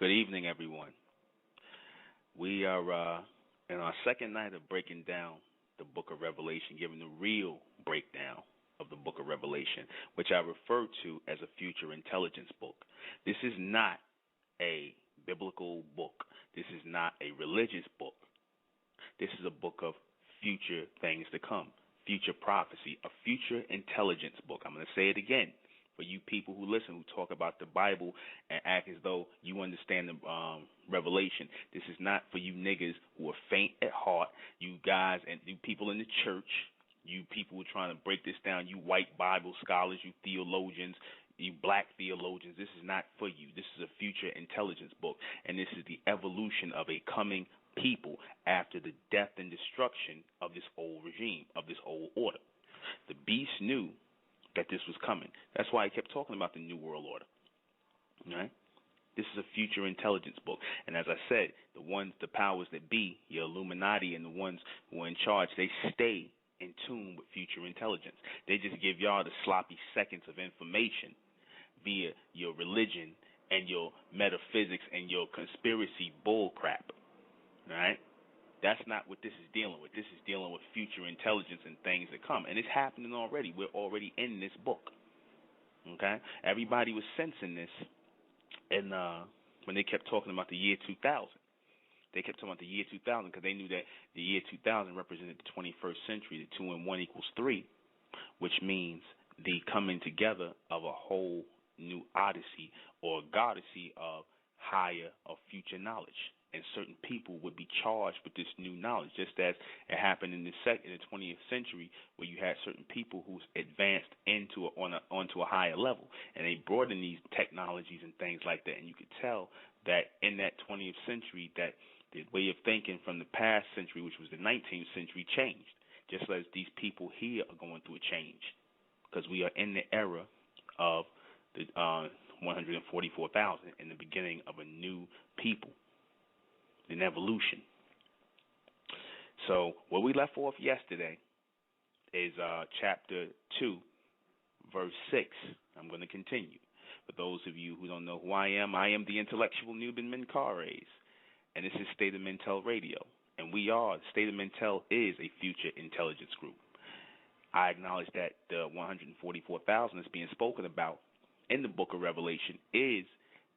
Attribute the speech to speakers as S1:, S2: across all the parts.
S1: Good evening, everyone. We are in our second night of breaking down the book of Revelation, giving the real breakdown of the book of Revelation, which I refer to as a future intelligence book. This is not a biblical book. This is not a religious book. This is a book of future things to come, future prophecy, a future intelligence book. I'm going to say it again. For you people who listen, who talk about the Bible and act as though you understand the Revelation, this is not for you niggas who are faint at heart, you guys and you people in the church, you people who are trying to break this down, you white Bible scholars, you theologians, you black theologians. This is not for you. This is a future intelligence book, and this is the evolution of a coming people after the death and destruction of this old regime, of this old order. The beast knew that this was coming. That's why he kept talking about the New World Order. Right? This is a future intelligence book. And as I said, the powers that be, your Illuminati and the ones who are in charge, they stay in tune with future intelligence. They just give y'all the sloppy seconds of information via your religion and your metaphysics and your conspiracy bull crap. Right? That's not what this is dealing with. This is dealing with future intelligence and things that come. And it's happening already. We're already in this book. Okay? Everybody was sensing this and when they kept talking about the year 2000. They kept talking about the year 2000 because they knew that the year 2000 represented the 21st century. The 2 and 1 equals 3, which means the coming together of a whole new odyssey or goddessy of higher or future knowledge. And certain people would be charged with this new knowledge, just as it happened in the 20th century, where you had certain people who advanced onto a higher level, and they brought in these technologies and things like that. And you could tell that in that 20th century, that the way of thinking from the past century, which was the 19th century, changed. Just as these people here are going through a change, because we are in the era of the 144,000, in the beginning of a new people. In evolution. So where we left off yesterday is chapter 2, verse 6. I'm going to continue. For those of you who don't know who I am the intellectual Nuben Menkares, and this is State of Mentel Radio. And State of Mentel is a future intelligence group. I acknowledge that the 144,000 that's being spoken about in the book of Revelation is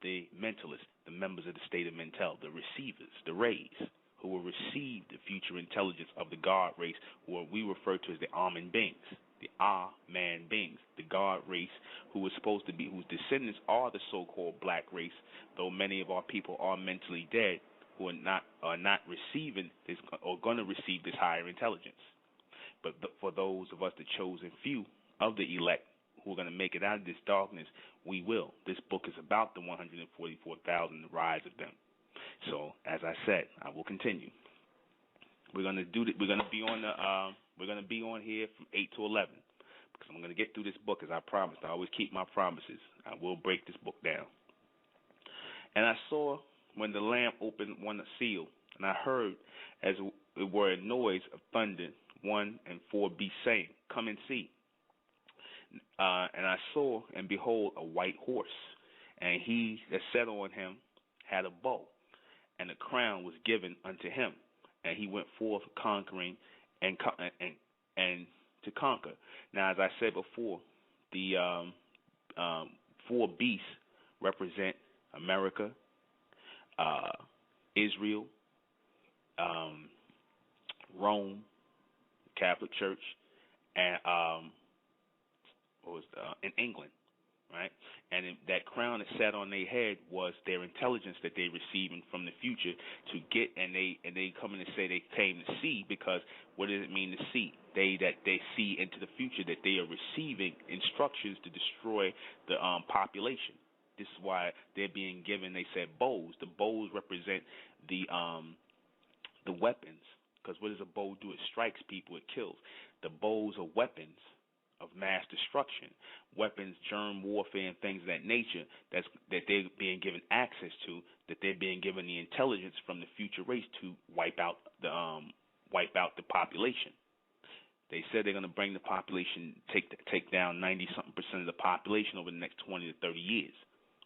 S1: the mentalists, the members of the state of Mentel, the receivers, the rays, who will receive the future intelligence of the God race, who we refer to as the Amen beings, the Ah-man beings, the God race, who is supposed to be, whose descendants are the so-called black race, though many of our people are mentally dead, who are not receiving this, or going to receive this higher intelligence. But for those of us, the chosen few of the elect, who are going to make it out of this darkness, we will. This book is about the 144,000, the rise of them. So, as I said, I will continue. We're going to do that. We're going to be on here from 8 to 11, because I'm going to get through this book as I promised. I always keep my promises. I will break this book down. And I saw when the Lamb opened one seal, and I heard as it were a noise of thunder, 1 and 4 beasts saying, "Come and see." And I saw, and behold, a white horse, and he that sat on him had a bow, and a crown was given unto him, and he went forth conquering and to conquer. Now, as I said before, the 4 beasts represent America, Israel, Rome, Catholic Church, and in England, right? And that crown that sat on their head was their intelligence that they receiving from the future to get, and they come in and say they came to see, because what does it mean to see? They see into the future, that they are receiving instructions to destroy the population. This is why they're being given, they said, bows. The bows represent the weapons, because what does a bow do? It strikes people, it kills. The bows are weapons of mass destruction, weapons, germ warfare, and things of that nature that they're being given access to, that they're being given the intelligence from the future race to wipe out the population. They said they're going to bring the population, take down 90-something% of the population over the next 20 to 30 years.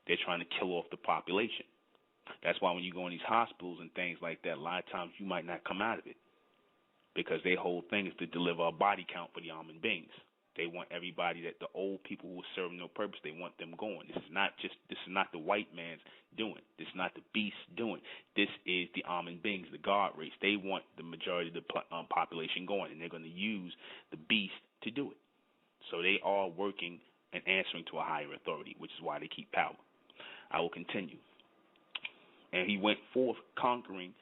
S1: They're trying to kill off the population. That's why when you go in these hospitals and things like that, a lot of times you might not come out of it, because their whole thing is to deliver a body count for the almond beings. They want everybody, that the old people who are serving no purpose, they want them going. This is not the white man's doing. This is not the beast doing. This is the almond beings, the God race. They want the majority of the population going, and they're going to use the beast to do it. So they are working and answering to a higher authority, which is why they keep power. I will continue. And he went forth conquering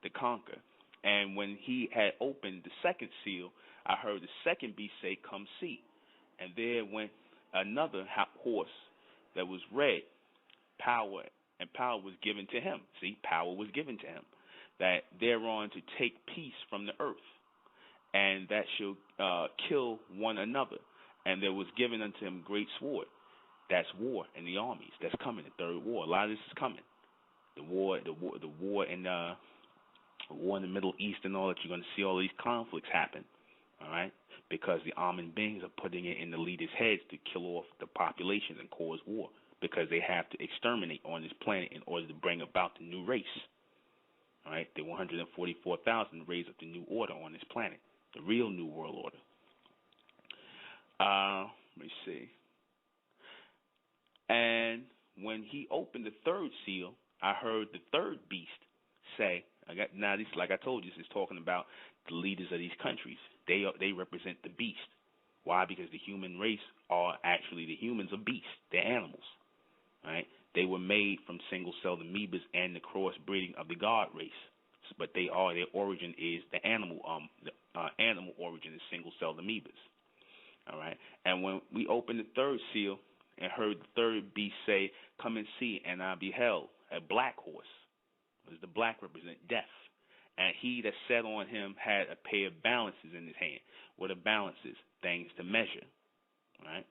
S1: to conquer. And when he had opened the second seal, I heard the second beast say, "Come see." And there went another horse that was red. Power was given to him. See, power was given to him, that thereon to take peace from the earth, and that shall kill one another. And there was given unto him great sword. That's war in the armies. That's coming. The third war. A lot of this is coming. The war in the Middle East and all that. You're going to see all these conflicts happen. All right, because the almond beings are putting it in the leaders' heads to kill off the population and cause war, because they have to exterminate on this planet in order to bring about the new race. All right, the 144,000 raise up the new order on this planet, the real new world order. Let me see. And when he opened the third seal, I heard the third beast say, now this, like I told you, this is talking about the leaders of these countries. They represent the beast. Why? Because the human race the humans are beasts. They're animals. Right? They were made from single-celled amoebas and the crossbreeding of the God race. But their origin is the animal origin is single-celled amoebas. All right. And when we opened the third seal and heard the third beast say, "Come and see," and I beheld a black horse. Does the black represent death? And he that sat on him had a pair of balances in his hand. What are balances? Things to measure. Right?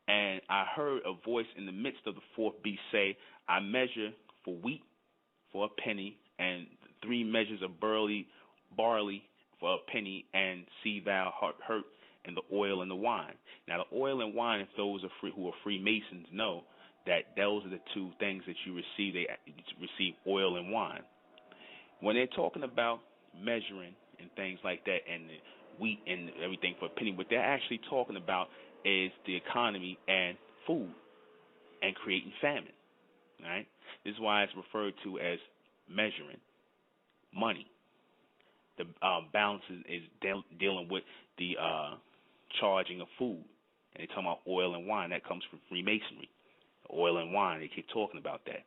S1: And I heard a voice in the midst of the fourth beast say, "I measure for wheat for a penny, and 3 measures of barley for a penny, and see thou hurt in the oil and the wine." Now, the oil and wine, if those who are Freemasons know, that those are the two things that you receive. They receive oil and wine. When they're talking about measuring and things like that, and the wheat and everything for a penny, what they're actually talking about is the economy and food and creating famine. Right? This is why it's referred to as measuring money. The balance is dealing with the charging of food. And they're talking about oil and wine. That comes from Freemasonry. Oil and wine, they keep talking about that.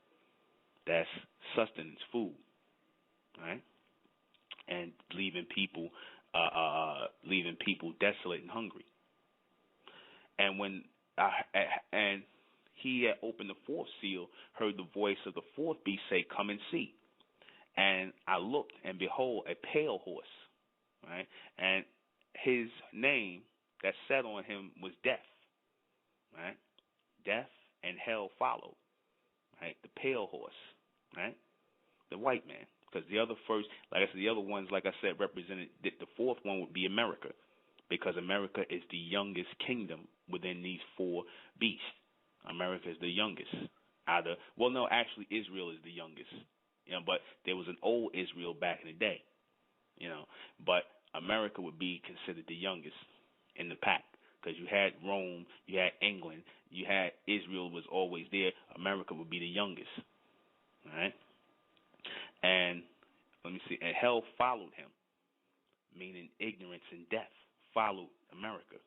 S1: That's sustenance, food. Right? And leaving people desolate and hungry. And when he had opened the fourth seal, heard the voice of the fourth beast say, "Come and see." And I looked, and behold, a pale horse. Right? And his name that sat on him was Death. Right? Death and hell followed. Right? The pale horse. Right? The white man. Because the other first, like I said, the other ones, like I said, represented, the fourth one would be America, because America is the youngest kingdom within these 4 beasts. America is the youngest. Actually, Israel is the youngest. But there was an old Israel back in the day. But America would be considered the youngest in the pack, because you had Rome, you had England, you had Israel was always there. America would be the youngest. All right. And let me see. And hell followed him, meaning ignorance and death followed America.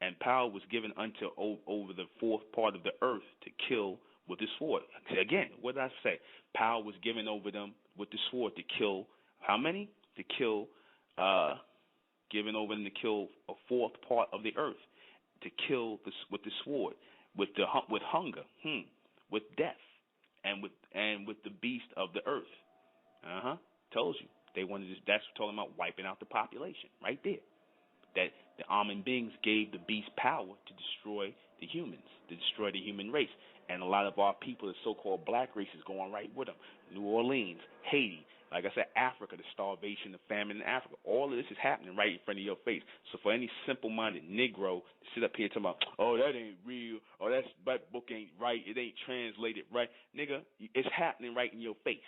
S1: And power was given unto over the fourth part of the earth to kill with the sword. Again, what did I say? Power was given over them with the sword to kill how many? To kill, given over them to kill a fourth part of the earth, to kill with the sword, with hunger, with death, and with the beast of the earth. Told you. They wanted to, that's talking about wiping out the population right there. That the almond beings gave the beast power to destroy the humans, to destroy the human race. And a lot of our people, the so-called black race, is going right with them. New Orleans, Haiti, Like I said, Africa, the starvation, the famine in Africa, all of this is happening right in front of your face. So for any simple-minded Negro to sit up here talking about, oh, that ain't real, or that book ain't right, it ain't translated right, nigga, it's happening right in your face.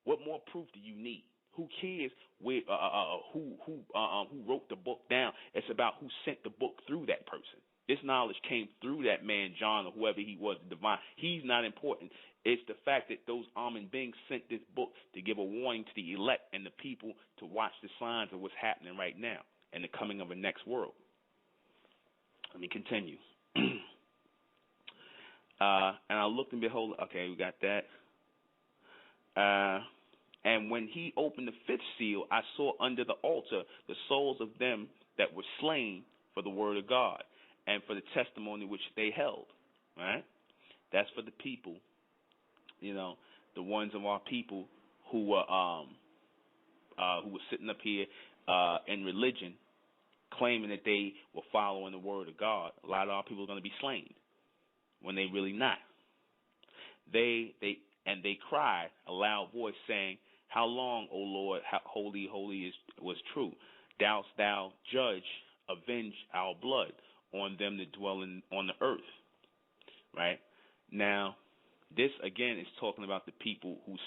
S1: What more proof do you need? Who cares who wrote the book down? It's about who sent the book through that person. This knowledge came through that man, John, or whoever he was, the divine. He's not important. It's the fact that those almond beings sent this book to give a warning to the elect and the people to watch the signs of what's happening right now and the coming of a next world. Let me continue. And I looked and behold, okay, we got that. And when he opened the fifth seal, I saw under the altar the souls of them that were slain for the word of God and for the testimony which they held. Right? That's for the people, you know, the ones of our people who were sitting up here in religion, claiming that they were following the word of God. A lot of our people are going to be slain when they really not. They cried a loud voice, saying, "How long, O Lord, holy, holy was true? Dost thou judge, avenge our blood on them that dwell on the earth?" Right? Now, this again is talking about the people who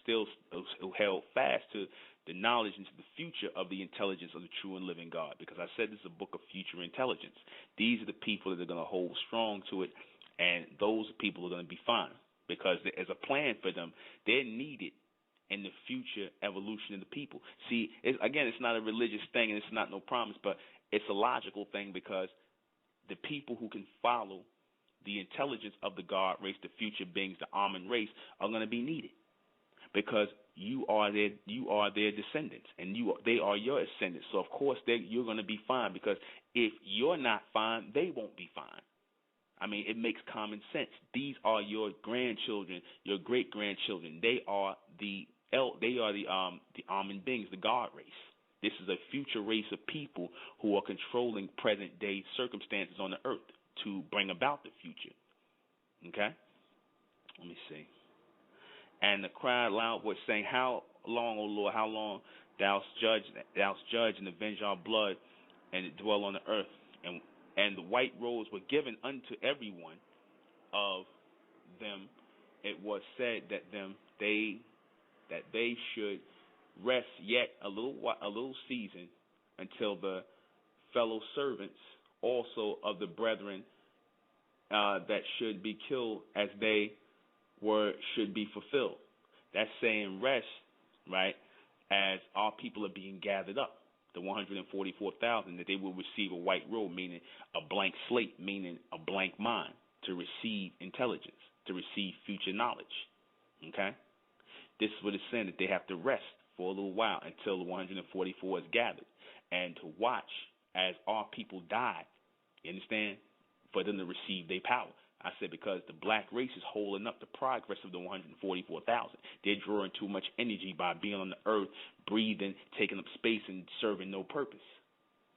S1: held fast to the knowledge into the future of the intelligence of the true and living God. Because I said this is a book of future intelligence. These are the people that are going to hold strong to it, and those people are going to be fine. Because as a plan for them, they're needed in the future evolution of the people. See, it's not a religious thing and it's not no promise, but it's a logical thing because the people who can follow the intelligence of the God race, the future beings, the almond race, are going to be needed because you are their descendants and they are your ascendants. So of course you're going to be fine because if you're not fine, they won't be fine. I mean, it makes common sense. These are your grandchildren, your great grandchildren. They are the almond beings, the God race. This is a future race of people who are controlling present day circumstances on the earth to bring about the future. Okay? Let me see. And the cry loud voice saying, "How long, O Lord, how long thou judge and avenge our blood and dwell on the earth?" And the white robes were given unto every one of them. It was said that they should rest yet a little season until the fellow servants also of the brethren that should be killed as they should be fulfilled. That's saying rest, right? As our people are being gathered up. The 144,000, that they will receive a white robe, meaning a blank slate, meaning a blank mind, to receive intelligence, to receive future knowledge. Okay? This is what it's saying, that they have to rest for a little while until the 144 is gathered, and to watch as our people die, you understand, for them to receive their power. I said because the black race is holding up the progress of the 144,000. They're drawing too much energy by being on the earth, breathing, taking up space, and serving no purpose.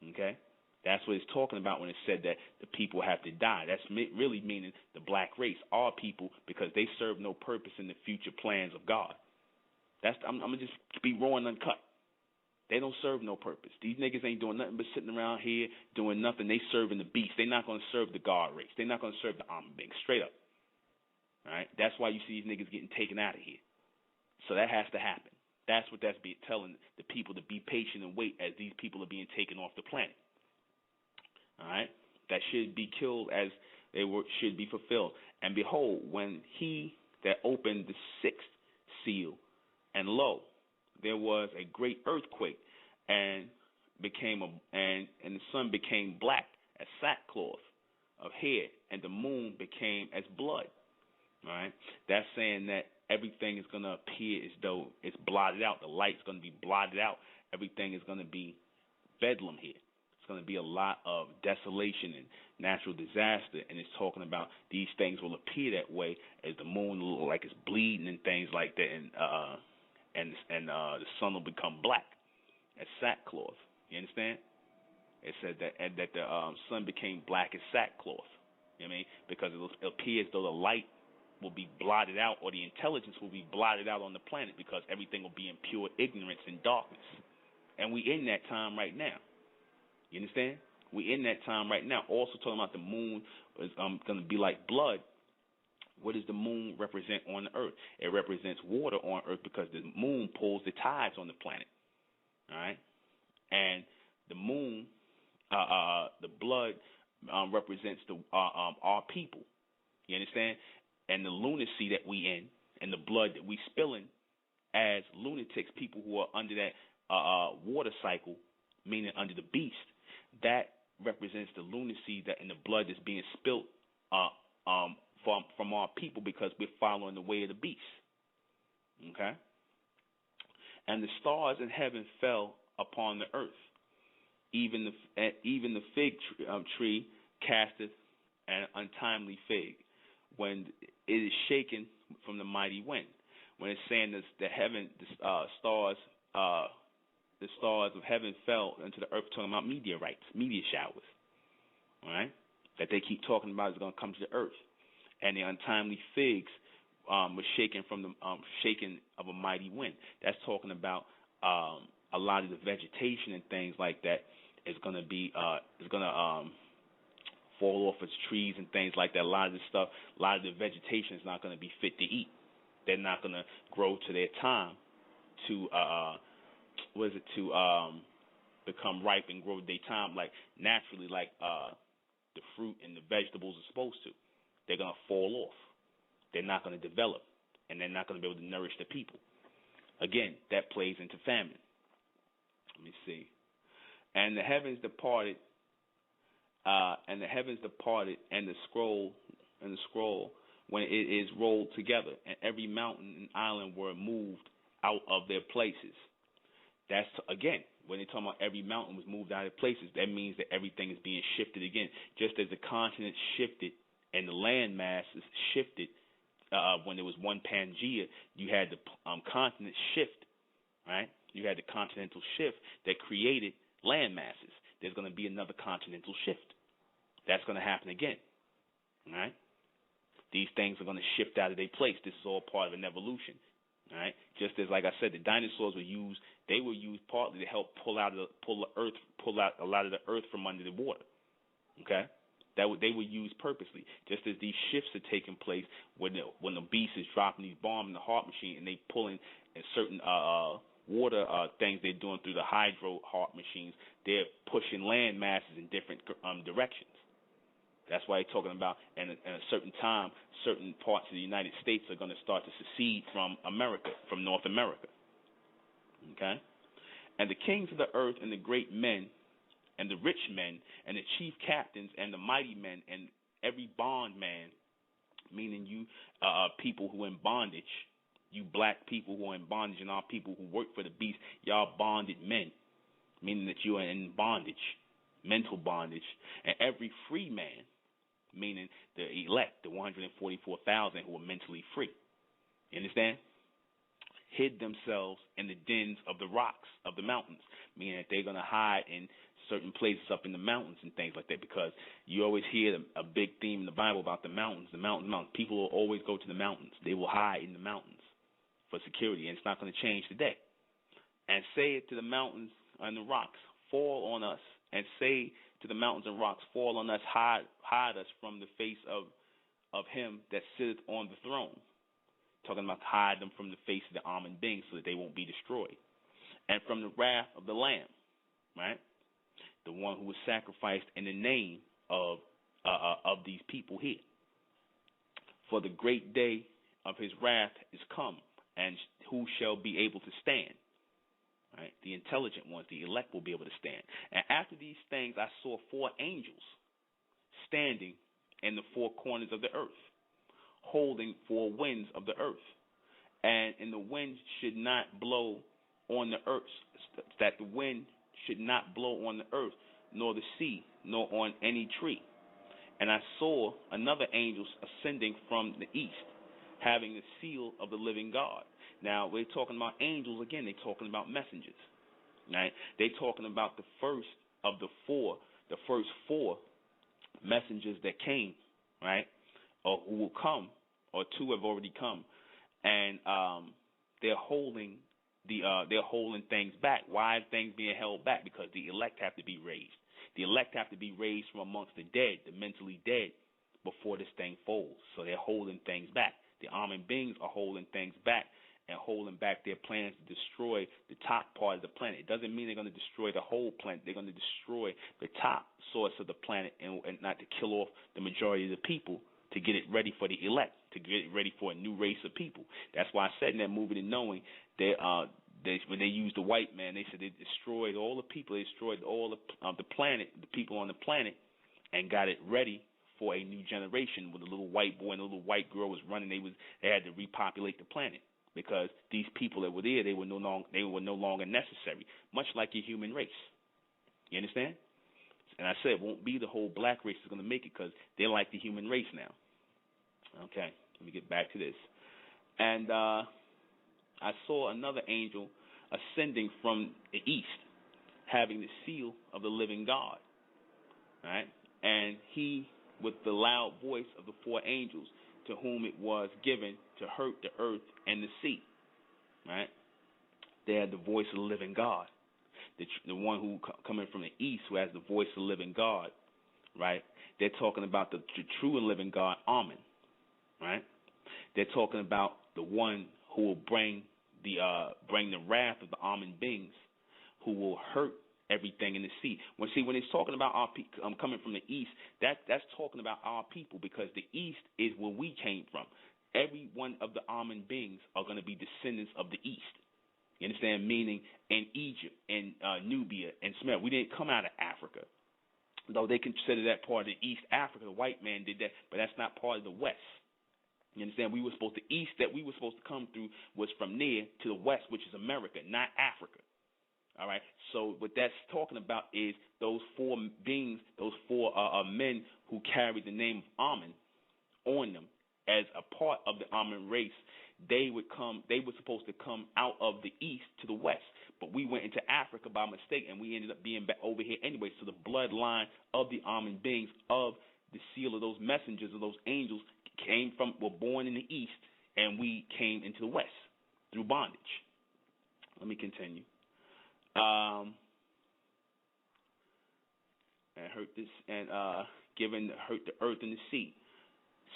S1: Okay? That's what it's talking about when it said that the people have to die. That's really meaning the black race, our people, because they serve no purpose in the future plans of God. I'm going to just be raw and uncut. They don't serve no purpose. These niggas ain't doing nothing but sitting around here doing nothing. They serving the beast. They're not going to serve the God race. They're not going to serve the almond beings. Straight up. All right? That's why you see these niggas getting taken out of here. So that has to happen. That's what that's telling the people, to be patient and wait as these people are being taken off the planet. All right? That should be killed as they should be fulfilled. And behold, when he that opened the sixth seal, and lo, there was a great earthquake, and the sun became black as sackcloth of hair, and the moon became as blood. All right, that's saying that everything is going to appear as though it's blotted out. The light's going to be blotted out. Everything is going to be bedlam here. It's going to be a lot of desolation and natural disaster, and it's talking about these things will appear that way as the moon will look like it's bleeding and things like that, and the sun will become black as sackcloth. You understand? It said that the sun became black as sackcloth. You know what I mean? Because it appears as though the light will be blotted out, or the intelligence will be blotted out on the planet, because everything will be in pure ignorance and darkness. And we in that time right now. You understand? We in that time right now. Also talking about the moon is going to be like blood. What does the moon represent on the earth? It represents water on earth, because the moon pulls the tides on the planet. All right? And the moon, the blood represents our people. You understand? And the lunacy that we in, and the blood that we spilling as lunatics, people who are under that water cycle, meaning under the beast, that represents the lunacy that in the blood that's being spilt from our people, because we're following the way of the beast. Okay? And the stars in heaven fell upon the earth. Even the fig tree casteth an untimely fig, when it is shaken from the mighty wind. When it's saying this, the stars of heaven fell into the earth, talking about meteorites, meteor showers. All right, that they keep talking about is going to come to the earth. And the untimely figs was shaken from the shaken of a mighty wind. That's talking about a lot of the vegetation and things like that is going to be fall off its trees and things like that. A lot of the stuff, a lot of the vegetation is not going to be fit to eat. They're not going to grow to their time to become ripe and grow their time like naturally, like the fruit and the vegetables are supposed to. They're going to fall off. They're not going to develop, and they're not going to be able to nourish the people. Again, that plays into famine. Let me see. And the heavens departed, and the scroll, when it is rolled together, and every mountain and island were moved out of their places. That's, again, when they're talking about every mountain was moved out of places, that means that everything is being shifted again. Just as the continent shifted and the land masses shifted when there was one Pangea, you had the continent shift, right? You had the continental shift that created land masses. There's going to be another continental shift. That's going to happen again, right? These things are going to shift out of their place. This is all part of an evolution, right? Just as, like I said, the dinosaurs were used. They were used partly to help pull out a lot of the earth from under the water. Okay, they were used purposely. Just as these shifts are taking place when the beast is dropping these bombs in the heart machine and they pulling in certain water things they're doing through the hydro heart machines, they're pushing land masses in different directions. That's why they're talking about in a certain time, certain parts of the United States are going to start to secede from America, from North America. Okay? And the kings of the earth and the great men and the rich men and the chief captains and the mighty men and every bondman, meaning you people who are in bondage, you black people who are in bondage and our people who work for the beast, y'all bonded men, meaning that you are in bondage, mental bondage, and every free man, meaning the elect, the 144,000 who are mentally free. You understand? Hid themselves in the dens of the rocks of the mountains, meaning that they're going to hide in certain places up in the mountains and things like that, because you always hear a big theme in the Bible about the mountains, the mountains. People will always go to the mountains. They will hide in the mountains for security, and it's not going to change today. And say it to the mountains and the rocks, fall on us, and say to the mountains and rocks, fall on us, hide us from the face of him that sitteth on the throne. Talking about hide them from the face of the almond beings so that they won't be destroyed. And from the wrath of the Lamb, right? The one who was sacrificed in the name of these people here. For the great day of his wrath is come, and who shall be able to stand? Right? The intelligent ones, the elect, will be able to stand. And after these things I saw 4 angels standing in the 4 corners of the earth, holding 4 winds of the earth. And the wind should not blow on the earth, that the wind should not blow on the earth, nor the sea, nor on any tree. And I saw another angel ascending from the east, having the seal of the living God. Now, we're talking about angels again. They're talking about messengers, right? They're talking about the first of the first four messengers that came, right, or who will come or two have already come, and they're holding things back. Why are things being held back? Because the elect have to be raised. The elect have to be raised from amongst the dead, the mentally dead, before this thing folds. So they're holding things back. The almond beings are holding things back and holding back their plans to destroy the top part of the planet. It doesn't mean they're going to destroy the whole planet. They're going to destroy the top source of the planet and not to kill off the majority of the people, to get it ready for the elect, to get it ready for a new race of people. That's why I said in that movie, The Knowing, when they used the white man, they said they destroyed all the people, they destroyed all the planet, the people on the planet, and got it ready for a new generation. When the little white boy and the little white girl was running, they had to repopulate the planet, because these people that were there, they were no longer necessary, much like your human race. You understand? And I said it won't be the whole black race that's going to make it, because they're like the human race now. Okay, let me get back to this. And I saw another angel ascending from the east, having the seal of the living God. All right? And he, with the loud voice of the four angels, to whom it was given to hurt the earth and the sea. Right? They had the voice of the living God. The one who coming from the east, who has the voice of the living God, right? They're talking about the true and living God, Amen, right? They're talking about the one who will bring the wrath of the Amen beings, who will hurt everything in the sea. When it's talking about our coming from the east, that's talking about our people, because the east is where we came from. Every one of the Amen beings are going to be descendants of the east. You understand? Meaning in Egypt, in Nubia, and Sumer. We didn't come out of Africa, though they consider that part of the East Africa. The white man did that, but that's not part of the West. You understand? The east that we were supposed to come through was from there to the west, which is America, not Africa. All right? So what that's talking about is those four beings, those four men who carried the name of Amen on them as a part of the Amen race. They were supposed to come out of the east to the west, but we went into Africa by mistake, and we ended up being back over here anyway. So the bloodline of the Amen beings, of the seal of those messengers, of those angels, were born in the east, and we came into the west through bondage. Let me continue. And hurt the earth and the sea,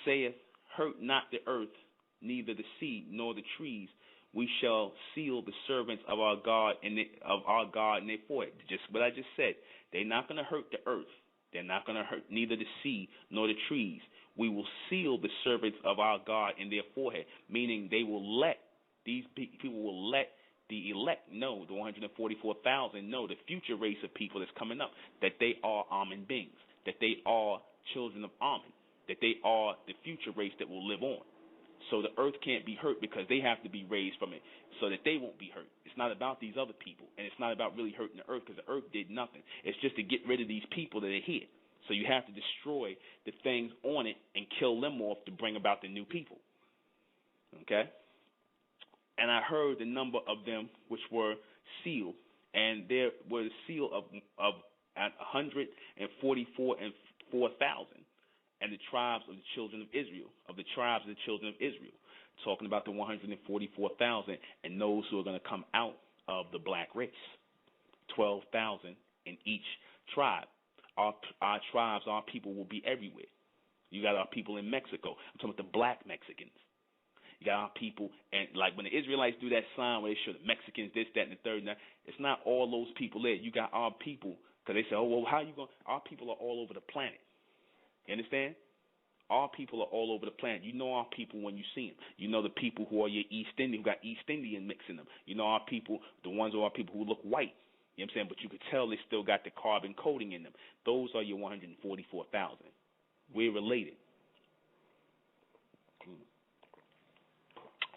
S1: saith, hurt not the earth, neither the sea nor the trees. We shall seal the servants of our God in their forehead. Just what I just said. They're not going to hurt the earth. They're not going to hurt neither the sea nor the trees. We will seal the servants of our God in their forehead, meaning these people will let the elect know, the 144,000 know, the future race of people that's coming up, that they are Amen beings, that they are children of Amen, that they are the future race that will live on. So the earth can't be hurt, because they have to be raised from it so that they won't be hurt. It's not about these other people, and it's not about really hurting the earth, because the earth did nothing. It's just to get rid of these people that are here. So you have to destroy the things on it and kill them off to bring about the new people. Okay? And I heard the number of them which were sealed, and there was a seal of 144,000. And the tribes of the children of Israel, talking about the 144,000 and those who are going to come out of the black race, 12,000 in each tribe. Our tribes, our people will be everywhere. You got our people in Mexico. I'm talking about the black Mexicans. You got our people, and like when the Israelites do that sign where they show the Mexicans this, that, and the third, it's not all those people there. You got our people, because they say, oh, well, how you going? Our people are all over the planet. You understand? Our people are all over the planet. You know our people when you see them. You know the people who are your East Indian, who got East Indian mix in them. You know our people, the ones who are people who look white. You know what I'm saying? But you could tell they still got the carbon coating in them. Those are your 144,000. We're related.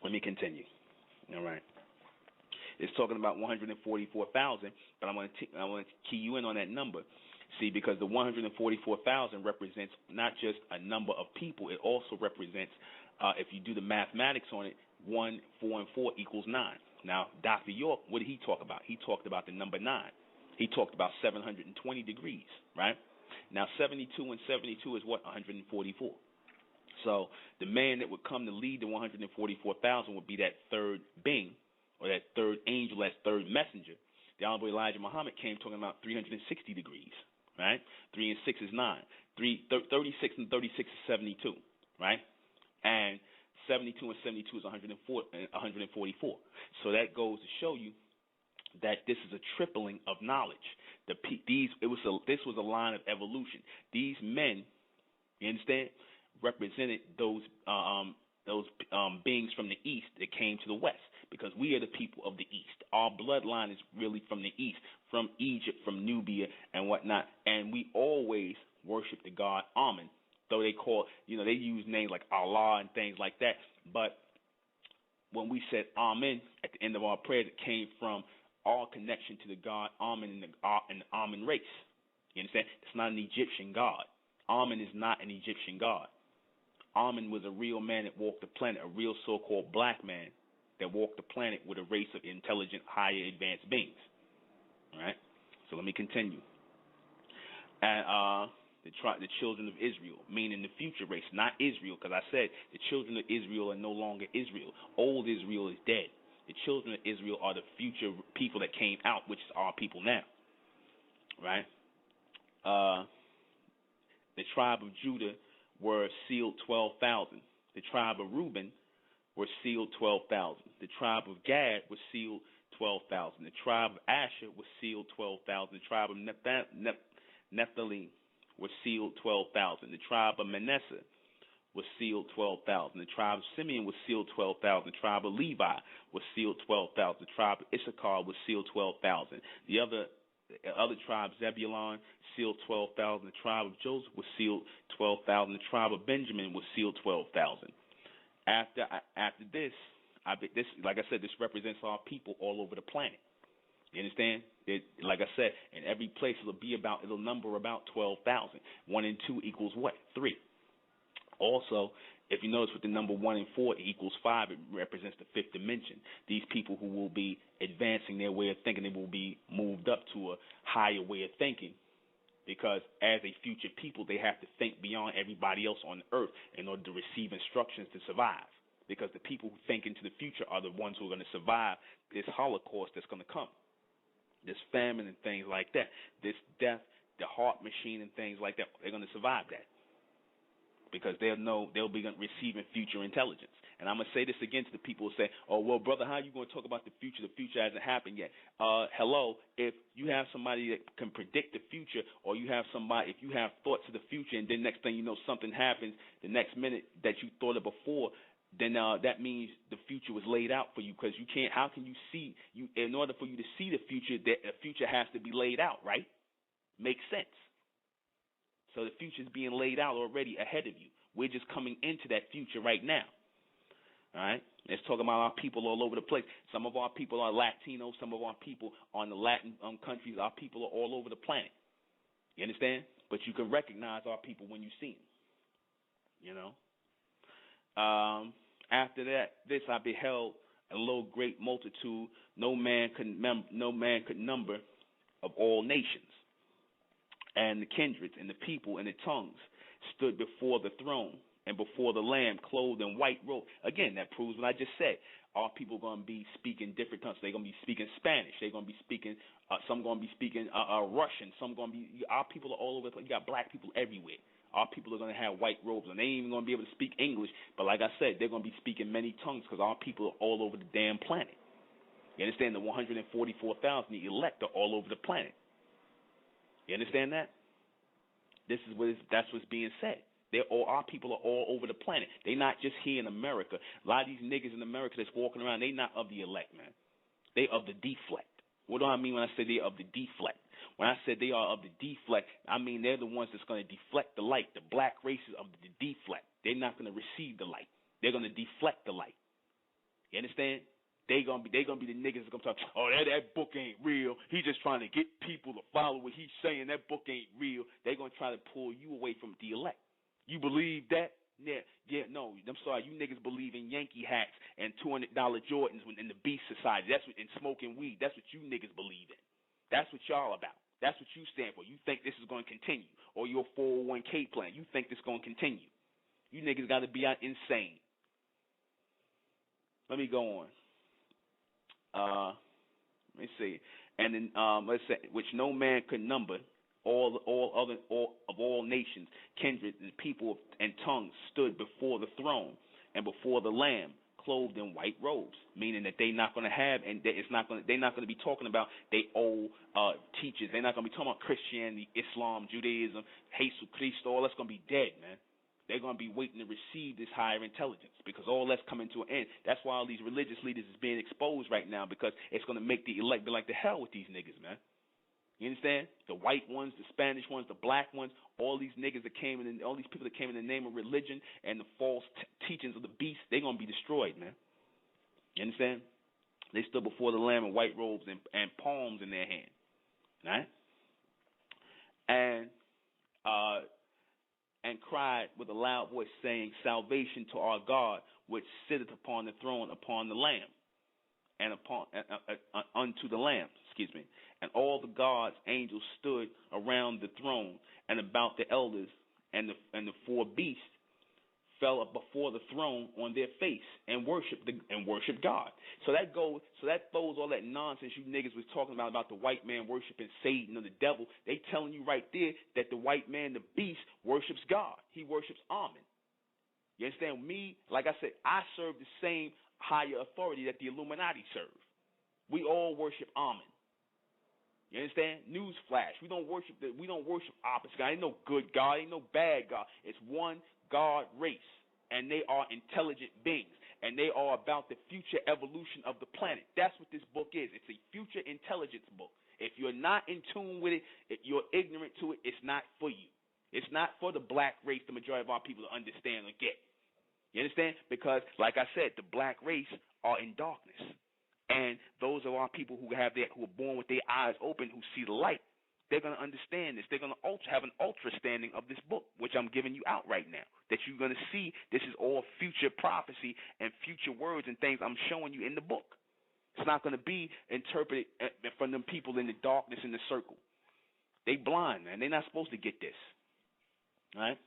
S1: Let me continue. All right. It's talking about 144,000, but I want to key you in on that number. See, because the 144,000 represents not just a number of people, it also represents, if you do the mathematics on it, 1, 4, and 4 equals 9. Now, Dr. York, what did he talk about? He talked about the number 9. He talked about 720 degrees, right? Now, 72 and 72 is what? 144. So the man that would come to lead the 144,000 would be that third being, or that third angel, that third messenger. The Honorable Elijah Muhammad came talking about 360 degrees, right? 3 and 6 is 9. 36 and 36 is 72, right? And 72 and 72 is 144. So that goes to show you that this is a tripling of knowledge. This was a line of evolution. These men, you understand, represented those beings from the east that came to the west, because we are the people of the east. Our bloodline is really from the east, from Egypt, from Nubia and whatnot, and we always worship the god Amen, though they use names like Allah and things like that, but when we said Amen at the end of our prayer, it came from our connection to the god Amen and the Amen race. You understand? It's not an Egyptian god. Amen is not an Egyptian god. Amen was a real man that walked the planet, a real so-called black man that walked the planet with a race of intelligent, higher, advanced beings. All right? So let me continue. And the children of Israel, meaning the future race, not Israel, because I said the children of Israel are no longer Israel. Old Israel is dead. The children of Israel are the future people that came out, which is our people now. Right? The tribe of Judah were sealed 12,000. The tribe of Reuben were sealed 12,000. The tribe of Gad was sealed 12,000. The tribe of Asher was sealed 12,000. The tribe of Nephtali was sealed 12,000. The tribe of Manasseh was sealed 12,000. The tribe of Simeon was sealed 12,000. The tribe of Levi was sealed 12,000. The tribe of Issachar was sealed 12,000. The other tribes, Zebulun, sealed 12,000. The tribe of Joseph was sealed 12,000. The tribe of Benjamin was sealed 12,000. After this, like I said, this represents our people all over the planet. You understand? Like I said, in every place it'll number about 12,000. 1 and 2 equals what? 3. Also, if you notice with the number 1 and 4 equals 5, it represents the fifth dimension. These people who will be advancing their way of thinking, they will be moved up to a higher way of thinking, because as a future people, they have to think beyond everybody else on earth in order to receive instructions to survive, because the people who think into the future are the ones who are going to survive this Holocaust that's going to come, this famine and things like that, this death, the heart machine and things like that. They're going to survive that, because they'll be receiving future intelligence. And I'm going to say this again to the people who say, oh, well, brother, how are you going to talk about the future? The future hasn't happened yet. Hello, if you have somebody that can predict the future, or if you have thoughts of the future, and then next thing you know something happens the next minute that you thought of before, then that means the future was laid out for you, because you can't, how can you see, in order for you to see the future has to be laid out, right? Makes sense. So the future is being laid out already ahead of you. We're just coming into that future right now. All right? Let's talk about our people all over the place. Some of our people are Latino. Some of our people are in the Latin countries. Our people are all over the planet. You understand? But you can recognize our people when you see them. You know? After this I beheld a low great multitude, no man could number, of all nations, and the kindreds and the people and the tongues stood before the throne and before the Lamb, clothed in white robe. Again, that proves what I just said. Our people are going to be speaking different tongues. They're going to be speaking Spanish. They're going to be speaking, some going to be speaking Russian. Some going to be, our people are all over the place. You got black people everywhere. Our people are going to have white robes, and they ain't even going to be able to speak English. But like I said, they're going to be speaking many tongues, because our people are all over the damn planet. You understand? The 144,000, the elect, are all over the planet. You understand that? That's what's being said. Our people are all over the planet. They're not just here in America. A lot of these niggas in America that's walking around, they not of the elect, man. They of the deflect. What do I mean when I say they're of the deflect? When I said they are of the deflect, I mean they're the ones that's going to deflect the light. The black races of the deflect. They're not going to receive the light. They're going to deflect the light. You understand? They're gonna be the niggas that's gonna talk, oh, that book ain't real. He's just trying to get people to follow what he's saying. That book ain't real. They're gonna try to pull you away from the elect. You believe that? Yeah, no. I'm sorry, you niggas believe in Yankee hats and $200 Jordans in the Beast Society. And smoking weed. That's what you niggas believe in. That's what y'all about. That's what you stand for. You think this is gonna continue. Or your 401k plan. You think this is gonna continue. You niggas got to be out insane. Let me go on. Let me see. And then let's say, which no man could number, all of all nations, kindred, and people and tongues stood before the throne and before the Lamb, clothed in white robes, meaning that they're not going to have, and they're not going to be talking about they old teachers. They're not going to be talking about Christianity, Islam, Judaism, Jesucristo. All that's going to be dead, man. They're going to be waiting to receive this higher intelligence, because all that's coming to an end. That's why all these religious leaders is being exposed right now, because it's going to make the elect be like, the hell with these niggas, man. You understand? The white ones, the Spanish ones, the black ones, all these niggas that came in, all these people that came in the name of religion and the false teachings of the beast, they're going to be destroyed, man. You understand? They stood before the Lamb in white robes and palms in their hand, right? And cried with a loud voice, saying, salvation to our God, which sitteth upon the throne, upon the Lamb, and upon unto the Lamb, And all the gods, angels, stood around the throne and about the elders, and the four beasts fell up before the throne on their face and worshiped God. So that throws all that nonsense you niggas was talking about the white man worshiping Satan or the devil. They telling you right there that the white man, the beast, worships God. He worships Amen. You understand? Me, like I said, I serve the same higher authority that the Illuminati serve. We all worship Amen. You understand? Newsflash. We don't worship opposite God. Ain't no good God. Ain't no bad God. It's one God race, and they are intelligent beings, and they are about the future evolution of the planet. That's what this book is. It's a future intelligence book. If you're not in tune with it, if you're ignorant to it, it's not for you. It's not for the black race, the majority of our people, to understand or get. You understand? Because, like I said, the black race are in darkness. And those are our people who are born with their eyes open, who see the light. They're going to understand this. They're going to have an ultra standing of this book, which I'm giving you out right now, that you're going to see this is all future prophecy and future words and things I'm showing you in the book. It's not going to be interpreted from them people in the darkness in the circle. They blind, man. They're not supposed to get this. All right?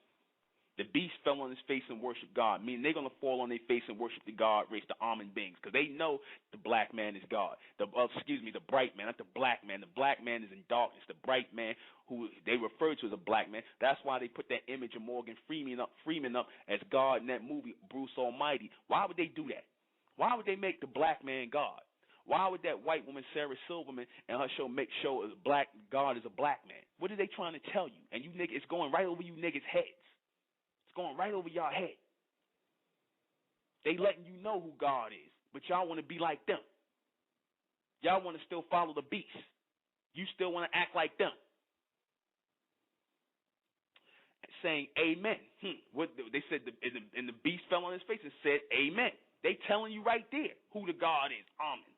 S1: The beast fell on his face and worshiped God, meaning they're going to fall on their face and worship the God race, the Amen beings, because they know the black man is God. The bright man, not the black man. The black man is in darkness. The bright man, who they refer to as a black man. That's why they put that image of Morgan Freeman up as God in that movie, *ബ്രൂസോ Almighty. Why would they do that? Why would they make the black man God? Why would that white woman, Sarah Silverman, and her show make show as black God is a black man? What are they trying to tell you? And you niggas, it's going right over you niggas' heads. Going right over y'all head. They letting you know who God is, but y'all want to be like them. Y'all want to still follow the beast. You still want to act like them. Saying amen. What they said, and the beast fell on his face and said amen. They telling you right there who the God is. Amen.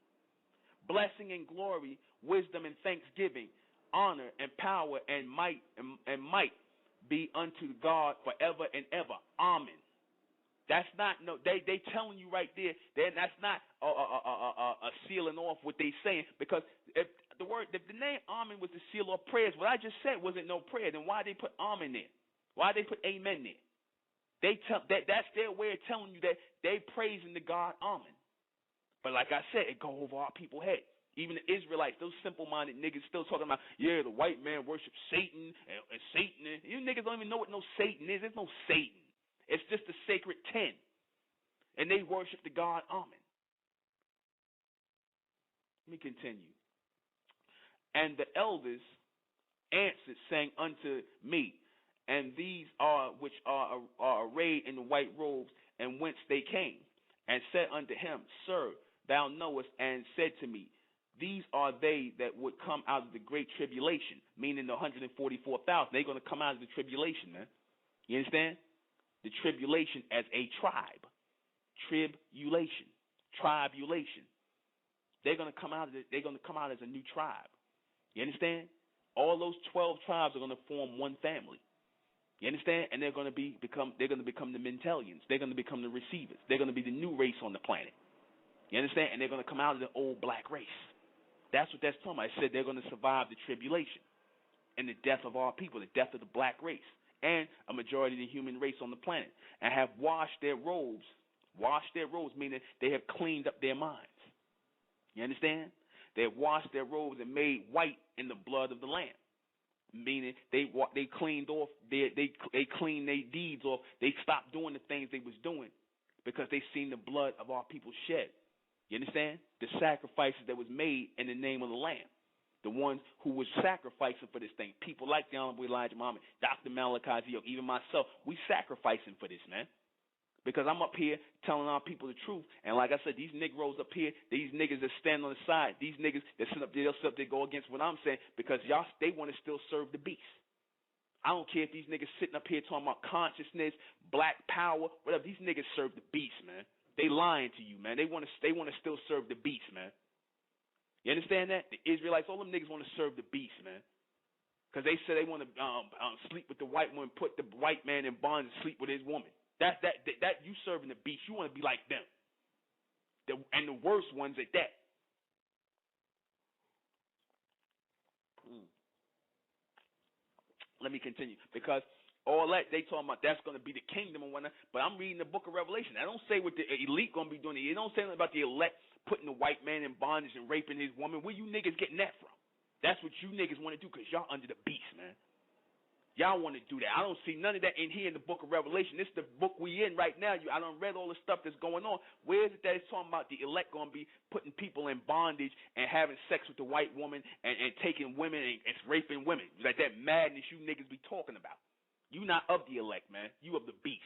S1: Blessing and glory, wisdom and thanksgiving, honor and power and might be unto God forever and ever. Amen. That's not they telling you right there. That's not a sealing off what they saying, because if the name Amen was the seal of prayers, what I just said wasn't no prayer. Then why they put Amen there? Why they put Amen there? That's their way of telling you that they praising the God Amen. But like I said, it go over our people's heads. Even the Israelites, those simple-minded niggas still talking about, the white man worships Satan and Satan. You niggas don't even know what no Satan is. There's no Satan. It's just the sacred 10. And they worship the God Amen. Let me continue. And the elders answered, saying unto me, and these are which are arrayed in white robes, and whence they came, and said unto him, Sir, thou knowest, and said to me, these are they that would come out of the great tribulation, meaning the 144,000. They're going to come out of the tribulation, man. You understand? The tribulation as a tribe. Tribulation. Tribulation. They're going to come out as a new tribe. You understand? All those 12 tribes are going to form one family. You understand? And they're going to become the Mentalians. They're going to become the receivers. They're going to be the new race on the planet. You understand? And they're going to come out of the old black race. That's what that's talking about. It said they're going to survive the tribulation and the death of our people, the death of the black race. and a majority of the human race on the planet, and have washed their robes, meaning they have cleaned up their minds. You understand? They have washed their robes and made white in the blood of the Lamb, meaning they cleaned off they cleaned their deeds off. They stopped doing the things they was doing because they seen the blood of our people shed. You understand? The sacrifices that was made in the name of the Lamb. The ones who was sacrificing for this thing. People like the Honorable Elijah Muhammad, Dr. Malachi Z, even myself, we sacrificing for this, man. Because I'm up here telling our people the truth. And like I said, these Negroes up here, these niggas that stand on the side, these niggas that sit up there, they'll sit up there, go against what I'm saying because they want to still serve the beast. I don't care if these niggas sitting up here talking about consciousness, black power, whatever. These niggas serve the beast, man. They lying to you, man. They want to still serve the beast, man. You understand that? The Israelites, all them niggas want to serve the beast, man. Because they say they want to sleep with the white woman, put the white man in bonds and sleep with his woman. That you serving the beast. You want to be like them. And the worst ones at that. Let me continue. Because all that they talking about, that's going to be the kingdom and whatnot. But I'm reading the book of Revelation. I don't say what the elite going to be doing. It don't say anything about the elect putting the white man in bondage and raping his woman. Where you niggas getting that from? That's what you niggas want to do because y'all under the beast, man. Y'all want to do that. I don't see none of that in here in the book of Revelation. This is the book we in right now. I done read all the stuff that's going on. Where is it that it's talking about the elect going to be putting people in bondage and having sex with the white woman and taking women and raping women? Like that madness you niggas be talking about. You not of the elect, man. You of the beast.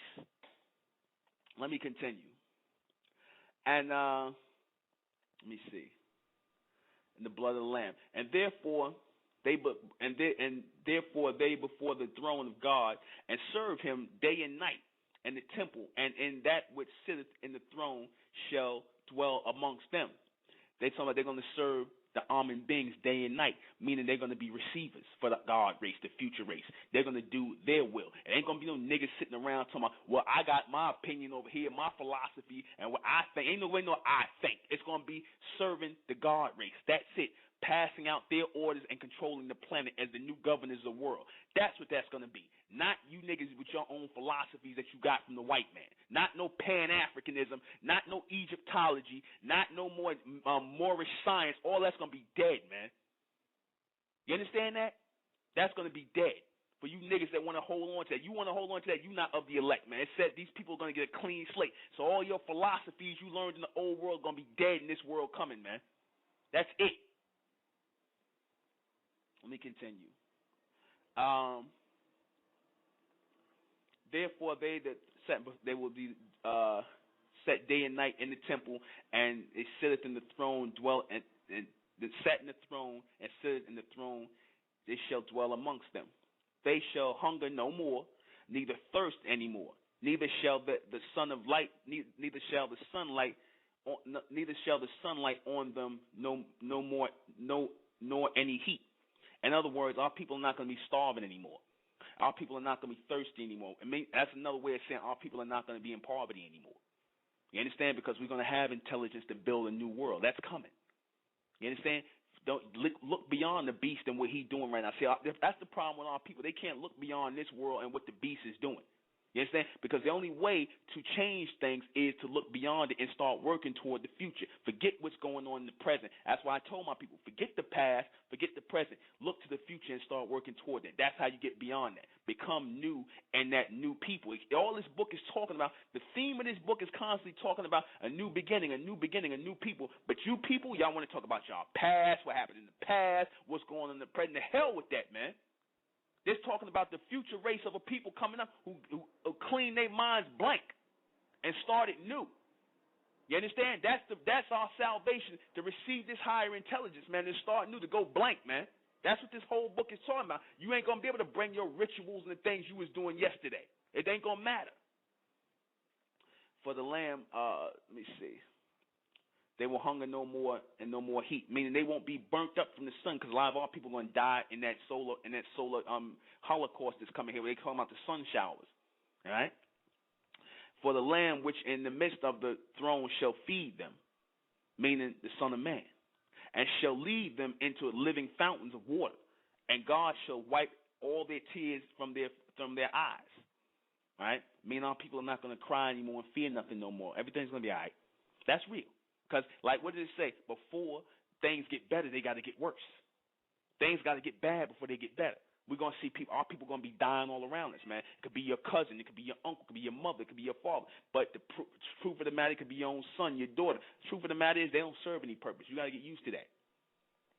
S1: Let me continue. And let me see. In the blood of the Lamb. And therefore they before the throne of God and serve him day and night in the temple, and in that which sitteth in the throne shall dwell amongst them. They talking about they're going to serve the almond beings day and night, meaning they're going to be receivers for the God race, the future race. They're going to do their will. It ain't going to be no niggas sitting around talking about, well, I got my opinion over here, my philosophy, and what I think. Ain't no way no I think. It's going to be serving the God race. That's it. Passing out their orders and controlling the planet as the new governors of the world. That's what that's going to be. Not you niggas with your own philosophies that you got from the white man. Not no Pan-Africanism. Not no Egyptology. Not no more Moorish science. All that's going to be dead, man. You understand that? That's going to be dead. For you niggas that want to hold on to that. You want to hold on to that, you not of the elect, man. It said these people are going to get a clean slate. So all your philosophies you learned in the old world are going to be dead in this world coming, man. That's it. Let me continue. Therefore, they will be set day and night in the temple, and they sitteth in the throne, dwell and sat in the throne, and sitteth in the throne. They shall dwell amongst them. They shall hunger no more, neither thirst any more. Neither shall the sun of light, neither shall the sunlight on them no more, nor any heat. In other words, our people are not going to be starving anymore. Our people are not going to be thirsty anymore. I mean, that's another way of saying our people are not going to be in poverty anymore. You understand? Because we're going to have intelligence to build a new world. That's coming. You understand? Don't look beyond the beast and what he's doing right now. See, that's the problem with our people. They can't look beyond this world and what the beast is doing. You understand? Because the only way to change things is to look beyond it and start working toward the future. Forget what's going on in the present. That's why I told my people, forget the past, forget the present. Look to the future and start working toward it. That's how you get beyond that. Become new and that new people. All this book is talking about, the theme of this book is constantly talking about a new beginning, a new people. But you people, y'all want to talk about y'all past, what happened in the past, what's going on in the present. The hell with that, man. They're talking about the future race of a people coming up who clean their minds blank and start it new. You understand? That's our salvation, to receive this higher intelligence, man, and start new, to go blank, man. That's what this whole book is talking about. You ain't going to be able to bring your rituals and the things you was doing yesterday. It ain't going to matter. For the Lamb, let me see. They will hunger no more and no more heat, meaning they won't be burnt up from the sun, because a lot of our people are going to die in that solar holocaust that's coming here. They call them out the sun showers. All right. For the Lamb which in the midst of the throne shall feed them, meaning the Son of Man, and shall lead them into living fountains of water, and God shall wipe all their tears from from their eyes. Right? Meanwhile, people are not going to cry anymore and fear nothing no more. Everything's going to be all right. That's real. Because, like, what did it say? Before things get better, they got to get worse. Things got to get bad before they get better. We're going to see people, our people going to be dying all around us, man. It could be your cousin. It could be your uncle. It could be your mother. It could be your father. But the truth of the matter, it could be your own son, your daughter. The truth of the matter is they don't serve any purpose. You got to get used to that.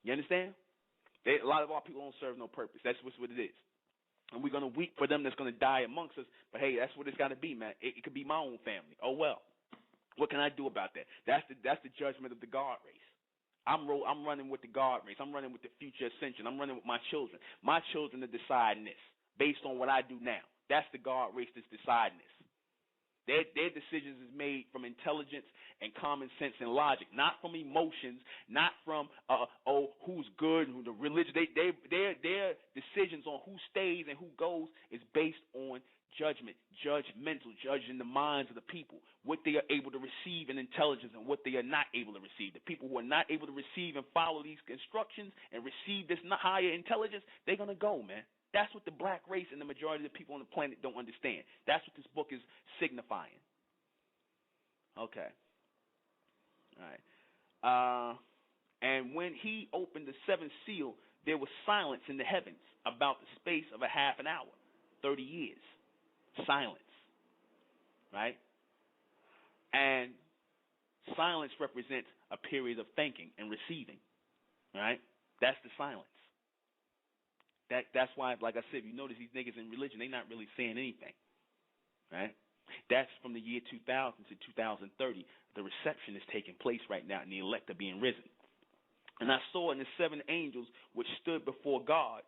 S1: You understand? A lot of our people don't serve no purpose. That's what it is. And we're going to weep for them that's going to die amongst us. But, hey, that's what it's got to be, man. It could be my own family. Oh, well. What can I do about that? That's the judgment of the God race. I'm running with the God race. I'm running with the future ascension. I'm running with my children. My children are deciding this based on what I do now. That's the God race that's deciding this. Their decisions is made from intelligence and common sense and logic, not from emotions, not from who's good, who the religion. Their decisions on who stays and who goes is based on judgment, judgmental, judging the minds of the people, what they are able to receive in intelligence and what they are not able to receive. The people who are not able to receive and follow these instructions and receive this higher intelligence, they're going to go, man. That's what the black race and the majority of the people on the planet don't understand. That's what this book is signifying. Okay. All right. And when he opened the seventh seal, there was silence in the heavens about the space of a half an hour, 30 years. Silence. Right? And silence represents a period of thinking and receiving. Right? That's the silence. That's why, like I said, if you notice these niggas in religion, they're not really saying anything, right? That's from the year 2000 to 2030. The reception is taking place right now, and the elect are being risen. And I saw in the seven angels which stood before God,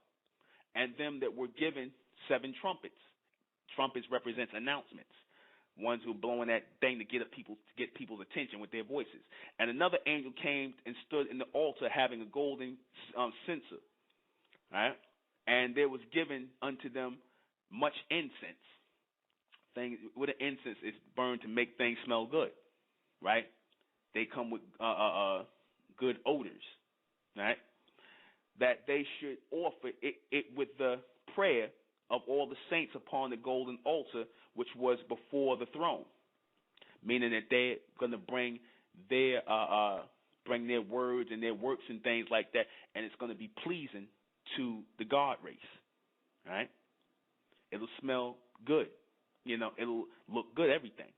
S1: and them that were given seven trumpets. Trumpets represents announcements, ones who are blowing that thing to get people's attention with their voices. And another angel came and stood in the altar, having a golden censer, right? And there was given unto them much incense. With an incense is burned to make things smell good, right? They come with good odors, right? That they should offer it with the prayer of all the saints upon the golden altar, which was before the throne. Meaning that they're going to bring their words and their works and things like that, and it's going to be pleasing to the God race, right? It'll smell good, it'll look good, everything.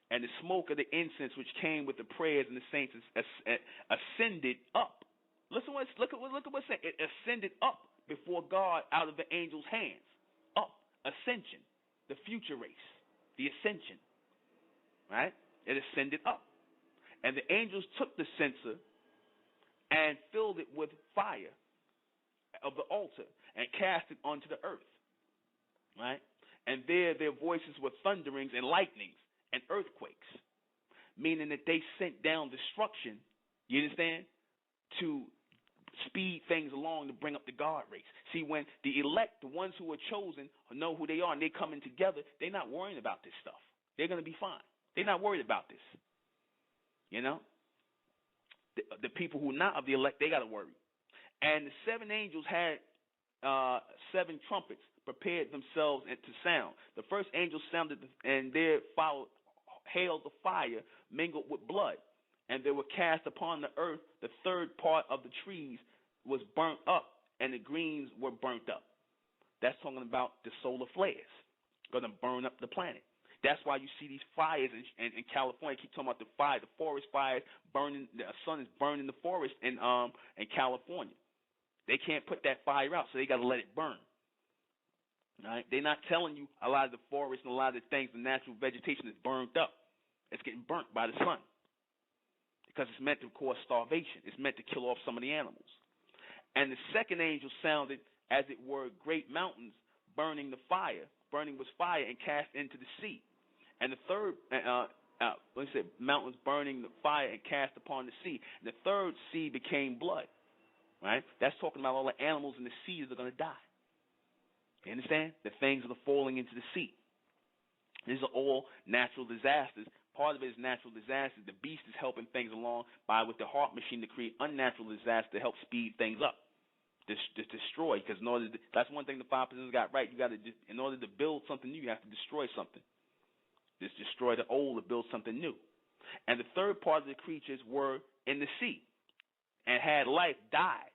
S1: And the smoke of the incense which came with the prayers and the saints ascended up. Look at what's saying. It ascended up before God out of the angel's hands. Up, ascension, the future race, the ascension, right? It ascended up. And the angels took the censer and filled it with fire of the altar and cast it onto the earth, right? And there their voices were thunderings and lightnings and earthquakes, meaning that they sent down destruction, you understand, to speed things along to bring up the God race. See, when the elect, the ones who are chosen, know who they are and they're coming together, they're not worrying about this stuff. They're going to be fine. They're not worried about this. The people who are not of the elect, they got to worry. And the seven angels had seven trumpets prepared themselves to sound. The first angel sounded, and there followed hail of fire mingled with blood. And they were cast upon the earth. The third part of the trees was burnt up, and the greens were burnt up. That's talking about the solar flares, going to burn up the planet. That's why you see these fires in California. I keep talking about the fire, the forest fires burning. The sun is burning the forest in California. They can't put that fire out, so they got to let it burn. All right? They're not telling you a lot of the forest and a lot of the things, the natural vegetation is burned up. It's getting burnt by the sun because it's meant to cause starvation. It's meant to kill off some of the animals. And the second angel sounded as it were great mountains burning with fire and cast into the sea. And the third, mountains burning the fire and cast upon the sea. And the third sea became blood. Right? That's talking about all the animals in the sea that are going to die. You understand? The things that are falling into the sea. These are all natural disasters. Part of it is natural disasters. The beast is helping things along with the heart machine to create unnatural disasters to help speed things up, destroy. Because that's one thing the 5% got right. You got to, in order to build something new, you have to destroy something. Just destroy the old to build something new. And the third part of the creatures were in the sea and had life, died.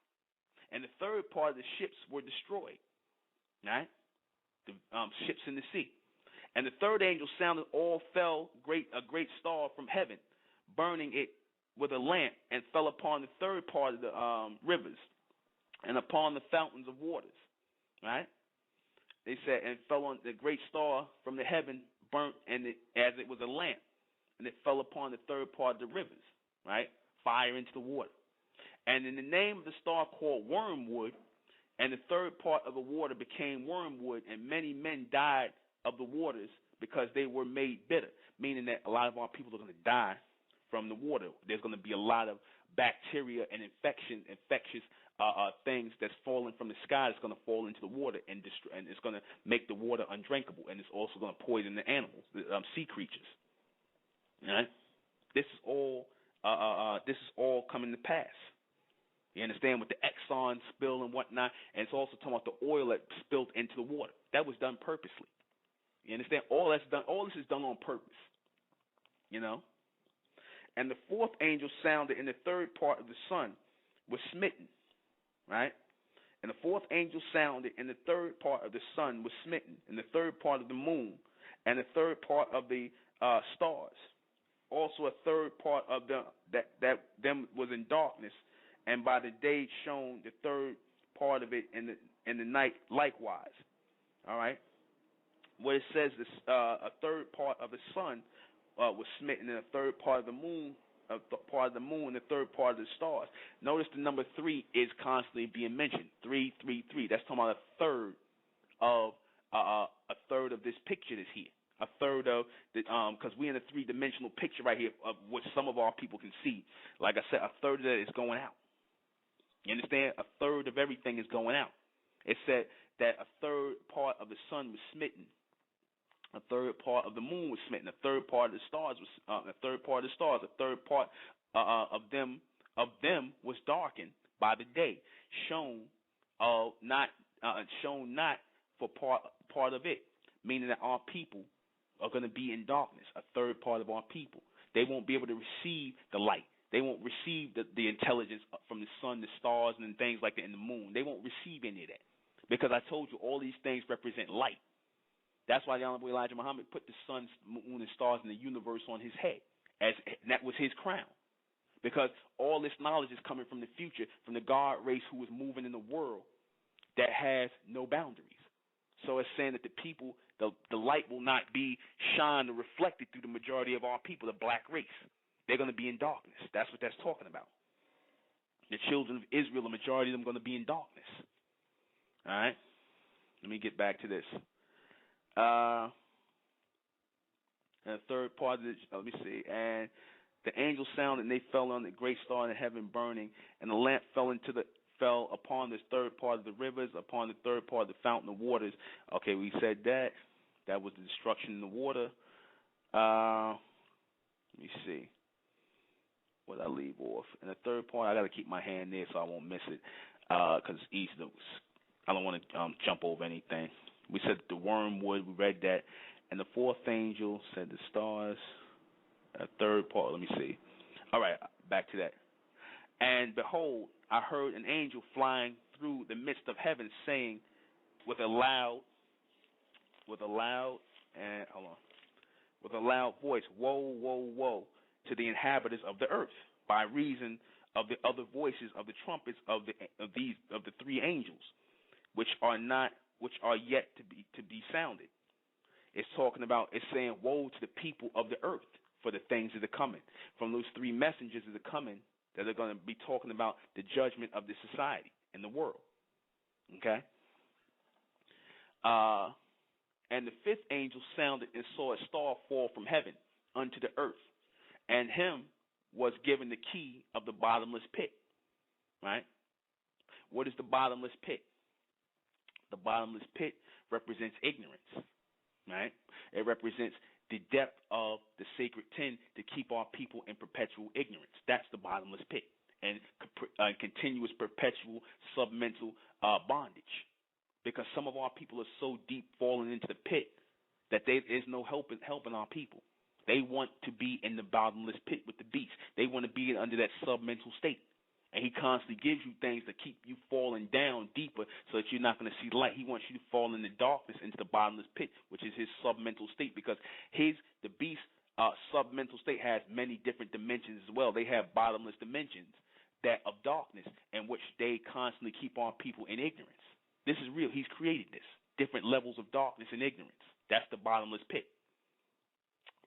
S1: And the third part of the ships were destroyed. Right? The ships in the sea. And the third angel sounded, all fell a great star from heaven, burning it with a lamp, and fell upon the third part of the rivers and upon the fountains of waters. Right? They said, and fell on the great star from the heaven, burnt as it was a lamp, and it fell upon the third part of the rivers. Right? Fire into the water. And in the name of the star called wormwood, and the third part of the water became wormwood, and many men died of the waters because they were made bitter, meaning that a lot of our people are going to die from the water. There's going to be a lot of bacteria and infectious things that's falling from the sky that's going to fall into the water and destroy, and it's going to make the water undrinkable, and it's also going to poison the animals, the sea creatures. All right? This is all coming to pass. You understand, with the Exxon spill and whatnot, and it's also talking about the oil that spilled into the water. That was done purposely. You understand? All this is done on purpose. You know? And the fourth angel sounded, and the third part of the sun was smitten. Right? And the fourth angel sounded, and the third part of the sun was smitten, and the third part of the moon, and the third part of the stars. Also a third part of them was in darkness, and by the day shone the third part of it in the night likewise. All right? Where it says this, a third part of the sun was smitten, and a third part of the moon, and the third part of the stars. Notice the number 3 is constantly being mentioned. 3, 3, 3. That's talking about a third of this picture that's here. A third of the because we're in a 3-dimensional picture right here of what some of our people can see. Like I said, a third of that is going out. You understand? A third of everything is going out. It said that a third part of the sun was smitten. A third part of the moon was smitten. A third part of the stars was a third part of the stars. A third part of them was darkened by the day, shone not for part of it. Meaning that our people are going to be in darkness. A third part of our people, they won't be able to receive the light. They won't receive the intelligence from the sun, the stars, and things like that, and the moon. They won't receive any of that. Because I told you all these things represent light. That's why the Honorable Elijah Muhammad put the sun, moon, and stars in the universe on his head. And that was his crown. Because all this knowledge is coming from the future, from the God race who is moving in the world that has no boundaries. So it's saying that the people, the light will not be shined or reflected through the majority of our people, the black race. They're going to be in darkness. That's what that's talking about. The children of Israel, the majority of them are going to be in darkness. All right? Let me get back to this. And the third part of this, let me see. And the angel sounded, and they fell on the great star in the heaven burning, and the lamp fell upon this third part of the rivers, upon the third part of the fountain of waters. Okay, we said that. That was the destruction in the water. Let me see. What did I leave off? And the third part, I got to keep my hand there so I won't miss it, because it's easy to. I don't want to jump over anything. We said the wormwood. We read that. And the fourth angel said the stars. A third part. Let me see. All right, back to that. And behold, I heard an angel flying through the midst of heaven, saying, with a loud voice, woe, woe, woe to the inhabitants of the earth, by reason of the other voices of the trumpets of the 3 angels, which are yet to be sounded. It's saying woe to the people of the earth for the things that are coming. From those 3 messengers that are coming, that are going to be talking about the judgment of the society and the world. Okay? And the 5th angel sounded and saw a star fall from heaven unto the earth, and him was given the key of the bottomless pit. Right? What is the bottomless pit? The bottomless pit represents ignorance. Right? It represents the depth of the sacred 10 to keep our people in perpetual ignorance. That's the bottomless pit. and continuous, perpetual submental bondage. Because some of our people are so deep falling into the pit that there is no helping our people. They want to be in the bottomless pit with the beast. They want to be under that submental state. And he constantly gives you things to keep you falling down deeper so that you're not going to see light. He wants you to fall in the darkness into the bottomless pit, which is his submental state, because the beast submental state has many different dimensions as well. They have bottomless dimensions that of darkness in which they constantly keep our people in ignorance. This is real. He's created this. Different levels of darkness and ignorance. That's the bottomless pit.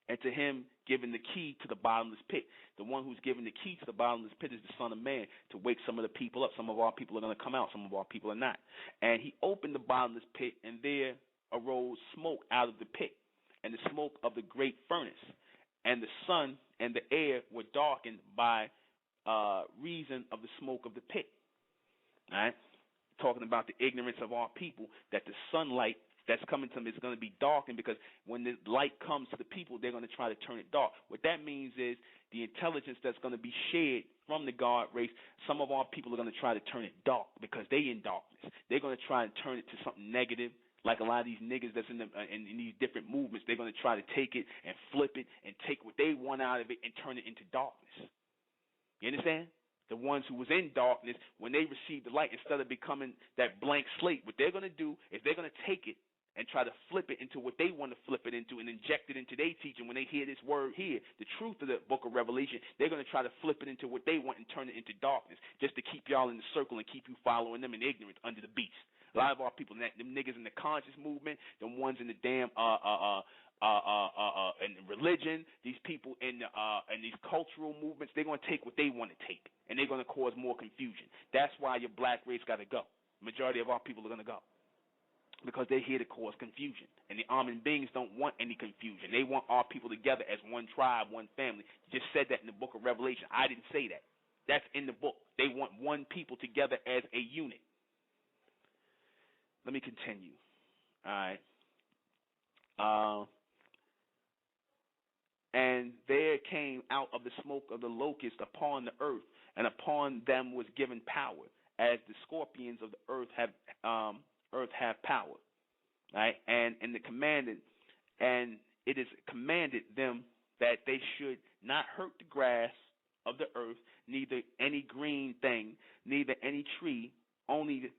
S1: And to him giving the key to the bottomless pit, the one who's given the key to the bottomless pit is the Son of Man, to wake some of the people up. Some of our people are going to come out. Some of our people are not. And he opened the bottomless pit, and there arose smoke out of the pit, and the smoke of the great furnace. And the sun and the air were darkened by reason of the smoke of the pit. All right? Talking about the ignorance of our people, that the sunlight that's coming to them is going to be darkened, because when the light comes to the people, they're going to try to turn it dark. What that means is the intelligence that's going to be shared from the God race, some of our people are going to try to turn it dark because they in darkness. They're going to try to turn it to something negative, like a lot of these niggas that's in these different movements. They're going to try to take it and flip it and take what they want out of it and turn it into darkness. You understand? The ones who was in darkness, when they received the light, instead of becoming that blank slate, what they're going to do is they're going to take it and try to flip it into what they want to flip it into and inject it into their teaching. When they hear this word here, the truth of the book of Revelation, they're going to try to flip it into what they want and turn it into darkness, just to keep y'all in the circle and keep you following them in ignorance under the beast. A lot of our people, them niggas in the conscious movement, them ones in the damn in religion, these people in these cultural movements, they're going to take what they want to take, and they're going to cause more confusion. That's why your black race got to go. Majority of our people are going to go, because they're here to cause confusion. And the Amen beings don't want any confusion. They want our people together as one tribe, one family. Just said that in the book of Revelation. I didn't say that. That's in the book. They want one people together as a unit. Let me continue. All right. And there came out of the smoke of the locust upon the earth, and upon them was given power, as the scorpions of the earth have power. Right? And it is commanded them that they should not hurt the grass of the earth, neither any green thing, neither any tree, only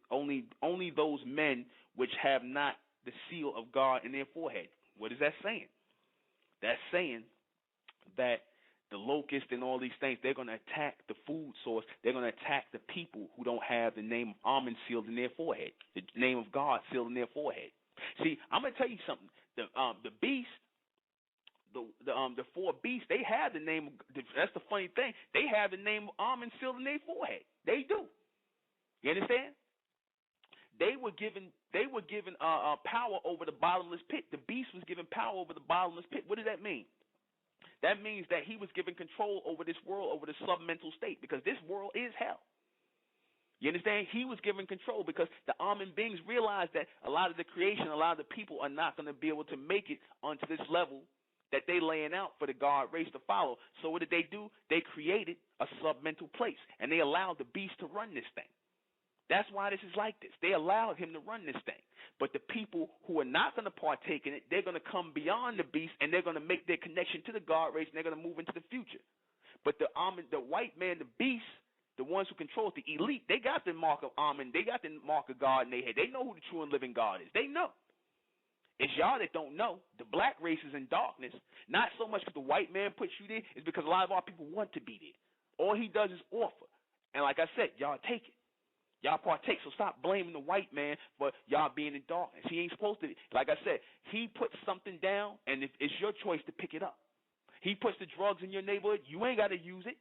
S1: those men which have not the seal of God in their forehead. What is that saying? That's saying that the locust and all these things, they're going to attack the food source. They're going to attack the people who don't have the name of Amen sealed in their forehead, the name of God sealed in their forehead. See, I'm going to tell you something. The beast, the four beasts, they have the name of, that's the funny thing, they have the name of Amen sealed in their forehead. They do. You understand? They were given power over the bottomless pit. The beast was given power over the bottomless pit. What does that mean? That means that he was given control over this world, over the submental state, because this world is hell. You understand? He was given control because the Amen beings realized that a lot of the creation, a lot of the people are not going to be able to make it onto this level that they laying out for the God race to follow. So what did they do? They created a submental place, and they allowed the beast to run this thing. That's why this is like this. They allowed him to run this thing. But the people who are not going to partake in it, they're going to come beyond the beast, and they're going to make their connection to the God race, and they're going to move into the future. But the white man, the beast, the ones who control it, the elite, they got the mark of Amen. They got the mark of God in their head. They know who the true and living God is. They know. It's y'all that don't know. The black race is in darkness. Not so much because the white man puts you there. It's because a lot of our people want to be there. All he does is offer. And like I said, y'all take it. Y'all partake, so stop blaming the white man for y'all being in darkness. He ain't supposed to. Like I said, he puts something down, and it's your choice to pick it up. He puts the drugs in your neighborhood. You ain't got to use it.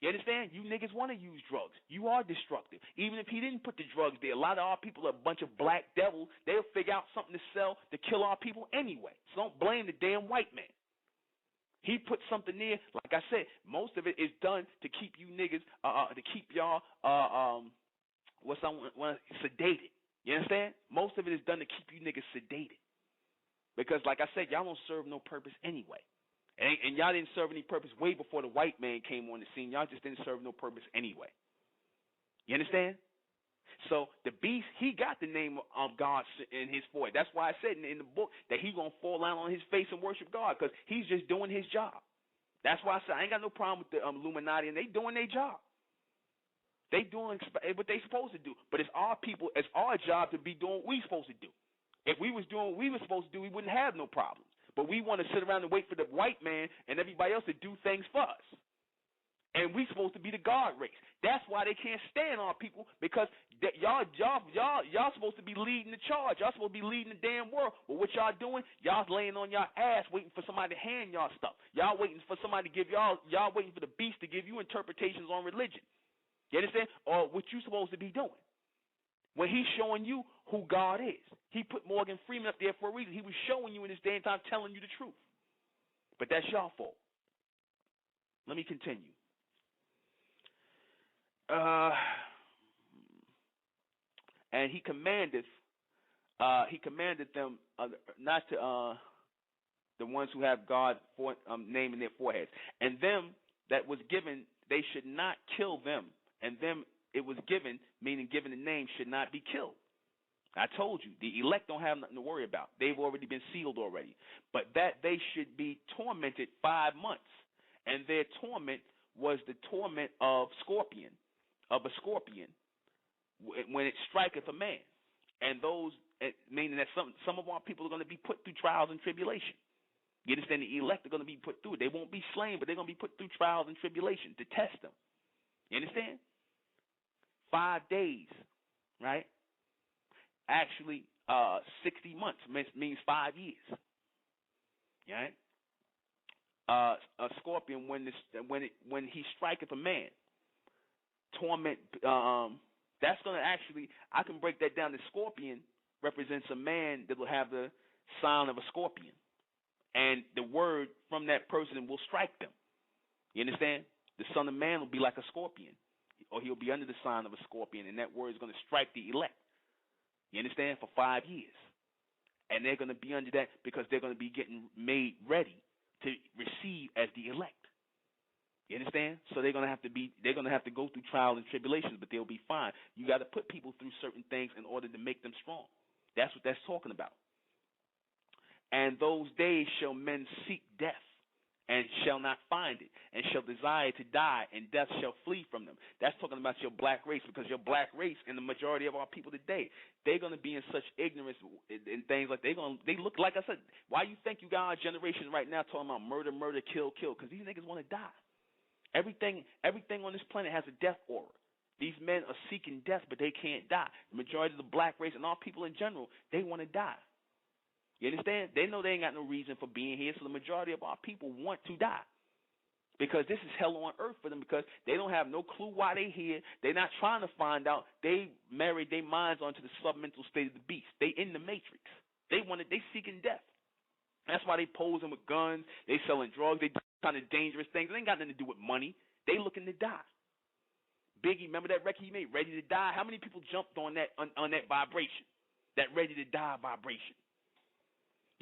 S1: You understand? You niggas want to use drugs. You are destructive. Even if he didn't put the drugs there, a lot of our people are a bunch of black devils. They'll figure out something to sell to kill our people anyway. So don't blame the damn white man. He put something there. Like I said, most of it is done to keep you niggas, to keep y'all, sedated. You understand? Most of it is done to keep you niggas sedated. Because, like I said, y'all don't serve no purpose anyway. And y'all didn't serve any purpose way before the white man came on the scene. Y'all just didn't serve no purpose anyway. You understand? So the beast, he got the name of God in his forehead. That's why I said in the book that he's going to fall down on his face and worship God, because he's just doing his job. That's why I said I ain't got no problem with the Illuminati, and they doing their job. They doing what they supposed to do. But it's our people, it's our job to be doing what we supposed to do. If we was doing what we were supposed to do, we wouldn't have no problems. But we want to sit around and wait for the white man and everybody else to do things for us. And we supposed to be the God race. That's why they can't stand our people, because y'all supposed to be leading the charge. Y'all supposed to be leading the damn world. But what y'all doing? Y'all laying on y'all ass waiting for somebody to hand y'all stuff. Y'all waiting for somebody to give y'all waiting for the beast to give you interpretations on religion. You understand? Or what you supposed to be doing. When he's showing you who God is. He put Morgan Freeman up there for a reason. He was showing you in this day and time, telling you the truth. But that's y'all fault. Let me continue. And he commanded them not to the ones who have God's name in their foreheads, and them that was given, they should not kill them, and them it was given, meaning given the name, should not be killed. I told you, the elect don't have nothing to worry about. They've already been sealed already. But that they should be tormented 5 months, and their torment was the torment of a scorpion, when it striketh a man. And those, meaning that some of our people are going to be put through trials and tribulation. You understand? The elect are going to be put through it. They won't be slain, but they're going to be put through trials and tribulation to test them. You understand? 5 days, right? Actually, 60 months means 5 years. Right? A scorpion, when he striketh a man, torment. That's going to actually, I can break that down. The scorpion represents a man that will have the sign of a scorpion, and the word from that person will strike them. You understand? The Son of Man will be like a scorpion, or he'll be under the sign of a scorpion, and that word is going to strike the elect. You understand? For 5 years. And they're going to be under that because they're going to be getting made ready to receive as the elect. You understand? So they're going to have to go through trials and tribulations, but they'll be fine. You got to put people through certain things in order to make them strong. That's what that's talking about. And those days shall men seek death, and shall not find it, and shall desire to die, and death shall flee from them. That's talking about your black race, because your black race and the majority of our people today, they're going to be in such ignorance and things like they look, like I said, why you think you got our generation right now talking about murder, murder, kill, kill? Because these niggas want to die. Everything on this planet has a death aura. These men are seeking death, but they can't die. The majority of the black race and all people in general, they want to die. You understand? They know they ain't got no reason for being here, so the majority of our people want to die. Because this is hell on earth for them, because they don't have no clue why they here. They're not trying to find out. They married their minds onto the submental state of the beast. They in the matrix. They seeking death. That's why they posing with guns. They selling drugs. They do kind of dangerous things. It ain't got nothing to do with money. They looking to die. Biggie, remember that record he made, Ready to Die? How many people jumped on that vibration, that ready to die vibration?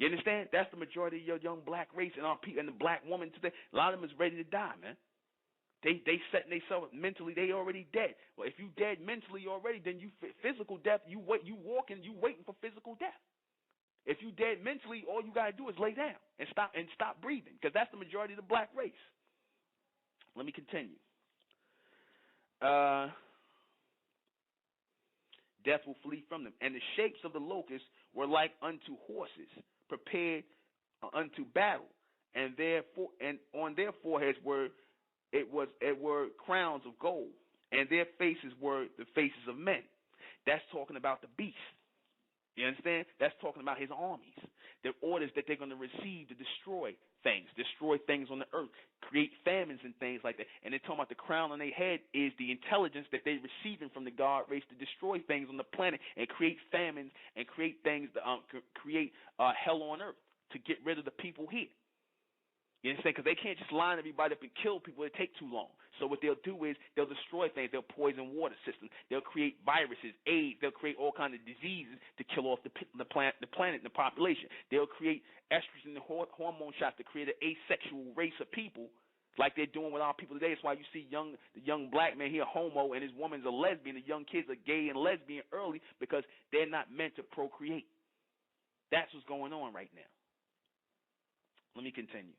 S1: You understand? That's the majority of your young black race and our people and the black woman today. A lot of them is ready to die, man. They setting themselves mentally. They already dead. Well, if you dead mentally already, then you physical death. You waiting for physical death. If you dead mentally, all you gotta do is lay down and stop breathing, because that's the majority of the black race. Let me continue. Death will flee from them, and the shapes of the locusts were like unto horses prepared unto battle, and on their foreheads were crowns of gold, and their faces were the faces of men. That's talking about the beast. You understand? That's talking about his armies. The orders that they're going to receive to destroy things on the earth, create famines and things like that. And they're talking about the crown on their head is the intelligence that they're receiving from the God race to destroy things on the planet and create famines and create things, create hell on earth to get rid of the people here. You understand? Because they can't just line everybody up and kill people. It take too long. So what they'll do is they'll destroy things. They'll poison water systems. They'll create viruses, AIDS. They'll create all kinds of diseases to kill off the planet, and the population. They'll create estrogen and hormone shots to create an asexual race of people, like they're doing with our people today. That's why you see the young black man here, homo, and his woman's a lesbian. The young kids are gay and lesbian early because they're not meant to procreate. That's what's going on right now. Let me continue.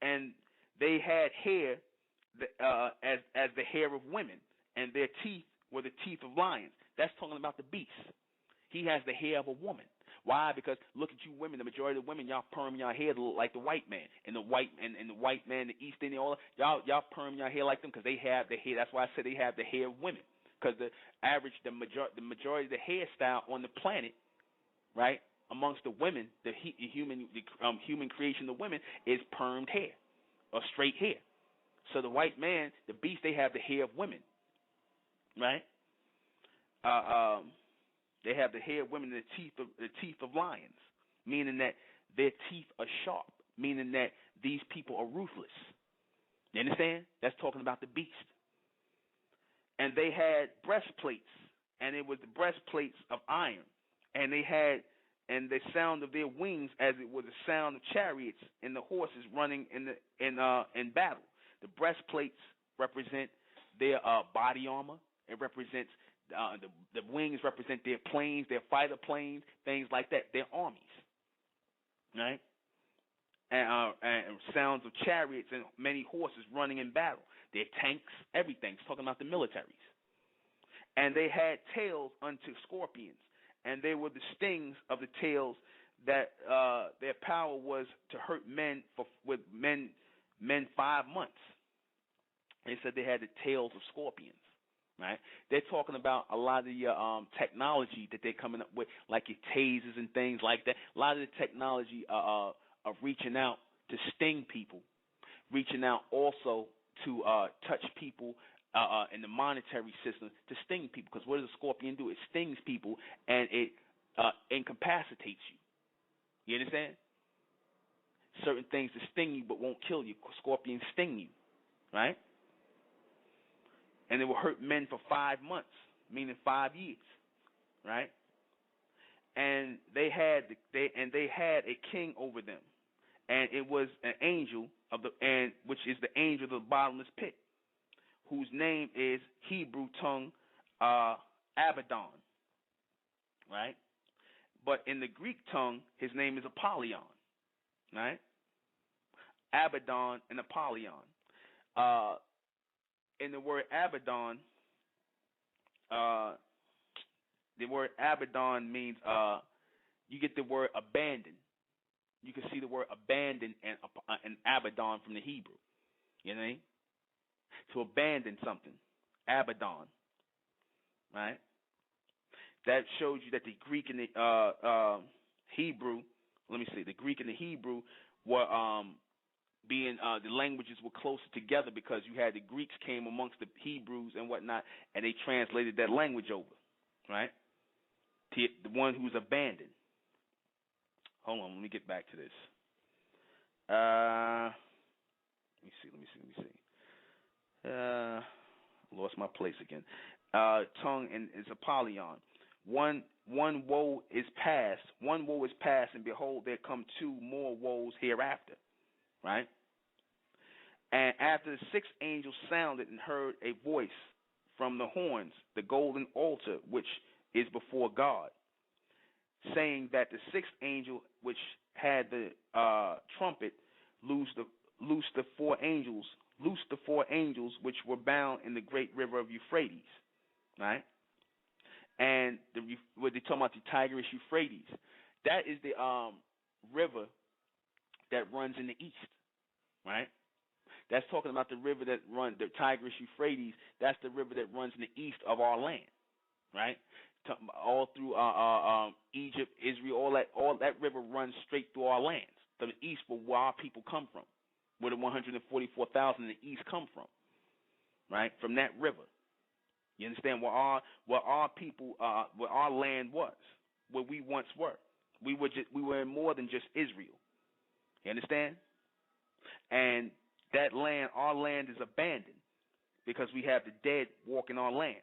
S1: And they had hair as the hair of women, and their teeth were the teeth of lions. That's talking about the beast. He has the hair of a woman. Why? Because look at you women. The majority of women, y'all perm your hair to look like the white man, and the white man, the East Indian, all y'all perm your hair like them because they have the hair. That's why I said they have the hair of women, because the majority of the hairstyle on the planet, right, amongst the women, the human creation of women is permed hair or straight hair. So the white man, the beast, they have the hair of women, right? They have the hair of women, the teeth of lions, meaning that their teeth are sharp, meaning that these people are ruthless. You understand? That's talking about the beast. And they had breastplates, and it was the breastplates of iron, and the sound of their wings as it was the sound of chariots and the horses running in battle. The breastplates represent their body armor. It represents the wings represent their planes, their fighter planes, things like that. Their armies, right? And sounds of chariots and many horses running in battle. Their tanks, everything. It's talking about the militaries. And they had tails unto scorpions, and they were the stings of the tails that their power was to hurt men with men 5 months. They said they had the tails of scorpions, right? They're talking about a lot of the technology that they're coming up with, like your tasers and things like that. A lot of the technology of reaching out to sting people, reaching out also to touch people in the monetary system to sting people. Because what does a scorpion do? It stings people and it incapacitates you. You understand? Certain things to sting you but won't kill you. Scorpions sting you, right? And it will hurt men for 5 months, meaning 5 years, right? And they had a king over them, and it was an angel which is the angel of the bottomless pit, whose name is Hebrew tongue Abaddon, right? But in the Greek tongue, his name is Apollyon, right? Abaddon and Apollyon. In the word Abaddon, means you get the word abandon. You can see the word abandon and Abaddon from the Hebrew. You know what I mean? To abandon something, Abaddon, right? That shows you that the Greek and the Hebrew. Let me see. The Greek and the Hebrew were the languages were closer together because you had the Greeks came amongst the Hebrews and whatnot, and they translated that language over, right? The one who's abandoned. Hold on, let me get back to this. Let me see. Lost my place again. Tongue and is Apollyon. One woe is past, and behold, there come 2 more woes hereafter. Right? And after the 6th angel sounded and heard a voice from the horns, the golden altar which is before God, saying that the 6th angel which had the trumpet loosed the 4 angels which were bound in the great river of Euphrates, right? And what they talking about, the Tigris Euphrates, that is the river that runs in the east, right? That's talking about the river that runs, the Tigris Euphrates. That's the river that runs in the east of our land, right? All through Egypt, Israel, all that river runs straight through our lands. To the east, where our people come from, where the 144,000 in the east come from, right? From that river. You understand where our people, where our land was, where we once were. We were more than just Israel. You understand? And that land is abandoned because we have the dead walking on land.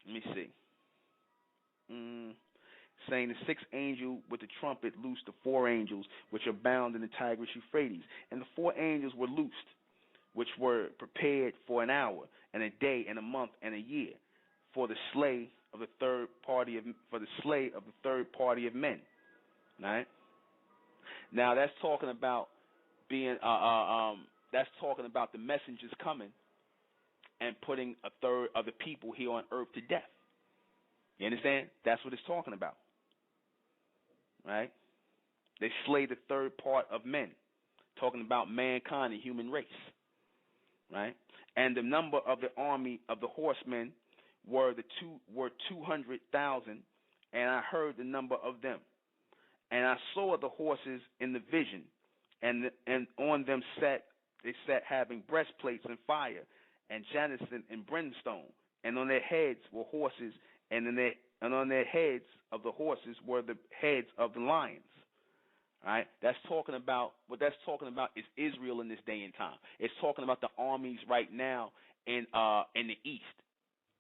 S1: Let me see. Saying the sixth angel with the trumpet loosed the four angels which are bound in the Tigris Euphrates. And the four angels were loosed, which were prepared for an hour and a day and a month and a year, for the slay of the third party of men. Right? Now that's talking about being that's talking about the messengers coming and putting a third of the people here on earth to death. You understand? That's what it's talking about. Right? They slay the third part of men, talking about mankind, the human race. Right? And the number of the army of the horsemen were 200,000, and I heard the number of them. And I saw the horses in the vision, and on them sat having breastplates and fire, and jacinth and brimstone, and on their heads were horses, and on their heads of the horses were the heads of the lions. All right, that's talking about is Israel in this day and time. It's talking about the armies right now in the east,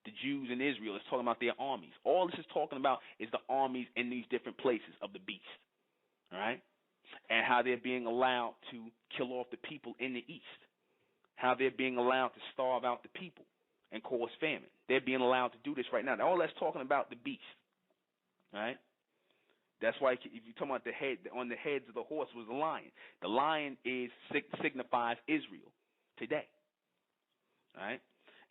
S1: the Jews in Israel. It's talking about their armies. All this is talking about is the armies in these different places of the beast. All right, and how they're being allowed to kill off the people in the east. How they're being allowed to starve out the people and cause famine. They're being allowed to do this right now. All that's talking about the beast. All right? That's why if you're talking about the head, on the heads of the horse was the lion. The lion signifies Israel today. All right?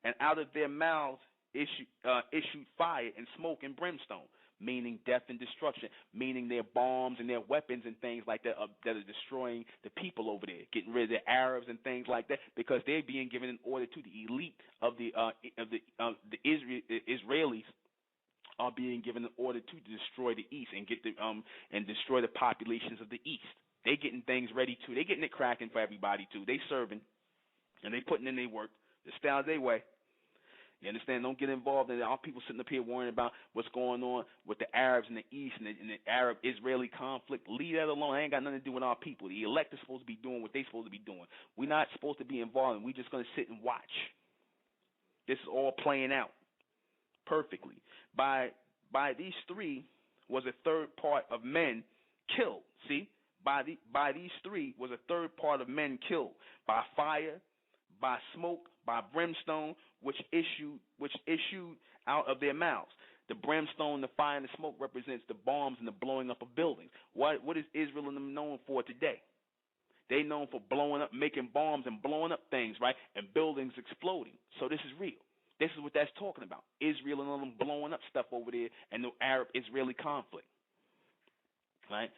S1: And out of their mouths issued fire and smoke and brimstone, meaning death and destruction, meaning their bombs and their weapons and things like that that are destroying the people over there, getting rid of the Arabs and things like that, because they're being given an order to the elite of the Israelis are being given an order to destroy the east and and destroy the populations of the east. They're getting things ready too. They're getting it cracking for everybody too. They serving and they putting in their work. The style their way. You understand? Don't get involved in it. All people sitting up here worrying about what's going on with the Arabs in the East and the Arab-Israeli conflict. Leave that alone. It ain't got nothing to do with our people. The elect is supposed to be doing what they're supposed to be doing. We're not supposed to be involved. We're just going to sit and watch. This is all playing out perfectly. By these three was a third part of men killed. See? By these three was a third part of men killed. By fire, by smoke, by brimstone, which issued out of their mouths. The brimstone, the fire, and the smoke represents the bombs and the blowing up of buildings. What is Israel and them known for today? They known for blowing up, making bombs and blowing up things, right? And buildings exploding. So this is real. This is what that's talking about. Israel and them blowing up stuff over there and the Arab-Israeli conflict, right?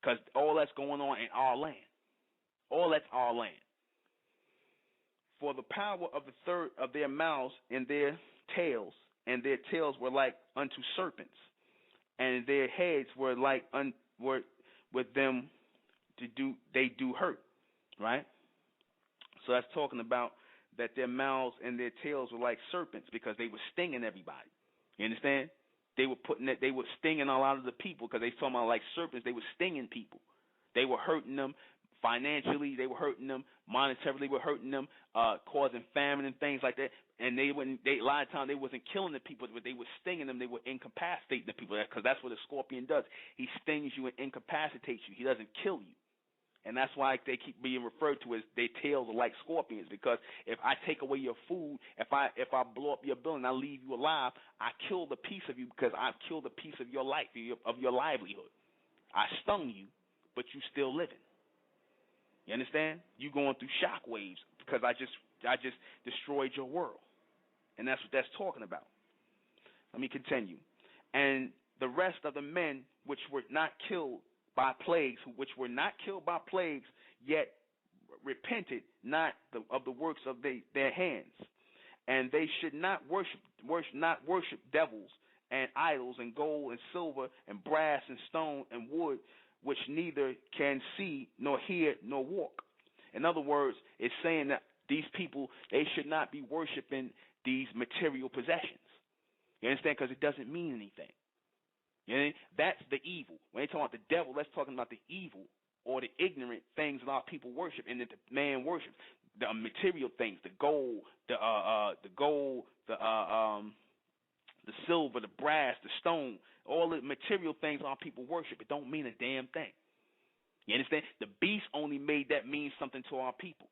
S1: Because all that's going on in our land. All that's our land. For the power of the third of their mouths and their tails were like unto serpents, and their heads were like were with them they do hurt, right? So that's talking about that their mouths and their tails were like serpents because they were stinging everybody. You understand? They were stinging a lot of the people because they talking about like serpents. They were stinging people. They were hurting them. Financially, they were hurting them. Monetarily, they were hurting them, causing famine and things like that. And a lot of times they wasn't killing the people, but they were stinging them. They were incapacitating the people, because that's what a scorpion does. He stings you and incapacitates you. He doesn't kill you. And that's why they keep being referred to as their tails are like scorpions, because if I take away your food, if I blow up your building, I leave you alive, I kill the piece of you because I've killed a piece of your life, of your livelihood. I stung you, but you still living. You understand? You going through shock waves because I just destroyed your world. And that's what that's talking about. Let me continue. And the rest of the men which were not killed by plagues, yet repented not of the works of their hands. And they should not worship devils and idols and gold and silver and brass and stone and wood, which neither can see nor hear nor walk. In other words, it's saying that these people, they should not be worshiping these material possessions. You understand? Because it doesn't mean anything. You know, that's the evil. When they talk about the devil, that's talking about the evil or the ignorant things that our people worship and that the man worships. the material things, the gold, the silver, the brass, the stone, all the material things our people worship. It don't mean a damn thing. You understand? The beast only made that mean something to our people.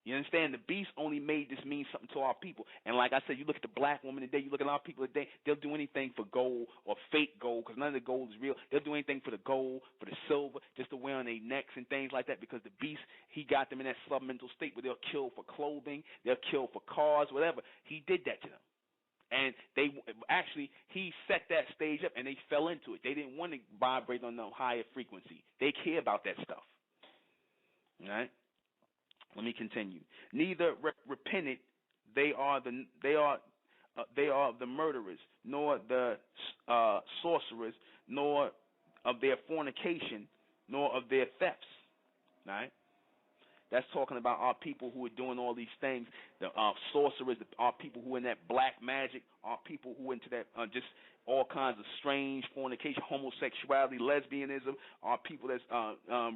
S1: You understand? The beast only made this mean something to our people. And like I said, you look at the black woman today, you look at our people today, they'll do anything for gold or fake gold, because none of the gold is real. They'll do anything for the gold, for the silver, just to wear on their necks and things like that, because the beast, he got them in that submental state where they'll kill for clothing, they'll kill for cars, whatever. He did that to them. And he set that stage up, and they fell into it. They didn't want to vibrate on no higher frequency. They care about that stuff. All right? Let me continue. Neither repented they are the murderers, nor the sorcerers, nor of their fornication, nor of their thefts. All right? That's talking about our people who are doing all these things. The sorcerers, our people who are in that black magic, our people who are into that just all kinds of strange fornication, homosexuality, lesbianism, our people that's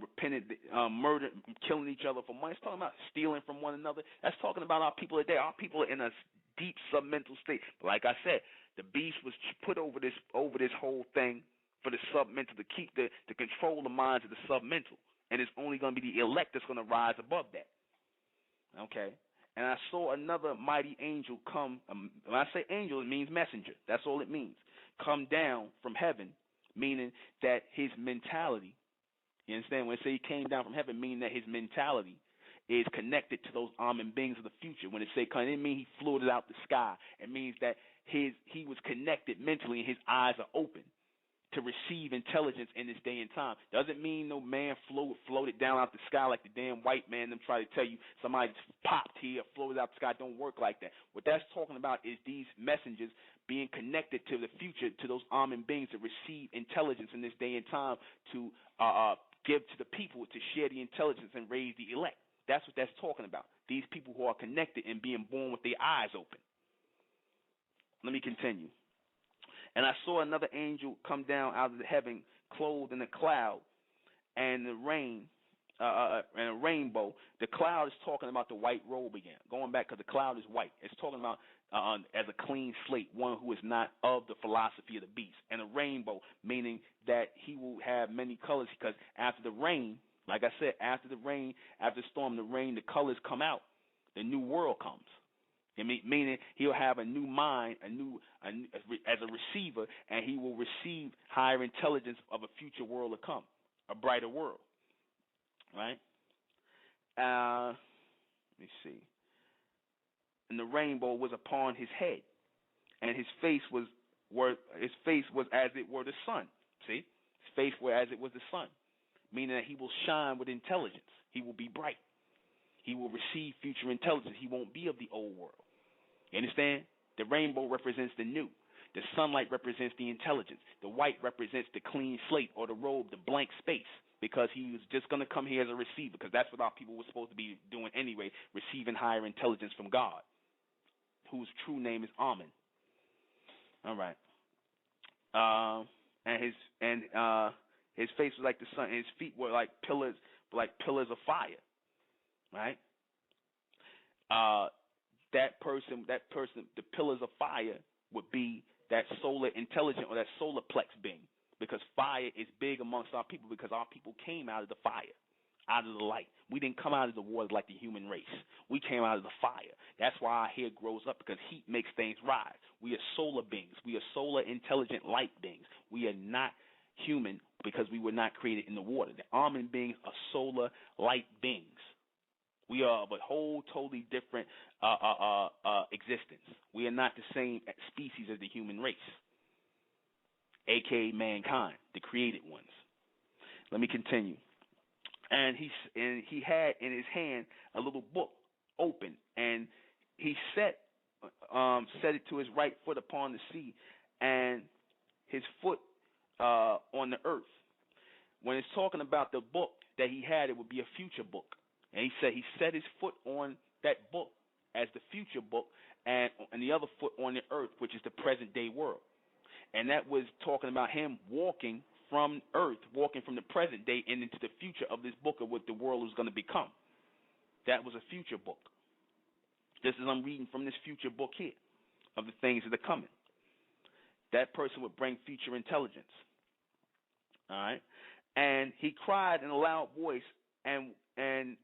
S1: repented, murder, killing each other for money. It's talking about stealing from one another. That's talking about our people today. Our people are in a deep submental state. But like I said, the beast was put over this whole thing for the submental to control the minds of the submental. And it's only going to be the elect that's going to rise above that. Okay? And I saw another mighty angel come. When I say angel, it means messenger. That's all it means. Come down from heaven, meaning that his mentality, you understand? When I say he came down from heaven, meaning that his mentality is connected to those almond beings of the future. When it say come, it didn't mean he floated out the sky. It means that he was connected mentally and his eyes are open to receive intelligence in this day and time. Doesn't mean no man floated down out the sky like the damn white man them try to tell you somebody just popped here, floated out the sky. Don't work like that. What that's talking about is these messengers being connected to the future, to those almond beings that receive intelligence in this day and time to give to the people, to share the intelligence and raise the elect. That's what that's talking about. These people who are connected and being born with their eyes open. Let me continue. And I saw another angel come down out of the heaven, clothed in a cloud and the rain, and a rainbow. The cloud is talking about the white robe again. Going back, because the cloud is white. It's talking about as a clean slate, one who is not of the philosophy of the beast. And a rainbow, meaning that he will have many colors, because after the rain, like I said, after the storm, the rain, the colors come out. The new world comes. Meaning he'll have a new mind, as a receiver, and he will receive higher intelligence of a future world to come, a brighter world. Right? Let me see. And the rainbow was upon his head, and his face was as it were the sun. See, his face was as it was the sun, meaning that he will shine with intelligence. He will be bright. He will receive future intelligence. He won't be of the old world. You understand? The rainbow represents the new. The sunlight represents the intelligence. The white represents the clean slate, or the robe, the blank space, because he was just going to come here as a receiver, because that's what our people were supposed to be doing anyway, receiving higher intelligence from God, whose true name is Amen. All right. And his face was like the sun, and his feet were like pillars of fire. Right? That person, the pillars of fire would be that solar intelligent, or that solar plex being, because fire is big amongst our people, because our people came out of the fire, out of the light. We didn't come out of the water like the human race. We came out of the fire. That's why our hair grows up, because heat makes things rise. We are solar beings. We are solar intelligent light beings. We are not human, because we were not created in the water. The almond beings are solar light beings. We are of a whole totally different existence. We are not the same species as the human race, a.k.a. mankind, the created ones. Let me continue. And he had in his hand a little book open, and he set it to his right foot upon the sea, and his foot on the earth. When it's talking about the book that he had, it would be a future book. And he said he set his foot on that book as the future book, and the other foot on the earth, which is the present day world. And that was talking about him walking from earth, walking from the present day and into the future of this book of what the world is going to become. That was a future book. This is, I'm reading from this future book here of the things that are coming. That person would bring future intelligence. All right? And he cried in a loud voice, and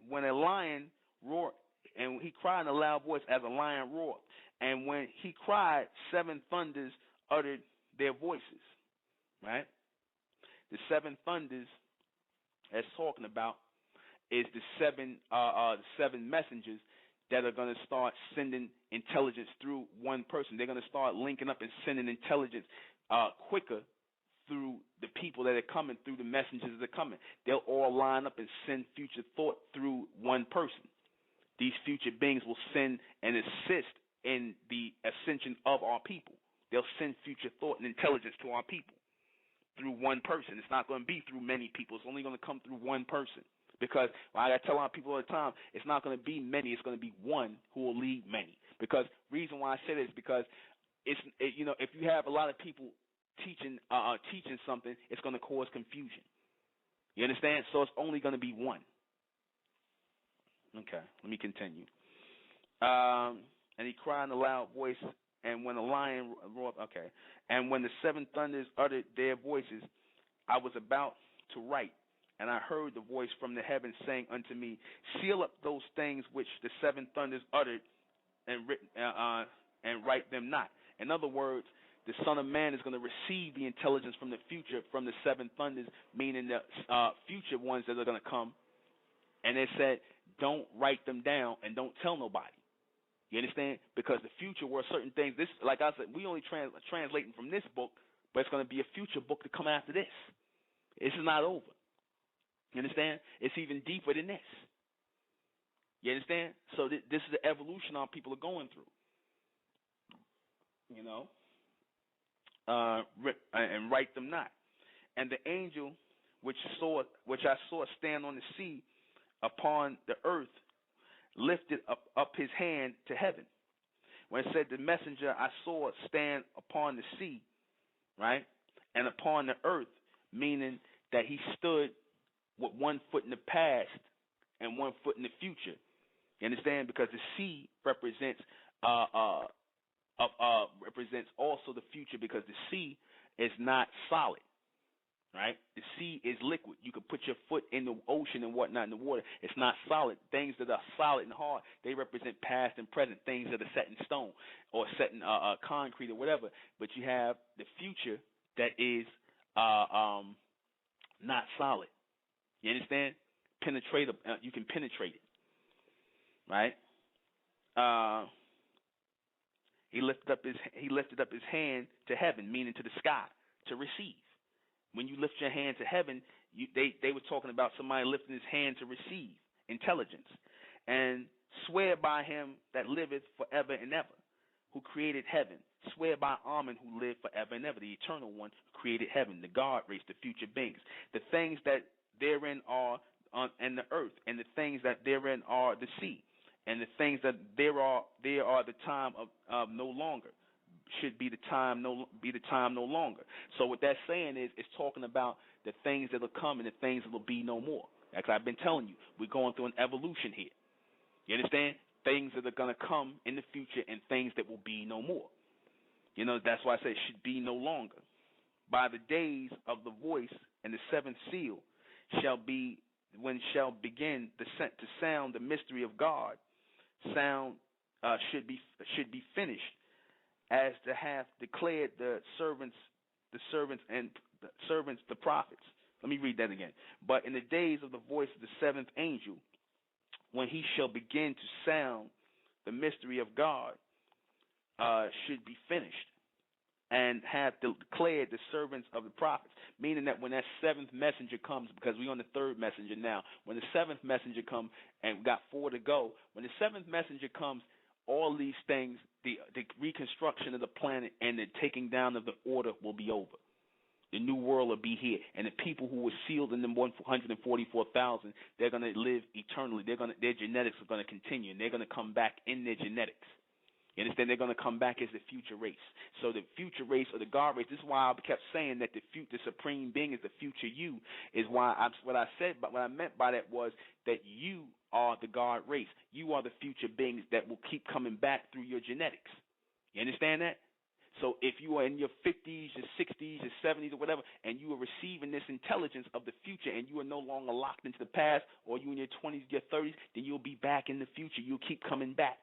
S1: when a lion roared, and he cried in a loud voice as a lion roared. And when he cried, 7 thunders uttered their voices. Right? The 7 thunders that's talking about is the seven messengers that are going to start sending intelligence through one person. They're going to start linking up and sending intelligence quicker through the people that are coming, through the messengers that are coming. They'll all line up and send future thought through one person. These future beings will send and assist in the ascension of our people. They'll send future thought and intelligence to our people through one person. It's not going to be through many people. It's only going to come through one person. Because I tell our people all the time, it's not going to be many. It's going to be one who will lead many. Because reason why I say this is because if you have a lot of people teaching something, it's going to cause confusion. You understand? So it's only going to be one. Okay, let me continue. And he cried in a loud voice, and when the lion roared, okay, and when the 7 thunders uttered their voices, I was about to write. And I heard the voice from the heavens saying unto me, seal up those things which the 7 thunders uttered, and write them not. In other words, the Son of Man is going to receive the intelligence from the future, from the 7 thunders, meaning the future ones that are going to come. And it said, don't write them down and don't tell nobody. You understand? Because the future were certain things. This, like I said, we only translating from this book, but it's going to be a future book to come after this. This is not over. You understand? It's even deeper than this. You understand? So this is the evolution our people are going through. You know? And write them not. And the angel which I saw stand on the sea upon the earth lifted up his hand to heaven. When it said the messenger I saw stand upon the sea, right, and upon the earth, meaning that he stood with 1 foot in the past and 1 foot in the future. You understand? Because the sea represents represents also the future, because the sea is not solid, right? The sea is liquid. You can put your foot in the ocean and whatnot in the water. It's not solid. Things that are solid and hard, they represent past and present, things that are set in stone or set in concrete or whatever. But you have the future that is not solid. You understand? Penetratable. You can penetrate it, right? He lifted up his hand to heaven, meaning to the sky, to receive. When you lift your hand to heaven, they were talking about somebody lifting his hand to receive intelligence, and swear by him that liveth forever and ever, who created heaven. Swear by Amen, who lived forever and ever, the eternal one who created heaven, the God race, the future beings, the things that therein are and the earth, and the things that therein are the sea, and the things that there are the time of no longer. Should be the time no longer. So what that's saying is, it's talking about the things that will come and the things that will be no more. Like I've been telling you, we're going through an evolution here. You understand? Things that are going to come in the future and things that will be no more. You know, that's why I say it should be no longer. By the days of the voice and the 7th seal shall be when shall begin to sound the mystery of God. Sound should be finished, as to have declared the servants the prophets. Let me read that again. But in the days of the voice of the 7th angel, when he shall begin to sound the mystery of God, should be finished, and have declared the servants of the prophets. Meaning that when that 7th messenger comes, because we're on the 3rd messenger now, when the 7th messenger comes, and we got 4 to go, when the 7th messenger comes, all these things, the reconstruction of the planet and the taking down of the order will be over. The new world will be here, and the people who were sealed in the 144,000, they're going to live eternally. Their genetics are going to continue, and they're going to come back in their genetics. You understand? They're going to come back as the future race. So the future race or the God race, this is why I kept saying that the supreme being is the future you, is why what I said, but what I meant by that was that you are the God race. You are the future beings that will keep coming back through your genetics. You understand that? So if you are in your 50s, your 60s, your 70s, or whatever, and you are receiving this intelligence of the future and you are no longer locked into the past, or you in your 20s, your 30s, then you'll be back in the future. You'll keep coming back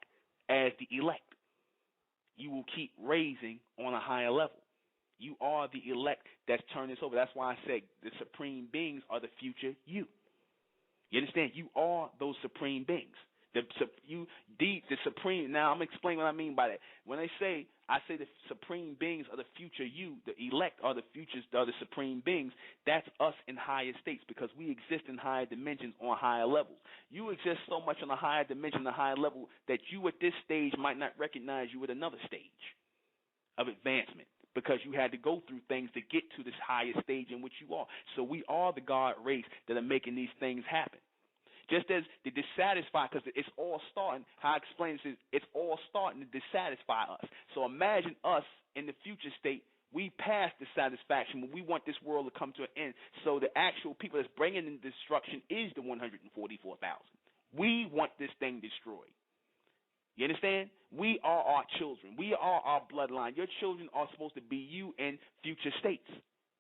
S1: as the elect. You will keep raising on a higher level. You are the elect that's turned this over. That's why I said the supreme beings are the future you. You understand? You are those supreme beings. The supreme. Now I'm gonna explain what I mean by that. When I say the supreme beings are the future you, the elect are the futures, are the supreme beings. That's us in higher states because we exist in higher dimensions on higher levels. You exist so much on a higher dimension, a higher level that you at this stage might not recognize you at another stage of advancement because you had to go through things to get to this higher stage in which you are. So we are the God race that are making these things happen. Just as the dissatisfied, because it's all starting, how I explain this is it's all starting to dissatisfy us. So imagine us in the future state, we passed dissatisfaction when we want this world to come to an end. So the actual people that's bringing in destruction is the 144,000. We want this thing destroyed. You understand? We are our children. We are our bloodline. Your children are supposed to be you in future states.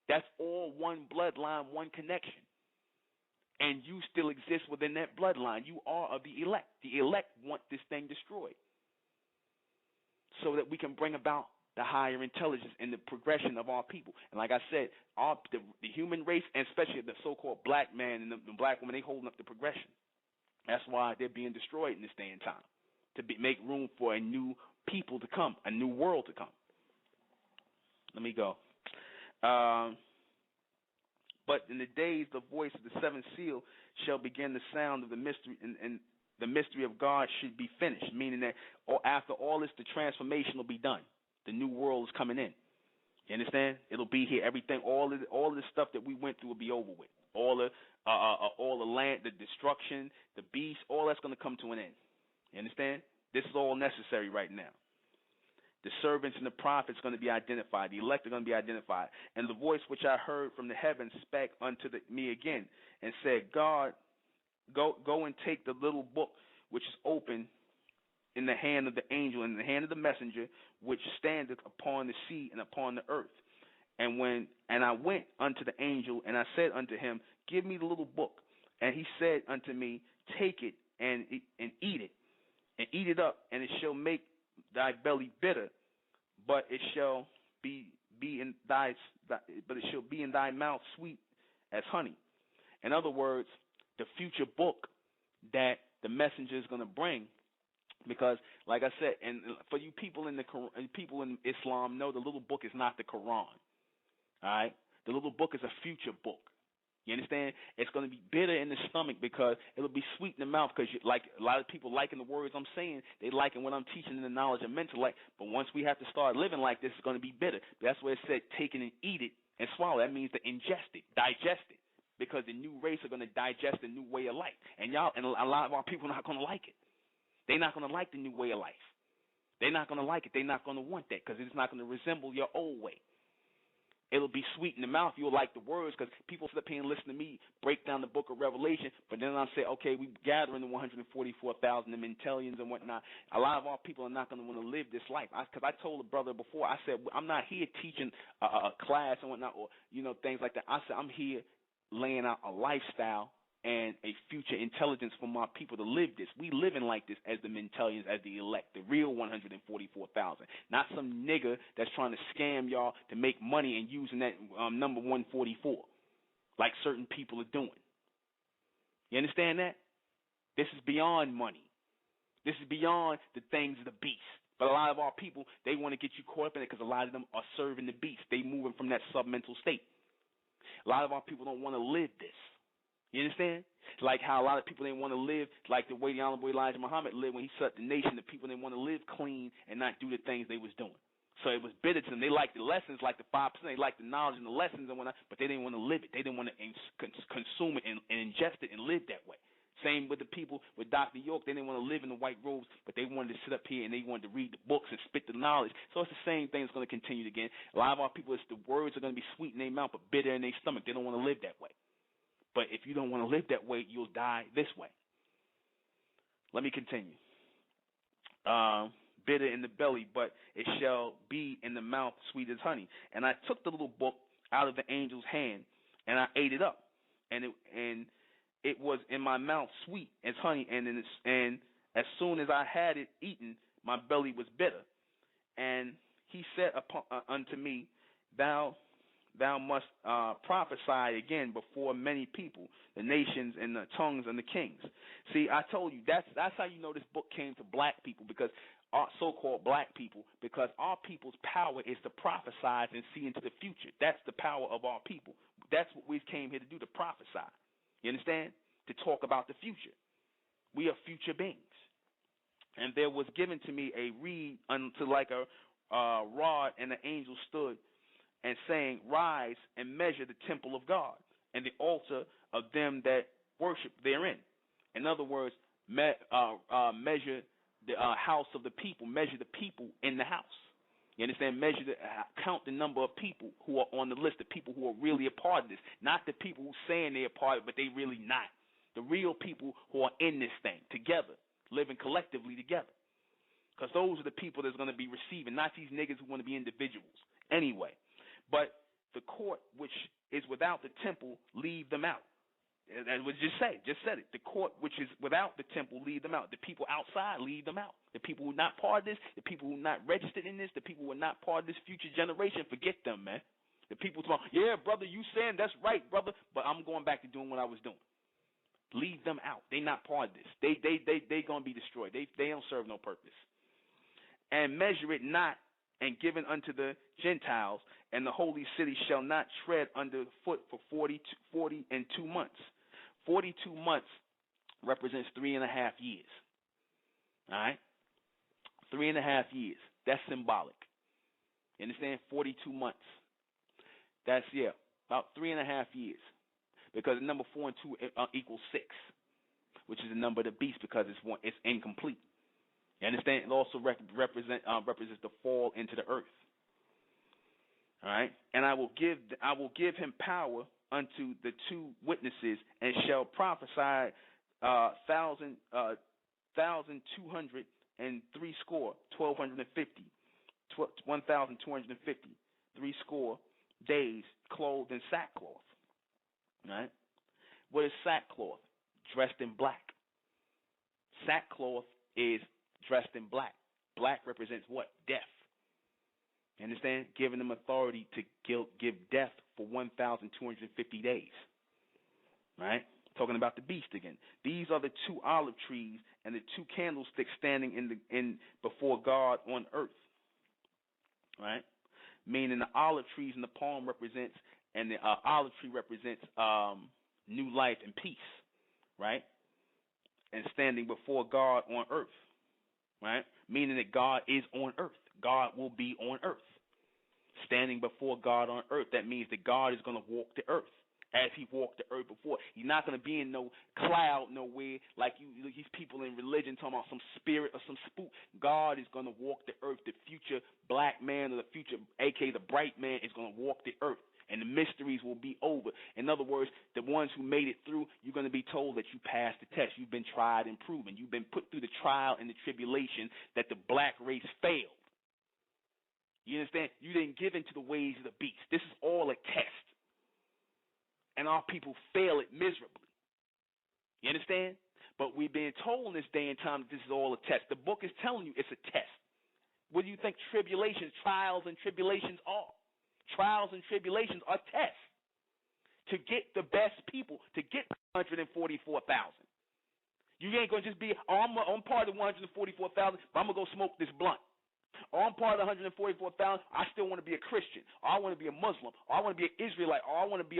S1: That's all one bloodline, one connection. And you still exist within that bloodline. You are of the elect. The elect want this thing destroyed so that we can bring about the higher intelligence and the progression of our people. And like I said, the human race, and especially the so-called black man and the black woman, they holding up the progression. That's why they're being destroyed in this day and time, to make room for a new people to come, a new world to come. Let me go. But in the days, the voice of the seventh seal shall begin the sound of the mystery, and the mystery of God should be finished, meaning that after all this, the transformation will be done. The new world is coming in. You understand? It'll be here. Everything, all of the stuff that we went through will be over with. All the land, the destruction, the beast, all that's going to come to an end. You understand? This is all necessary right now. The servants and the prophets are going to be identified. The elect are going to be identified. And the voice which I heard from the heavens spake unto me again and said, God, go and take the little book which is open in the hand of the angel and in the hand of the messenger which standeth upon the sea and upon the earth. And I went unto the angel and I said unto him, give me the little book. And he said unto me, take it and eat it, and eat it up, and it shall make thy belly bitter, but it shall be in thy mouth sweet as honey. In other words, the future book that the messenger is going to bring, because like I said, and for you people in people in Islam know the little book is not the Quran. All right, the little book is a future book. You understand? It's going to be bitter in the stomach because it'll be sweet in the mouth because like a lot of people liking the words I'm saying. They liking what I'm teaching in the knowledge of mental life. But once we have to start living like this, it's going to be bitter. That's where it said take it and eat it and swallow. That means to ingest it, digest it, because the new race are going to digest the new way of life. And a lot of our people are not going to like it. They're not going to like the new way of life. They're not going to like it. They're not going to want that because it's not going to resemble your old way. It'll be sweet in the mouth. You'll like the words because people sit up here and listen to me break down the book of Revelation. But then I'll say, okay, we gathering the 144,000, the Mentalians and whatnot. A lot of our people are not going to want to live this life. Because I told a brother before, I said, I'm not here teaching a class and whatnot or, things like that. I said, I'm here laying out a lifestyle and a future intelligence for my people to live this. We living like this as the Mentalians, as the elect, the real 144,000. Not some nigger that's trying to scam y'all to make money and using that number 144 like certain people are doing. You understand that? This is beyond money. This is beyond the things of the beast. But a lot of our people, they want to get you caught up in it because a lot of them are serving the beast. They moving from that submental state. A lot of our people don't want to live this. You understand? Like how a lot of people didn't want to live like the way the Honorable Elijah Muhammad lived when he set the nation. The people didn't want to live clean and not do the things they was doing. So it was bitter to them. They liked the lessons, like the 5%. They liked the knowledge and the lessons and whatnot, but they didn't want to live it. They didn't want to consume it and ingest it and live that way. Same with the people with Dr. York. They didn't want to live in the white robes, but they wanted to sit up here and they wanted to read the books and spit the knowledge. So it's the same thing that's going to continue again. A lot of our people, the words are going to be sweet in their mouth but bitter in their stomach. They don't want to live that way. But if you don't want to live that way, you'll die this way. Let me continue. Bitter in the belly, but it shall be in the mouth sweet as honey. And I took the little book out of the angel's hand, and I ate it up, and it was in my mouth sweet as honey. And as soon as I had it eaten, my belly was bitter. And he said unto me, Thou must prophesy again before many people, the nations and the tongues and the kings. See, I told you that's how you know this book came to black people, because our so-called black people, because our people's power is to prophesy and see into the future. That's the power of our people. That's what we came here to do, to prophesy. You understand? To talk about the future. We are future beings. And there was given to me a reed unto like a rod, and the angel stood and saying, Rise and measure the temple of God and the altar of them that worship therein. In other words, measure the house of the people, measure the people in the house. You understand? Count the number of people who are on the list, the people who are really a part of this, not the people who saying they're a part of it, but they really not. The real people who are in this thing together, living collectively together. Because those are the people that's going to be receiving, not these niggas who want to be individuals. Anyway, but the court which is without the temple, leave them out. That was just said it. The court which is without the temple, leave them out. The people outside, leave them out. The people who are not part of this, the people who are not registered in this, the people who are not part of this future generation, forget them, man. The people talking, yeah, brother, you saying that's right, brother, but I'm going back to doing what I was doing. Leave them out. They not part of this. They gonna be destroyed. They don't serve no purpose. And measure it not, and given unto the Gentiles, and the holy city shall not tread under foot for 40 and 2 months. 42 months represents 3.5 years. All right? 3.5 years. That's symbolic. You understand? 42 months. That's, about 3.5 years. Because the number 4 and 2 equals 6, which is the number of the beast, because it's incomplete. You understand? It also represents the fall into the earth. All right? And I will give him power unto the 2 witnesses, and shall prophesy 1,250, 1,250, 60 days, clothed in sackcloth. All right? What is sackcloth? Dressed in black. Sackcloth is dressed in black. Black represents what? Death. You understand? Giving them authority to give death for 1,250 days. Right? Talking about the beast again. These are the 2 olive trees and the 2 candlesticks standing in before God on earth. Right? Meaning the olive trees and the palm represents, and the olive tree represents new life and peace. Right? And standing before God on earth. Right? Meaning that God is on earth. God will be on earth. Standing before God on earth, that means that God is going to walk the earth as he walked the earth before. He's not going to be in no cloud nowhere like these people in religion talking about some spirit or some spook. God is going to walk the earth. The future black man, or the future, a.k.a. the bright man, is going to walk the earth. And the mysteries will be over. In other words, the ones who made it through, you're going to be told that you passed the test. You've been tried and proven. You've been put through the trial and the tribulation that the black race failed. You understand? You didn't give in to the ways of the beast. This is all a test. And our people fail it miserably. You understand? But we've been told in this day and time that this is all a test. The book is telling you it's a test. What do you think tribulations, trials and tribulations are? Trials and tribulations are tests to get the best people, to get 144,000. You ain't going to just be, I'm part of the 144,000, but I'm going to go smoke this blunt. Or I'm part of the 144,000, I still want to be a Christian. Or I want to be a Muslim. Or I want to be an Israelite. Or I want to be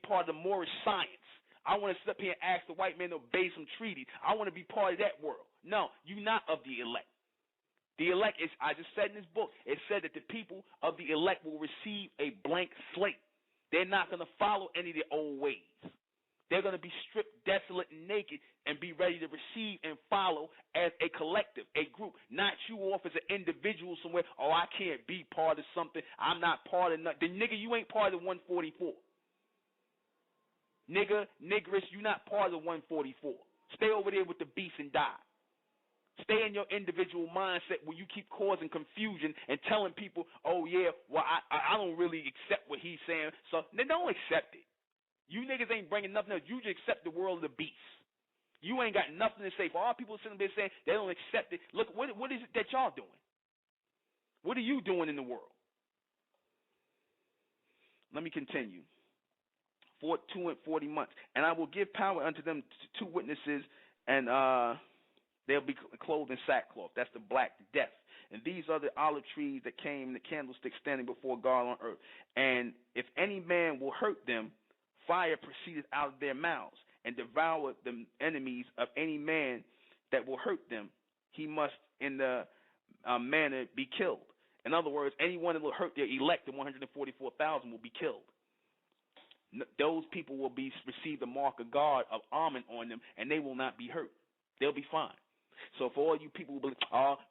S1: part of the Moorish science. I want to sit up here and ask the white man to obey some treaties. I want to be part of that world. No, you're not of the elect. The elect is, I just said in this book, it said that the people of the elect will receive a blank slate. They're not going to follow any of the old ways. They're going to be stripped, desolate, and naked, and be ready to receive and follow as a collective, a group, not you off as an individual somewhere. Oh, I can't be part of something. I'm not part of nothing. Then, nigga, you ain't part of the 144. Nigga, niggeress, you not part of the 144. Stay over there with the beast and die. Stay in your individual mindset where you keep causing confusion and telling people, oh, yeah, well, I don't really accept what he's saying. So they don't accept it. You niggas ain't bringing nothing else. You just accept the world of the beast. You ain't got nothing to say. For all people sitting there saying they don't accept it, look, what is it that y'all doing? What are you doing in the world? Let me continue. For 2 and 40 months. And I will give power unto them to 2 witnesses, and they'll be clothed in sackcloth. That's the black death. And these are the olive trees that came in the candlestick standing before God on earth. And if any man will hurt them, fire proceedeth out of their mouths, and devour the enemies of any man that will hurt them. He must in the manner be killed. In other words, anyone that will hurt their elect, the 144,000, will be killed. Those people will receive the mark of God of Amen on them, and they will not be hurt. They'll be fine. So for all you people who believe,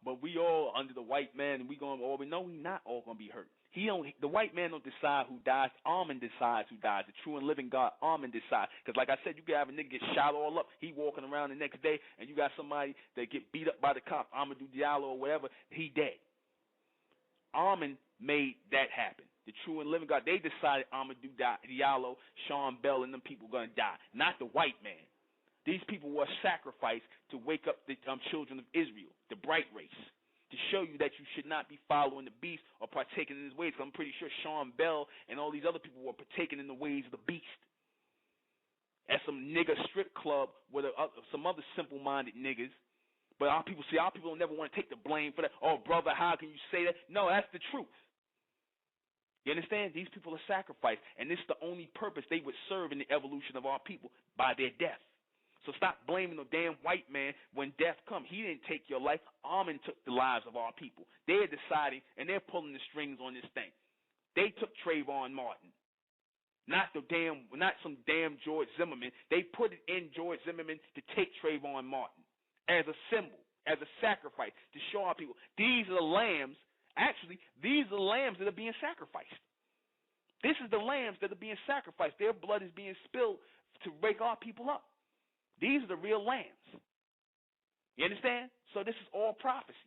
S1: but we all under the white man, and we know we not all going to be hurt. The white man don't decide who dies. Amen decides who dies. The true and living God, Amen decides. Because like I said, you can have a nigga get shot all up. He walking around the next day, and you got somebody that get beat up by the cop, Amadou Diallo or whatever, he dead. Amen made that happen. The true and living God, they decided Amadou Diallo, Sean Bell, and them people going to die, not the white man. These people were sacrificed to wake up the children of Israel, the bright race, to show you that you should not be following the beast or partaking in his ways. I'm pretty sure Sean Bell and all these other people were partaking in the ways of the beast. At some nigger strip club with some other simple-minded niggas. But our people don't never want to take the blame for that. Oh, brother, how can you say that? No, that's the truth. You understand? These people are sacrificed, and this is the only purpose they would serve in the evolution of our people, by their death. So stop blaming the damn white man when death comes. He didn't take your life. Amen took the lives of our people. They're deciding, and they're pulling the strings on this thing. They took Trayvon Martin, not some damn George Zimmerman. They put it in George Zimmerman to take Trayvon Martin as a symbol, as a sacrifice, to show our people these are the lambs. Actually, these are the lambs that are being sacrificed. This is the lambs that are being sacrificed. Their blood is being spilled to wake our people up. These are the real lambs. You understand? So this is all prophecy.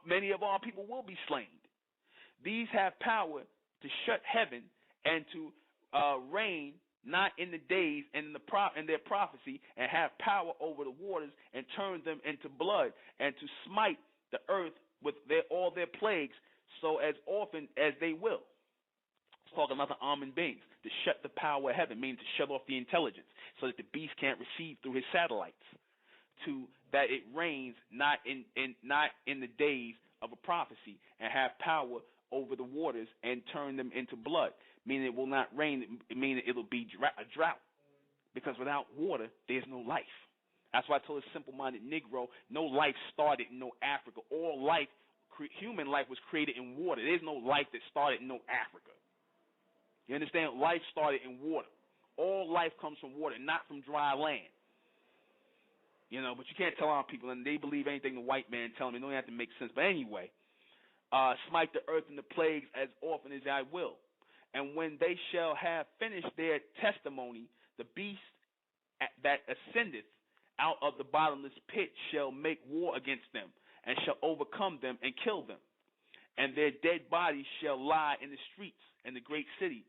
S1: Many of our people will be slain. These have power to shut heaven and to reign not in the days and in their prophecy, and have power over the waters and turn them into blood, and to smite the earth with all their plagues, so as often as they will. It's talking about the Amen beings, to shut the power of heaven, meaning to shut off the intelligence, so that the beast can't receive through his satellites, to that it rains not in the days of a prophecy, and have power over the waters and turn them into blood, meaning it will not rain, meaning it will be a drought, because without water there's no life. That's why I told a simple-minded Negro, no life started in no Africa. All life, human life, was created in water. There's no life that started in no Africa. You understand? Life started in water. All life comes from water, not from dry land. You know, but you can't tell our people, and they believe anything the white man tells them. It don't have to make sense. But anyway, smite the earth and the plagues as often as I will. And when they shall have finished their testimony, the beast that ascendeth out of the bottomless pit shall make war against them, and shall overcome them and kill them. And their dead bodies shall lie in the streets and the great city,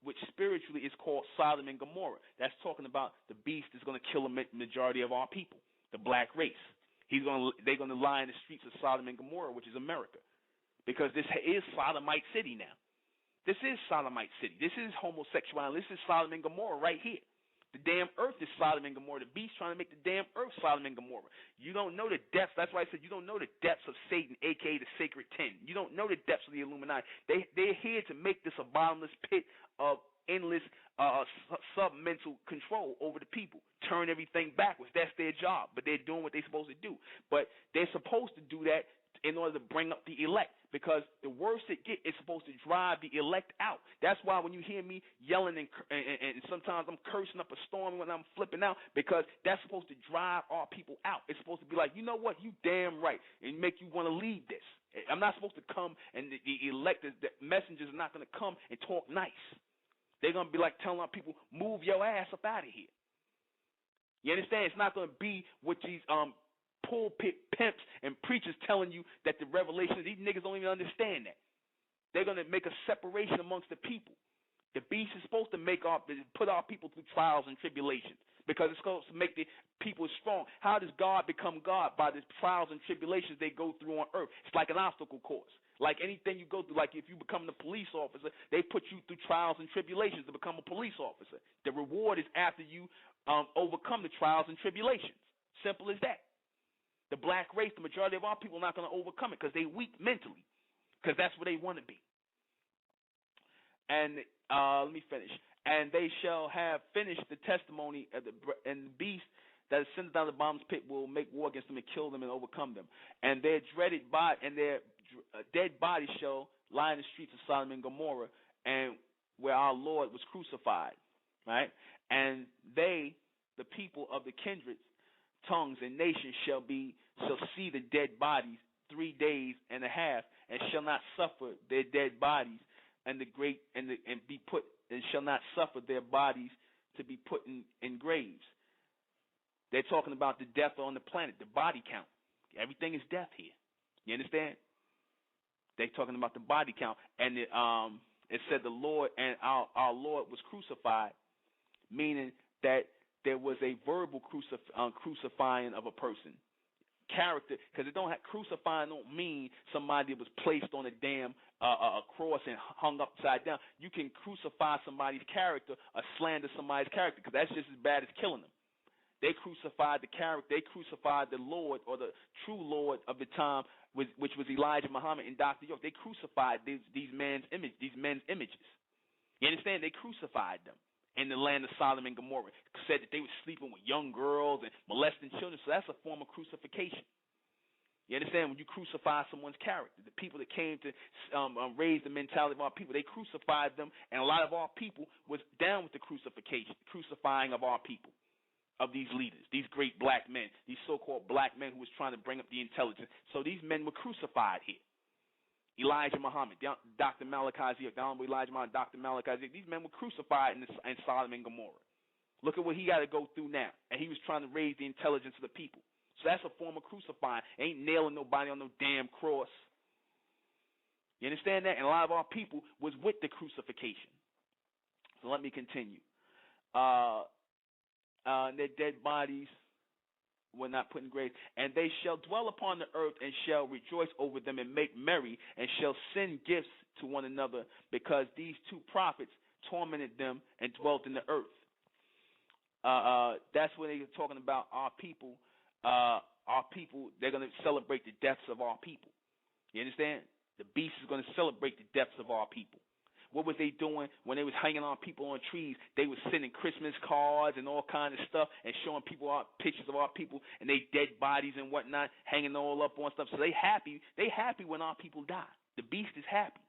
S1: which spiritually is called Sodom and Gomorrah. That's talking about the beast is going to kill a majority of our people, the black race. They're going to lie in the streets of Sodom and Gomorrah, which is America, because this is Sodomite city now. This is Sodomite city. This is homosexuality. This is Sodom and Gomorrah right here. The damn earth is Sodom and Gomorrah. The beast trying to make the damn earth Sodom and Gomorrah. You don't know the depths. That's why I said you don't know the depths of Satan, a.k.a. the Sacred Ten. You don't know the depths of the Illuminati. They're here to make this a bottomless pit of endless sub-mental control over the people. Turn everything backwards. That's their job. But they're doing what they're supposed to do. But they're supposed to do that in order to bring up the elect, because the worse it gets, it's supposed to drive the elect out. That's why when you hear me yelling and sometimes I'm cursing up a storm when I'm flipping out, because that's supposed to drive our people out. It's supposed to be like, you know what, you damn right, and make you want to leave this. I'm not supposed to come, and the elected, the messengers are not going to come and talk nice. They're going to be like telling our people, move your ass up out of here. You understand? It's not going to be what these pulpit pimps and preachers telling you that the revelation, these niggas don't even understand that. They're going to make a separation amongst the people. The beast is supposed to put our people through trials and tribulations, because it's supposed to make the people strong. How does God become God? By the trials and tribulations they go through on earth. It's like an obstacle course. Like anything you go through, like if you become a police officer, they put you through trials and tribulations to become a police officer. The reward is after you overcome the trials and tribulations. Simple as that. The black race, the majority of our people are not going to overcome it because they're weak mentally, because that's where they want to be. And let me finish. And they shall have finished the testimony of and the beast that ascended down the bottomless pit will make war against them and kill them and overcome them. And their dead bodies shall lie in the streets of Sodom and Gomorrah, and where our Lord was crucified, right? And they, the people of the kindreds, tongues, and nations shall see the dead bodies 3 days and a half, and shall not suffer their dead bodies and shall not suffer their bodies to be put in graves. They're talking about the death on the planet, the body count. Everything is death here. You understand? They're talking about the body count, and it said the Lord and our Lord was crucified, meaning that there was a verbal crucifying of a person. Character, because crucifying don't mean somebody was placed on a damn a cross and hung upside down. You can crucify somebody's character or slander somebody's character, because that's just as bad as killing them. They crucified the character. They crucified the Lord, or the true Lord of the time, which was Elijah Muhammad and Dr. York. They crucified these men's images. You understand? They crucified them in the land of Sodom and Gomorrah. Said that they were sleeping with young girls and molesting children. So that's a form of crucifixion. You understand? When you crucify someone's character, the people that came to raise the mentality of our people, they crucified them, and a lot of our people was down with the crucifying of our people, of these leaders, these great black men, these so-called black men who was trying to bring up the intelligence. So these men were crucified here. Elijah Muhammad, Dr. Malachi Zia, Elijah Muhammad, Dr. Malachi Zia, these men were crucified in Sodom and Gomorrah. Look at what he got to go through now. And he was trying to raise the intelligence of the people. So that's a form of crucifying. Ain't nailing nobody on no damn cross. You understand that? And a lot of our people was with the crucifixion. So let me continue. Their dead bodies were not put in graves, and they shall dwell upon the earth, and shall rejoice over them, and make merry, and shall send gifts to one another, because these two prophets tormented them and dwelt in the earth. That's when they're talking about our people. Our people, they're going to celebrate the deaths of our people. You understand? The beast is going to celebrate the deaths of our people. What was they doing when they was hanging on people on trees? They was sending Christmas cards and all kinds of stuff and showing people pictures of our people and they dead bodies and whatnot, hanging all up on stuff. So they happy. They happy when our people die. The beast is happy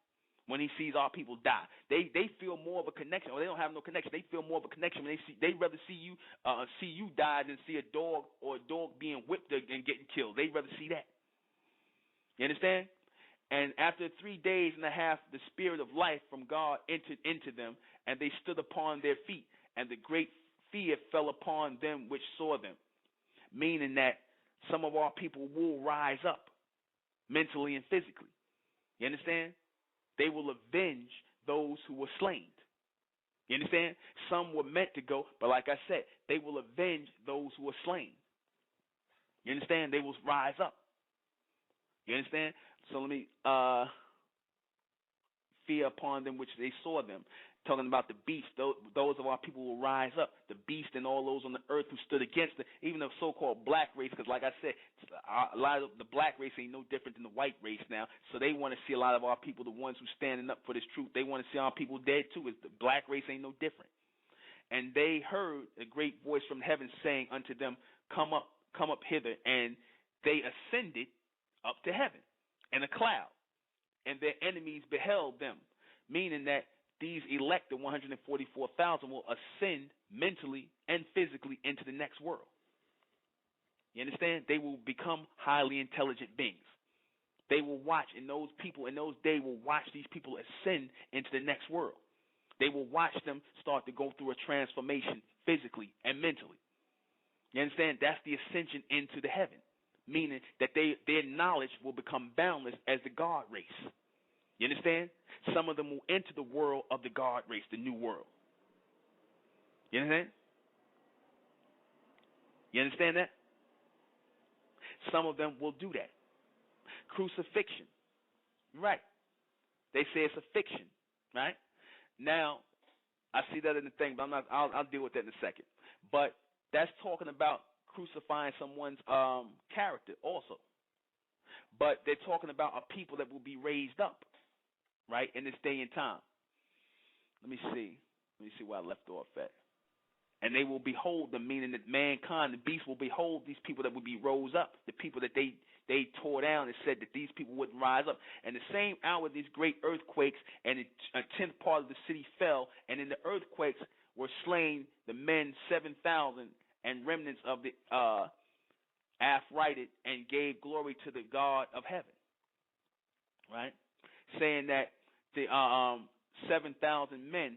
S1: when he sees our people die. They feel more of a connection, or they don't have no connection. They feel more of a connection when they rather see you die than see a dog being whipped and getting killed. They rather see that. You understand? And after 3 days and a half, the spirit of life from God entered into them, and they stood upon their feet, and the great fear fell upon them which saw them. Meaning that some of our people will rise up mentally and physically. You understand? They will avenge those who were slain. You understand? Some were meant to go, but like I said, they will avenge those who were slain. You understand? They will rise up. You understand? So let me fear upon them which they saw them. Talking about the beast, those of our people will rise up. The beast and all those on the earth who stood against it, even the so-called black race, because like I said, a lot of the black race ain't no different than the white race now. So they want to see a lot of our people, the ones who standing up for this truth, they want to see our people dead too. The black race ain't no different. And they heard a great voice from heaven saying unto them, come up hither. And they ascended up to heaven. in a cloud, and their enemies beheld them, meaning that these elected 144,000 will ascend mentally and physically into the next world. You understand? They will become highly intelligent beings. They will watch, and those people in those days will watch these people ascend into the next world. They will watch them start to go through a transformation physically and mentally. You understand? That's the ascension into the heaven, meaning that their knowledge will become boundless as the God race. You understand? Some of them will enter the world of the God race, the new world. You understand? You understand that? Some of them will do that. Crucifixion. Right. They say it's a fiction. Right? Now, I see that in the thing, but I'll deal with that in a second. But that's talking about crucifying someone's character also. But they're talking about a people that will be raised up, right, in this day and time. Let me see where I left off at. And they will behold them, meaning that mankind, the beast, will behold these people that will be rose up, the people that they tore down and said that these people wouldn't rise up. And the same hour, these great earthquakes, and a tenth part of the city fell, and in the earthquakes were slain the men 7,000, and remnants of the affrighted, and gave glory to the God of heaven. Right? Saying that the 7,000 men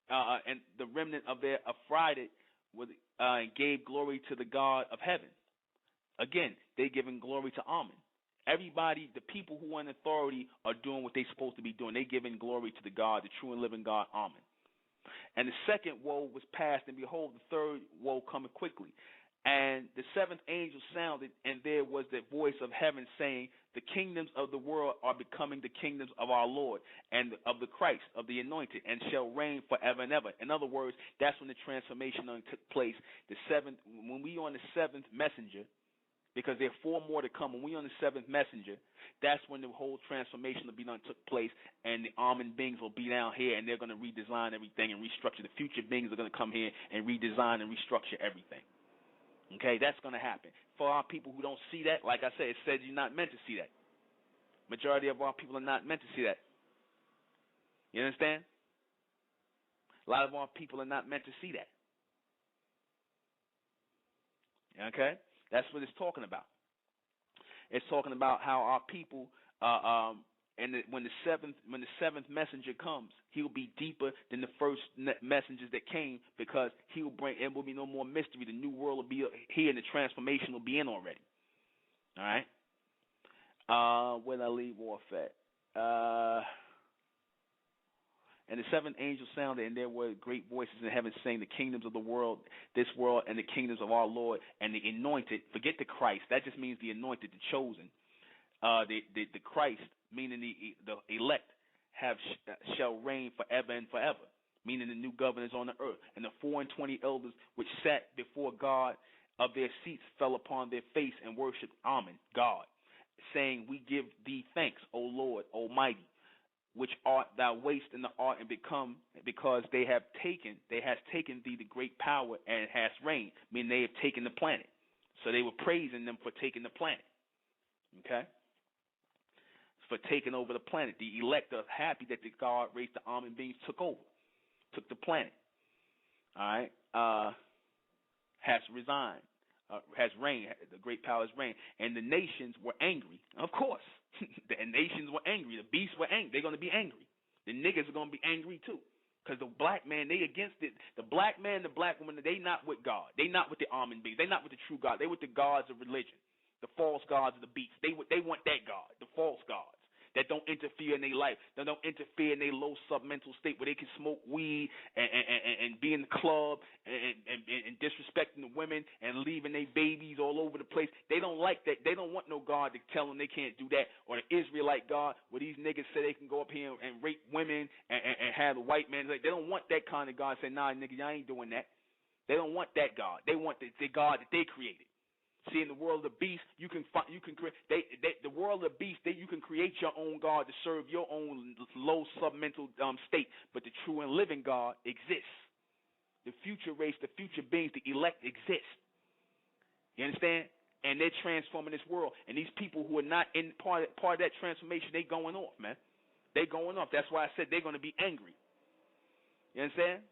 S1: and the remnant of their affrighted gave glory to the God of heaven. Again, they giving glory to Amen. Everybody, the people who are in authority, are doing what they're supposed to be doing. They giving glory to the God, the true and living God, Amen. And the second woe was past, and behold, the third woe cometh quickly. And the seventh angel sounded, and there was the voice of heaven saying, the kingdoms of the world are becoming the kingdoms of our Lord and of the Christ, of the anointed, and shall reign forever and ever. In other words, that's when the transformation took place. When we on the seventh messenger, because there are four more to come, when we on the seventh messenger, that's when the whole transformation will be done took place, and the almond beings will be down here, and they're going to redesign everything and restructure. The future beings are going to come here and redesign and restructure everything. Okay, that's going to happen. For our people who don't see that, like I said, it says you're not meant to see that. Majority of our people are not meant to see that. You understand? A lot of our people are not meant to see that. Okay? That's what it's talking about. It's talking about how our people, when the seventh messenger comes, he'll be deeper than the first messengers that came, because he'll bring. It will be no more mystery. The new world will be here, and the transformation will be in already. All right. Where did I leave off at? And the seventh angel sounded, and there were great voices in heaven saying, the kingdoms of the world, this world, and the kingdoms of our Lord, and the anointed. Forget the Christ. That just means the anointed, the chosen. The Christ, meaning the elect, shall reign forever and forever, meaning the new governors on the earth. And the 24 elders which sat before God of their seats fell upon their face and worshipped Amen, God, saying, we give thee thanks, O Lord Almighty, which art thou waste in the art and become, because they has taken thee the great power and hast reigned, meaning they have taken the planet. So they were praising them for taking the planet. Okay? For taking over the planet. The elect are happy that the God raised the Amen beings took over, took the planet. All right? Has resigned, has reigned, the great power has reigned. And the nations were angry. Of course. The nations were angry. The beasts were angry. They're going to be angry. The niggas are going to be angry too. Because the black man, they against it. The black man, the black woman, they not with God. They not with the Amen beings. They not with the true God. They with the gods of religion. The false gods of the beasts. They want that God, the false gods that don't interfere in their life, that don't interfere in their low submental state where they can smoke weed and be in the club and disrespecting the women and leaving their babies all over the place. They don't like that. They don't want no God to tell them they can't do that, or the Israelite God where these niggas say they can go up here and rape women and have the white man. They don't want that kind of God. Say, nah, nigga, I ain't doing that. They don't want that God. They want the God that they created. See, in the world of the beast, you can create the world of the beast. You can create your own God to serve your own low submental state, but the true and living God exists. The future race, the future beings, the elect exist. You understand? and they're transforming this world. And these people who are not in part of that transformation, they going off, man. They going off. That's why I said they're going to be angry. You understand?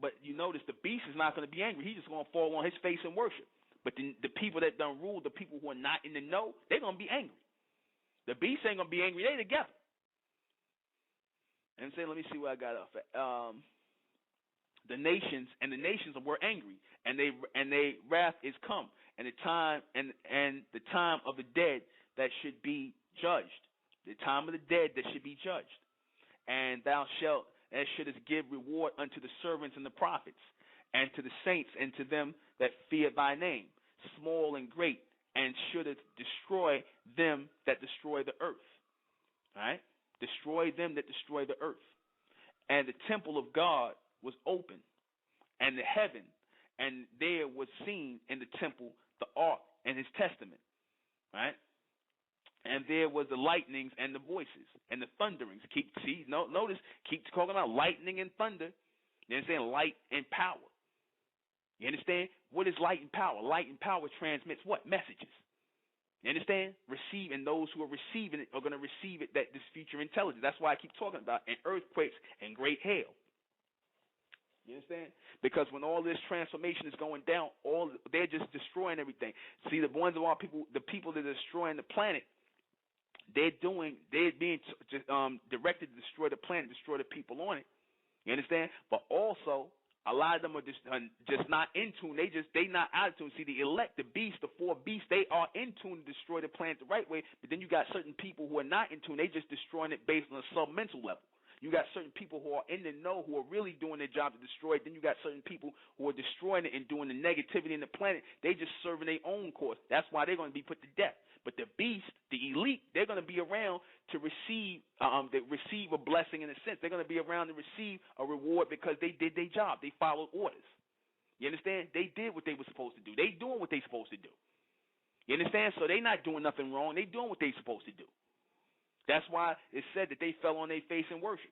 S1: But you notice the beast is not going to be angry. He's just going to fall on his face and worship. But the people that done rule, the people who are not in the know, they're going to be angry. The beast ain't going to be angry. They together. And say, let me see where I got off at. The nations were angry, and they wrath is come, and the time the time of the dead that should be judged, the time of the dead that should be judged, and thou shouldest give reward unto the servants and the prophets, and to the saints and to them that fear thy name, small and great, and shouldest destroy them that destroy the earth. All right, destroy them that destroy the earth, and the temple of God was open, and the heaven, and there was seen in the temple the ark and his testament, right? And there was the lightnings and the voices and the thunderings. Notice, keep talking about lightning and thunder. You understand? Light and power. You understand? What is light and power? Light and power transmits what? Messages. You understand? And those who are receiving it are going to receive it, this future intelligence. That's why I keep talking about and earthquakes and great hail. You understand? Because when all this transformation is going down, they're just destroying everything. See, the ones of our people, the people that are destroying the planet, they're being directed to destroy the planet, destroy the people on it. You understand? But also, a lot of them are just not in tune. They not out of tune. See, the elect, the beast, the four beasts, they are in tune to destroy the planet the right way. But then you got certain people who are not in tune. They just destroying it based on a sub-mental level. You got certain people who are in the know, who are really doing their job to destroy it. Then you got certain people who are destroying it and doing the negativity in the planet. They just serving their own course. That's why they're going to be put to death. But the beast, the elite, they're going to be around to receive a blessing in a sense. They're going to be around to receive a reward because they did their job. They followed orders. You understand? They did what they were supposed to do. They doing what they supposed to do. You understand? So they not doing nothing wrong. They doing what they supposed to do. That's why it said that they fell on their face and worshiped.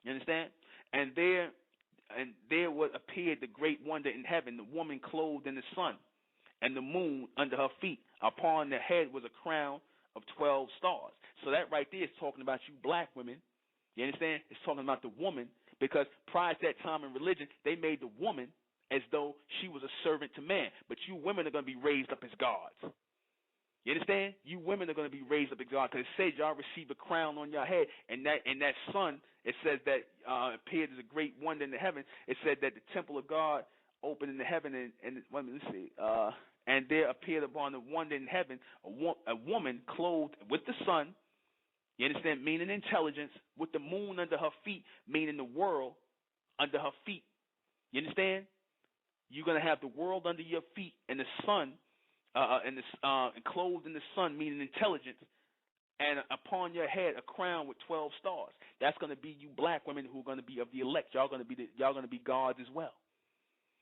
S1: You understand? And there appeared the great wonder in heaven, the woman clothed in the sun, and the moon under her feet. Upon the head was a crown of 12 stars. So that right there is talking about you black women. You understand? It's talking about the woman, because prior to that time in religion, they made the woman as though she was a servant to man. But you women are going to be raised up as gods. You understand? You women are going to be raised up as God, because it says y'all receive a crown on your head, and that sun, it says that appeared as a great wonder in the heaven. It said that the temple of God opened in the heaven, and let's see, and there appeared upon the wonder in heaven a woman clothed with the sun. You understand? Meaning intelligence, with the moon under her feet, meaning the world under her feet. You understand? You're going to have the world under your feet, and the sun. And clothed in the sun, meaning intelligence, and upon your head a crown with 12 stars. That's going to be you black women who are going to be of the elect. Y'all going to be gods as well.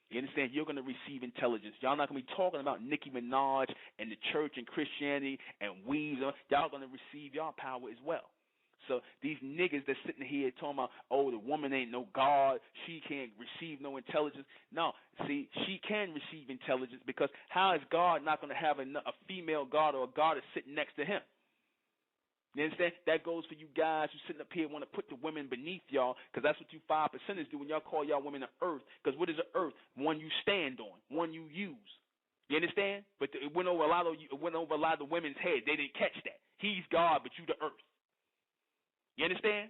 S1: You understand? You're going to receive intelligence. Y'all not going to be talking about Nicki Minaj and the church and Christianity and weaves. Y'all going to receive y'all power as well. So these niggas that's sitting here talking about, oh, the woman ain't no God, she can't receive no intelligence. No, see, she can receive intelligence, because how is God not going to have a female God or a goddess sitting next to him? You understand? That goes for you guys who sitting up here want to put the women beneath y'all, because that's what you 5%ers do when y'all call y'all women the earth. Because what is the earth? One you stand on, one you use. You understand? But it went over a lot of the women's head. They didn't catch that. He's God, but you the earth. You understand?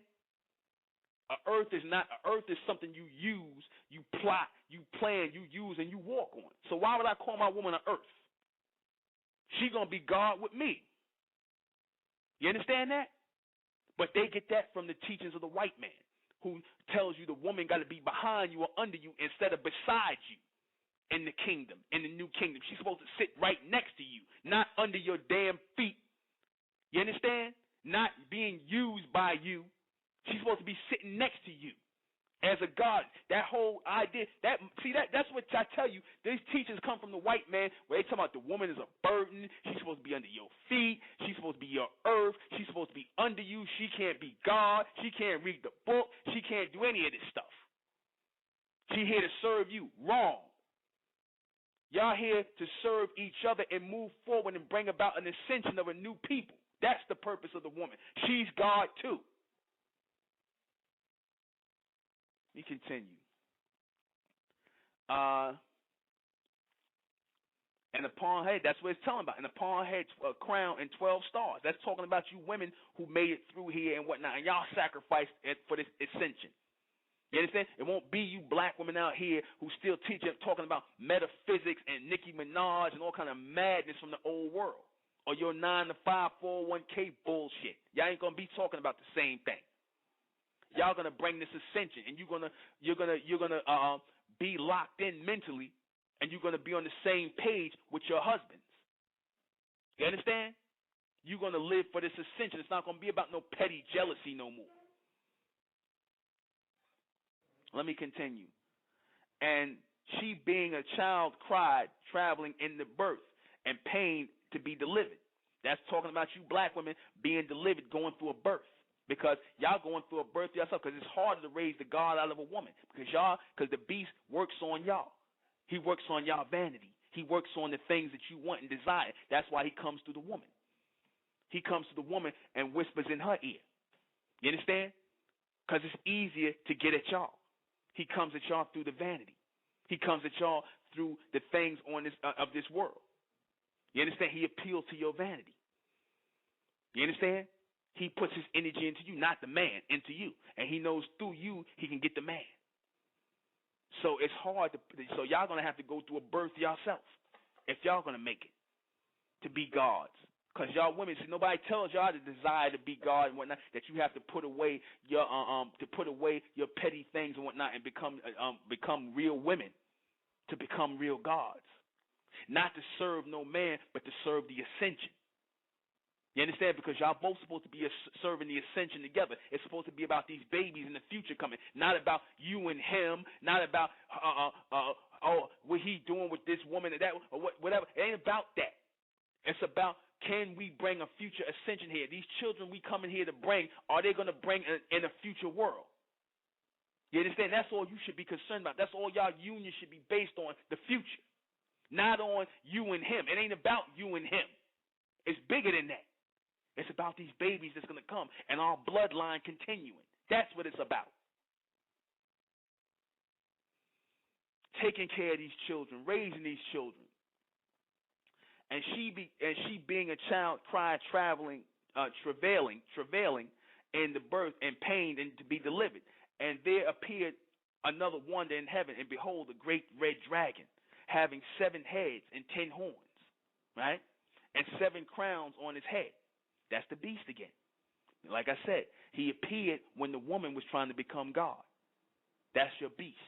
S1: Earth is something you use, you plot, you plan, you use, and you walk on. So why would I call my woman an earth? She gonna be God with me. You understand that? But they get that from the teachings of the white man, who tells you the woman got to be behind you or under you instead of beside you in the kingdom, in the new kingdom. She's supposed to sit right next to you, not under your damn feet. You understand? Not being used by you. She's supposed to be sitting next to you as a God. That whole idea, that's what I tell you. These teachings come from the white man, where they talk about the woman is a burden. She's supposed to be under your feet. She's supposed to be your earth. She's supposed to be under you. She can't be God. She can't read the book. She can't do any of this stuff. She's here to serve you. Wrong. Y'all here to serve each other and move forward and bring about an ascension of a new people. That's the purpose of the woman. She's God too. We continue. And upon her head, that's what it's telling about. And upon her head, a crown and 12 stars. That's talking about you women who made it through here and whatnot. And y'all sacrificed it for this ascension. You understand? It won't be you black women out here who still teach it, talking about metaphysics and Nicki Minaj and all kind of madness from the old world. Or your 9-to-5 401k bullshit. Y'all ain't gonna be talking about the same thing. Y'all gonna bring this ascension, and you're gonna be locked in mentally, and you're gonna be on the same page with your husbands. You understand? You're gonna live for this ascension. It's not gonna be about no petty jealousy no more. Let me continue. And she, being a child, cried, traveling in the birth and pain to be delivered. That's talking about you black women being delivered, going through a birth. Because y'all going through a birth yourself, because it's harder to raise the God out of a woman. Because the beast works on y'all. He works on y'all vanity. He works on the things that you want and desire. That's why he comes through the woman. He comes to the woman and whispers in her ear. You understand? Because it's easier to get at y'all. He comes at y'all through the vanity. He comes at y'all through the things on this of this world. You understand? He appeals to your vanity. You understand? He puts his energy into you, not the man, into you. And he knows through you he can get the man. So it's hard so y'all going to have to go through a birth yourself if y'all going to make it to be gods. Because y'all women, see, nobody tells y'all the desire to be God and whatnot, that you have to put away your petty things and whatnot and become real women, to become real gods. Not to serve no man, but to serve the ascension. You understand? Because y'all both supposed to be serving the ascension together. It's supposed to be about these babies in the future coming, not about you and him, not about what he doing with this woman or that or whatever. It ain't about that. It's about, can we bring a future ascension here? These children we coming here to bring, are they going to bring in a future world? You understand? That's all you should be concerned about. That's all y'all union should be based on, the future, not on you and him. It ain't about you and him. It's bigger than that. It's about these babies that's going to come and our bloodline continuing. That's what it's about. Taking care of these children, raising these children. And she being a child, cried, travailing in the birth and pain and to be delivered. And there appeared another wonder in heaven, and behold, a great red dragon, having 7 heads and 10 horns, right? And 7 crowns on his head. That's the beast again. Like I said, he appeared when the woman was trying to become God. That's your beast.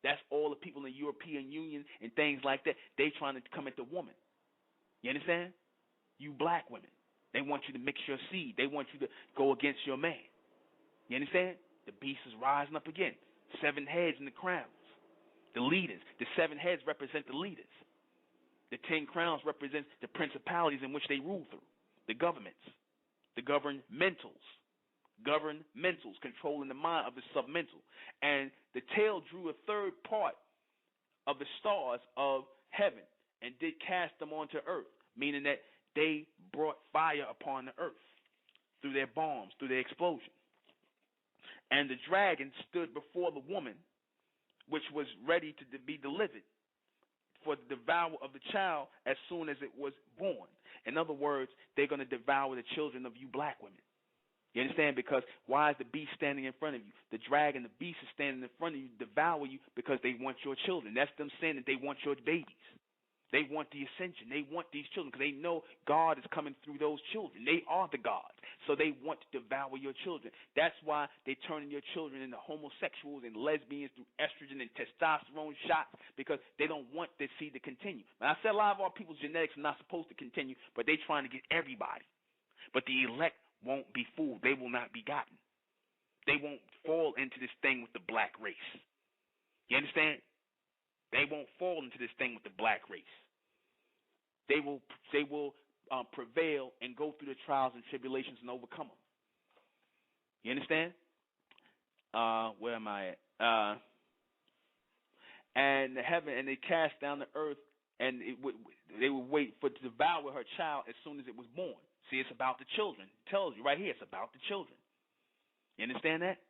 S1: That's all the people in the European Union and things like that. They trying to come at the woman. You understand? You black women. They want you to mix your seed. They want you to go against your man. You understand? The beast is rising up again. 7 heads in the crowns. The leaders. The 7 heads represent the leaders. The 10 crowns represent the principalities in which they rule through. The governments, the governmentals, controlling the mind of the submental. And the tail drew a third part of the stars of heaven and did cast them onto earth, meaning that they brought fire upon the earth through their bombs, through their explosion. And the dragon stood before the woman, which was ready to be delivered, for the devour of the child as soon as it was born. In other words, they're going to devour the children of you black women. You understand? Because why is the beast standing in front of you? The dragon, the beast is standing in front of you to devour you because they want your children. That's them saying that they want your babies. They want the ascension. They want these children because they know God is coming through those children. They are the gods. So they want to devour your children. That's why they're turning your children into homosexuals and lesbians through estrogen and testosterone shots, because they don't want this seed to continue. Now, I said a lot of our people's genetics are not supposed to continue, but they're trying to get everybody. But the elect won't be fooled. They will not be gotten. They won't fall into this thing with the black race. You understand? They won't fall into this thing with the black race. They will prevail and go through the trials and tribulations and overcome them. You understand? Where am I at? And the heaven, and they cast down the earth and they would wait to devour her child as soon as it was born. See, it's about the children. It tells you right here, it's about the children. You understand that?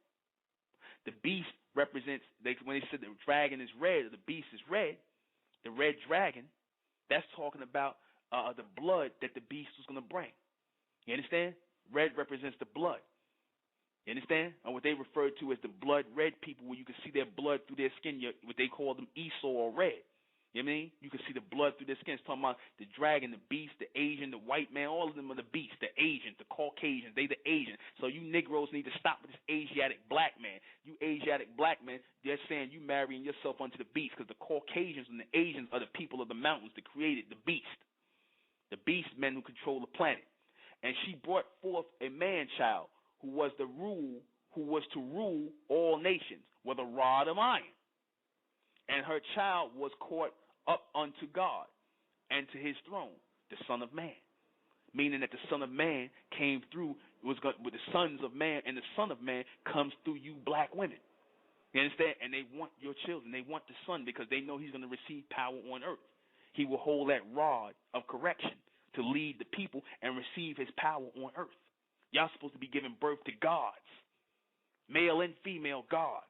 S1: The beast represents, when they said the dragon is red, or the beast is red, the red dragon, that's talking about the blood that the beast was going to bring. You understand? Red represents the blood. You understand? Or what they refer to as the blood red people, where you can see their blood through their skin, what they call them Esau or red. You know what I mean? You can see the blood through their skin. It's talking about the dragon, the beast, the Asian, the white man, all of them are the beast, the Asian, the Caucasian, they the Asian. So you Negroes need to stop with this Asiatic black man. You Asiatic black men, they're saying you marrying yourself unto the beast, because the Caucasians and the Asians are the people of the mountains that created the beast men who control the planet. And she brought forth a man-child who was to rule all nations with a rod of iron. And her child was caught up unto God and to his throne, the Son of Man. Meaning that the Son of Man came through, with the sons of man, and the Son of Man comes through you black women. You understand? And they want your children. They want the Son, because they know he's going to receive power on earth. He will hold that rod of correction to lead the people and receive his power on earth. Y'all supposed to be giving birth to gods, male and female gods.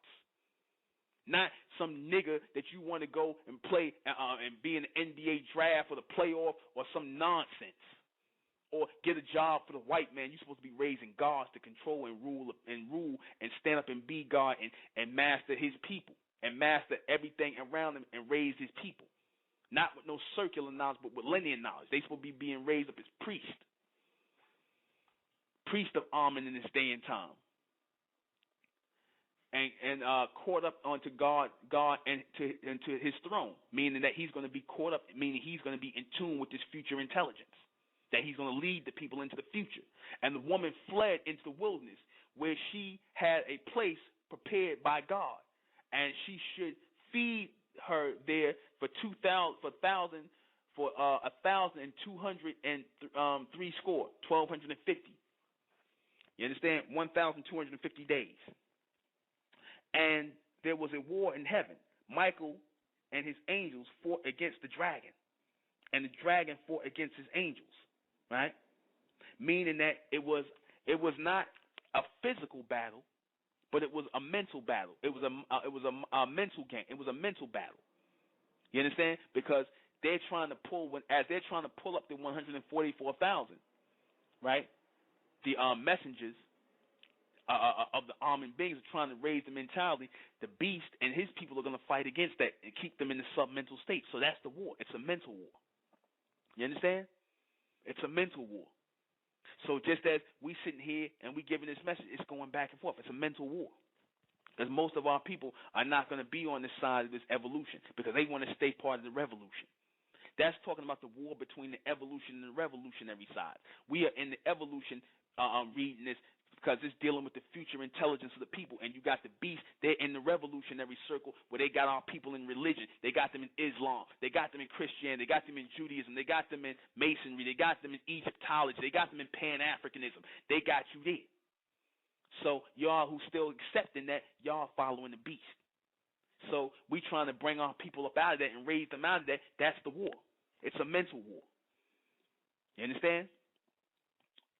S1: Not some nigga that you want to go and play and be in the NBA draft or the playoff or some nonsense. Or get a job for the white man. You're supposed to be raising gods to control and rule and stand up and be God and master his people and master everything around him and raise his people. Not with no circular knowledge, but with linear knowledge. They're supposed to be being raised up as priests. Priest of Amen in this day and time. And caught up onto God and to his throne, meaning that he's going to be caught up, meaning he's going to be in tune with this future intelligence, that he's going to lead the people into the future. And the woman fled into the wilderness, where she had a place prepared by God, and she should feed her there for 1,203 score, 1,250. You understand? 1,250 days. And there was a war in heaven. Michael and his angels fought against the dragon, and the dragon fought against his angels. Right? Meaning that it was not a physical battle, but it was a mental battle. It was a mental game. It was a mental battle. You understand? Because they're trying to pull up the 144,000, right? The messengers of the armed beings are trying to raise the mentality. The beast and his people are going to fight against that and keep them in the sub-mental state. So that's the war. It's a mental war. You understand? It's a mental war. So just as we sitting here and we giving this message, it's going back and forth. It's a mental war. Because most of our people are not going to be on this side of this evolution, because they want to stay part of the revolution. That's talking about the war between the evolution and the revolutionary side. We are in the evolution reading this, because it's dealing with the future intelligence of the people. And you got the beast, they're in the revolutionary circle, where they got our people in religion. They got them in Islam. They got them in Christianity. They got them in Judaism. They got them in Masonry. They got them in Egyptology. They got them in Pan-Africanism. They got you there. So y'all who still accepting that, y'all following the beast. So we trying to bring our people up out of that and raise them out of that. That's the war. It's a mental war. You understand?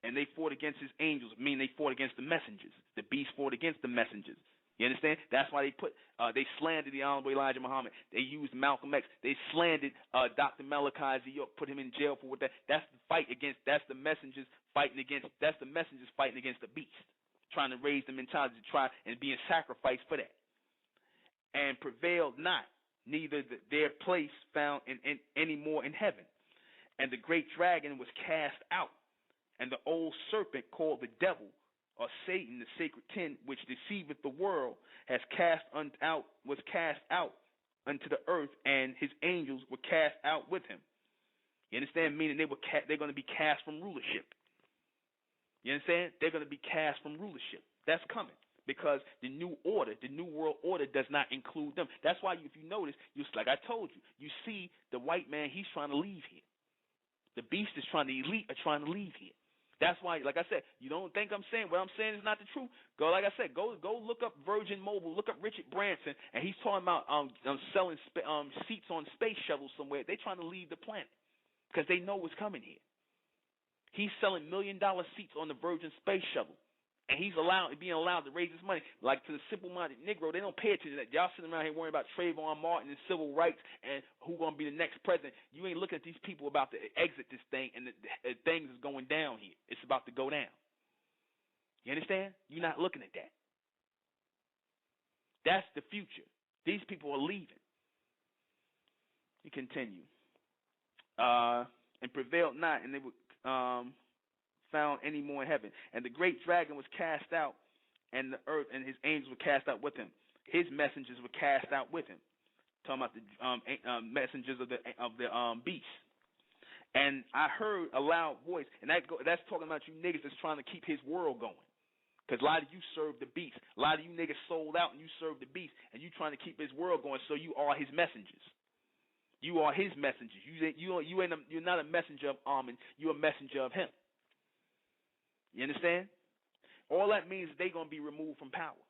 S1: And they fought against his angels, meaning they fought against the messengers. The beast fought against the messengers. You understand? That's why they slandered the Honorable Elijah Muhammad. They used Malcolm X. They slandered Dr. Malachi Z. York, put him in jail for what that. That's the messengers fighting against the beast, trying to raise the mentality to try and being sacrificed for that. And prevailed not, neither their place found in any more in heaven. And the great dragon was cast out, and the old serpent called the devil, or Satan, the sacred 10, which deceiveth the world, was cast out unto the earth, and his angels were cast out with him. You understand? Meaning they're going to be cast from rulership. You understand? They're going to be cast from rulership. That's coming, because the new order, the new world order, does not include them. That's why, if you notice, like I told you, you see the white man, he's trying to leave here. The beast is the elite are trying to leave here. That's why, like I said, you don't think I'm saying what I'm saying is not the truth. Go, like I said, go look up Virgin Mobile, look up Richard Branson, and he's talking about selling seats on space shuttles somewhere. They're trying to leave the planet because they know what's coming here. He's selling $1 million seats on the Virgin space shuttle, and he's being allowed to raise his money. Like, to the simple-minded Negro, they don't pay attention to that. Y'all sitting around here worrying about Trayvon Martin and civil rights and who's going to be the next president. You ain't looking at these people about to exit this thing, and the things is going down here. It's about to go down. You understand? You're not looking at that. That's the future. These people are leaving. You continue. And prevailed not, and they were found any more in heaven. And the great dragon was cast out, and the earth and his angels were cast out with him. His messengers were cast out with him. Talking about the messengers of the beast. And I heard a loud voice, and that's talking about you niggas that's trying to keep his world going. Because a lot of you serve the beast. A lot of you niggas sold out and you serve the beast, and you trying to keep his world going, so you are his messengers. You are his messengers. You're not a messenger of Amen. You're a messenger of him. You understand? All that means is they're going to be removed from power.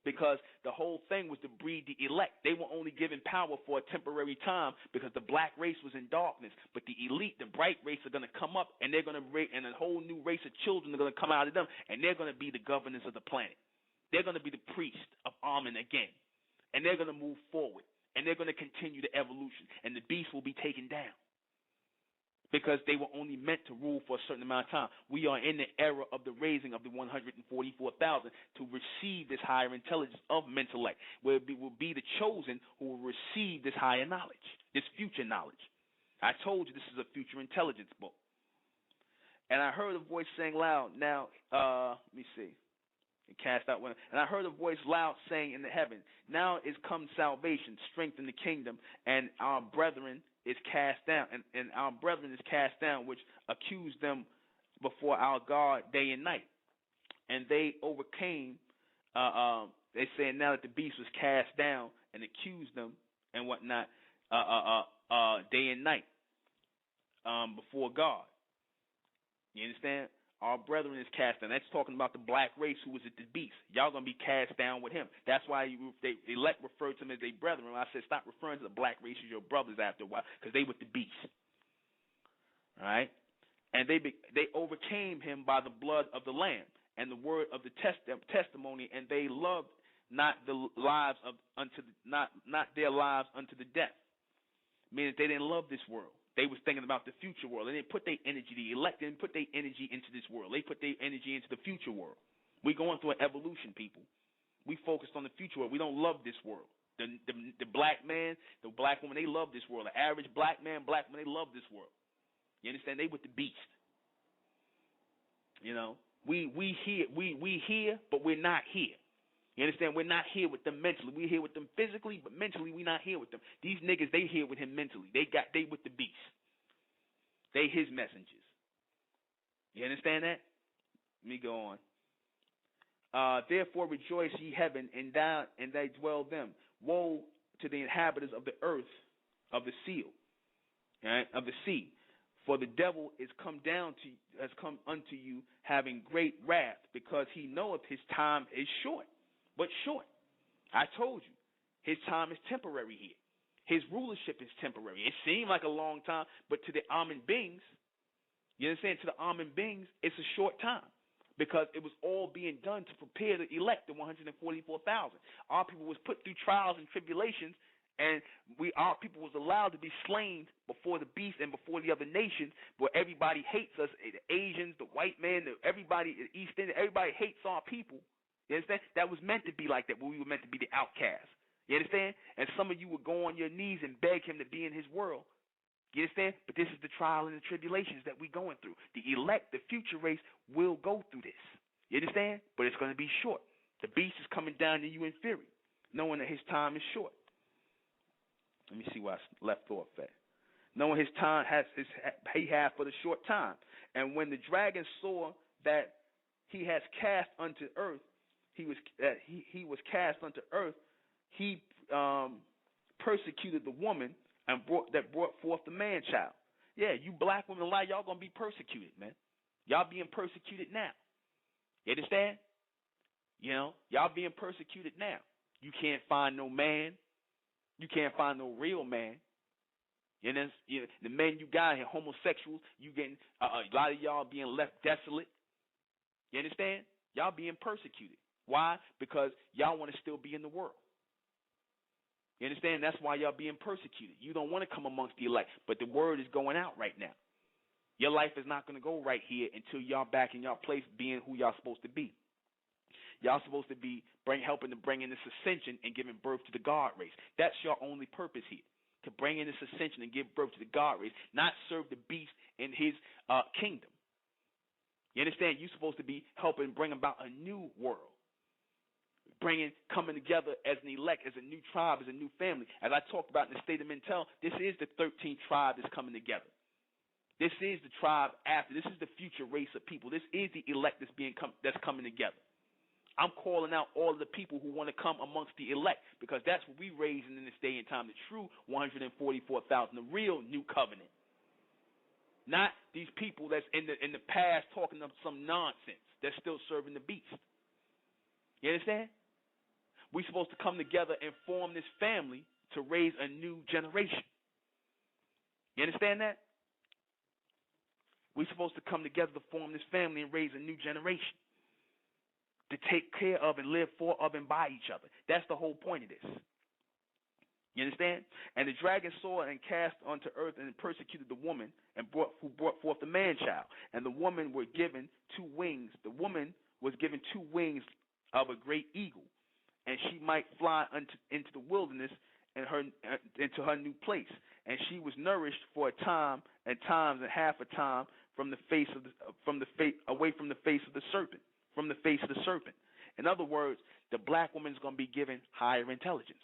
S1: Because the whole thing was to breed the elect. They were only given power for a temporary time because the black race was in darkness. But the elite, the bright race, are going to come up, and they're going to and a whole new race of children are going to come out of them, and they're going to be the governors of the planet. They're going to be the priest of Amen again, and they're going to move forward, and they're going to continue the evolution, and the beast will be taken down. Because they were only meant to rule for a certain amount of time. We are in the era of the raising of the 144,000 to receive this higher intelligence of mentellect, where it will be the chosen who will receive this higher knowledge, this future knowledge. I told you this is a future intelligence book. And I heard a voice saying loud, now, let me see. And cast out one. And I heard a voice loud saying in the heaven, now is come salvation, strength in the kingdom, and our brethren is cast down, and our brethren is cast down, which accused them before our God day and night. And they overcame, they say now that the beast was cast down and accused them and whatnot day and night before God. You understand? Our brethren is cast down. That's talking about the black race who was at the beast. Y'all going to be cast down with him. That's why they elect referred to them as their brethren. I said stop referring to the black race as your brothers after a while because they with the beast. All right? And they overcame him by the blood of the Lamb and the word of the testimony, and they loved not the lives not their lives unto the death. Meaning they didn't love this world. They was thinking about the future world. They didn't put their energy, the elect didn't put their energy into this world. They put their energy into the future world. We're going through an evolution, people. We focused on the future world. We don't love this world. The black man, the black woman, they love this world. The average black man, black woman, they love this world. You understand? They with the beast. You know, we here, but we're not here. You understand? We're not here with them mentally. We're here with them physically, but mentally we're not here with them. These niggas, they here with him mentally. They with the beast. They his messengers. You understand that? Let me go on. Therefore rejoice ye heaven, and they dwell them. Woe to the inhabitants of the earth, of the sea, right? Of the sea. For the devil has come unto you, having great wrath, because he knoweth his time is short. But short. I told you, his time is temporary here. His rulership is temporary. It seemed like a long time, but to the Amen beings, you understand, to the Amen beings, it's a short time. Because it was all being done to prepare to elect the 144,000. Our people was put through trials and tribulations, and our people was allowed to be slain before the beast and before the other nations, where everybody hates us, the Asians, the white man, everybody, the East Indian, everybody hates our people. You understand? That was meant to be like that, where we were meant to be the outcasts. You understand? And some of you would go on your knees and beg him to be in his world. You understand? But this is the trial and the tribulations that we're going through. The elect, the future race, will go through this. You understand? But it's going to be short. The beast is coming down to you in fury, knowing that his time is short. Let me see where I left off at. Knowing his time he hath for the short time. And when the dragon saw that he has cast unto earth, he was cast unto earth, he persecuted the woman and brought forth the man child, Yeah, you black women, a lot of y'all going to be persecuted, man. Y'all being persecuted now. You understand? You know, y'all being persecuted now. You can't find no man. You can't find no real man. You know, the men you got here, homosexuals, you getting a lot of y'all being left desolate. You understand? Y'all being persecuted. Why? Because y'all want to still be in the world. You understand? That's why y'all being persecuted. You don't want to come amongst the elect, but the word is going out right now. Your life is not going to go right here until y'all back in y'all place being who y'all supposed to be. Y'all supposed to be helping to bring in this ascension and giving birth to the God race. That's your only purpose here, to bring in this ascension and give birth to the God race, not serve the beast in his kingdom. You understand? You're supposed to be helping bring about a new world, coming together as an elect, as a new tribe, as a new family. As I talked about in the State of Mental, this is the 13th tribe that's coming together. This is the tribe after. This is the future race of people. This is the elect that's coming together. I'm calling out all of the people who want to come amongst the elect, because that's what we're raising in this day and time, the true 144,000, the real new covenant. Not these people that's in the past talking of some nonsense that's still serving the beast. You understand? We're supposed to come together and form this family to raise a new generation. You understand that? We're supposed to come together to form this family and raise a new generation, to take care of and live for, of, and by each other. That's the whole point of this. You understand? And the dragon saw and cast unto earth and persecuted the woman who brought forth the man-child. And the woman were given 2 wings. The woman was given 2 wings of a great eagle, and she might fly into the wilderness and into her new place. And she was nourished for a time and times and half a time away from the face of the serpent. From the face of the serpent. In other words, the black woman is going to be given higher intelligence.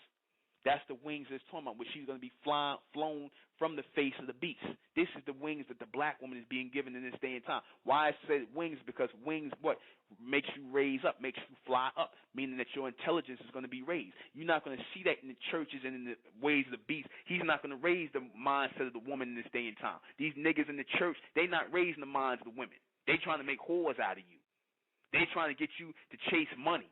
S1: That's the wings that's talking about, where she's going to be flown from the face of the beast. This is the wings that the black woman is being given in this day and time. Why I say wings? Because wings, what? Makes you raise up, makes you fly up, meaning that your intelligence is going to be raised. You're not going to see that in the churches and in the ways of the beast. He's not going to raise the mindset of the woman in this day and time. These niggas in the church, they not raising the minds of the women. They trying to make whores out of you. They trying to get you to chase money.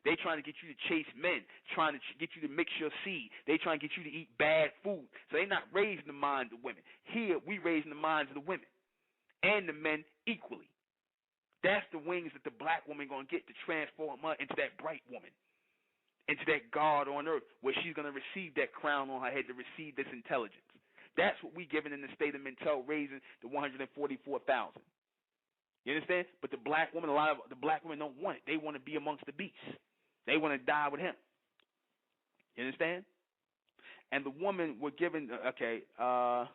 S1: They trying to get you to chase men, trying to get you to mix your seed. They trying to get you to eat bad food. So they not raising the minds of women. Here, we raising the minds of the women and the men equally. That's the wings that the black woman going to get to transform her into that bright woman, into that God on earth, where she's going to receive that crown on her head, to receive this intelligence. That's what we given in the State of Mental, raising the 144,000. You understand? But the black woman, a lot of the black women don't want it. They want to be amongst the beasts. They want to die with him. You understand? And the woman were given, the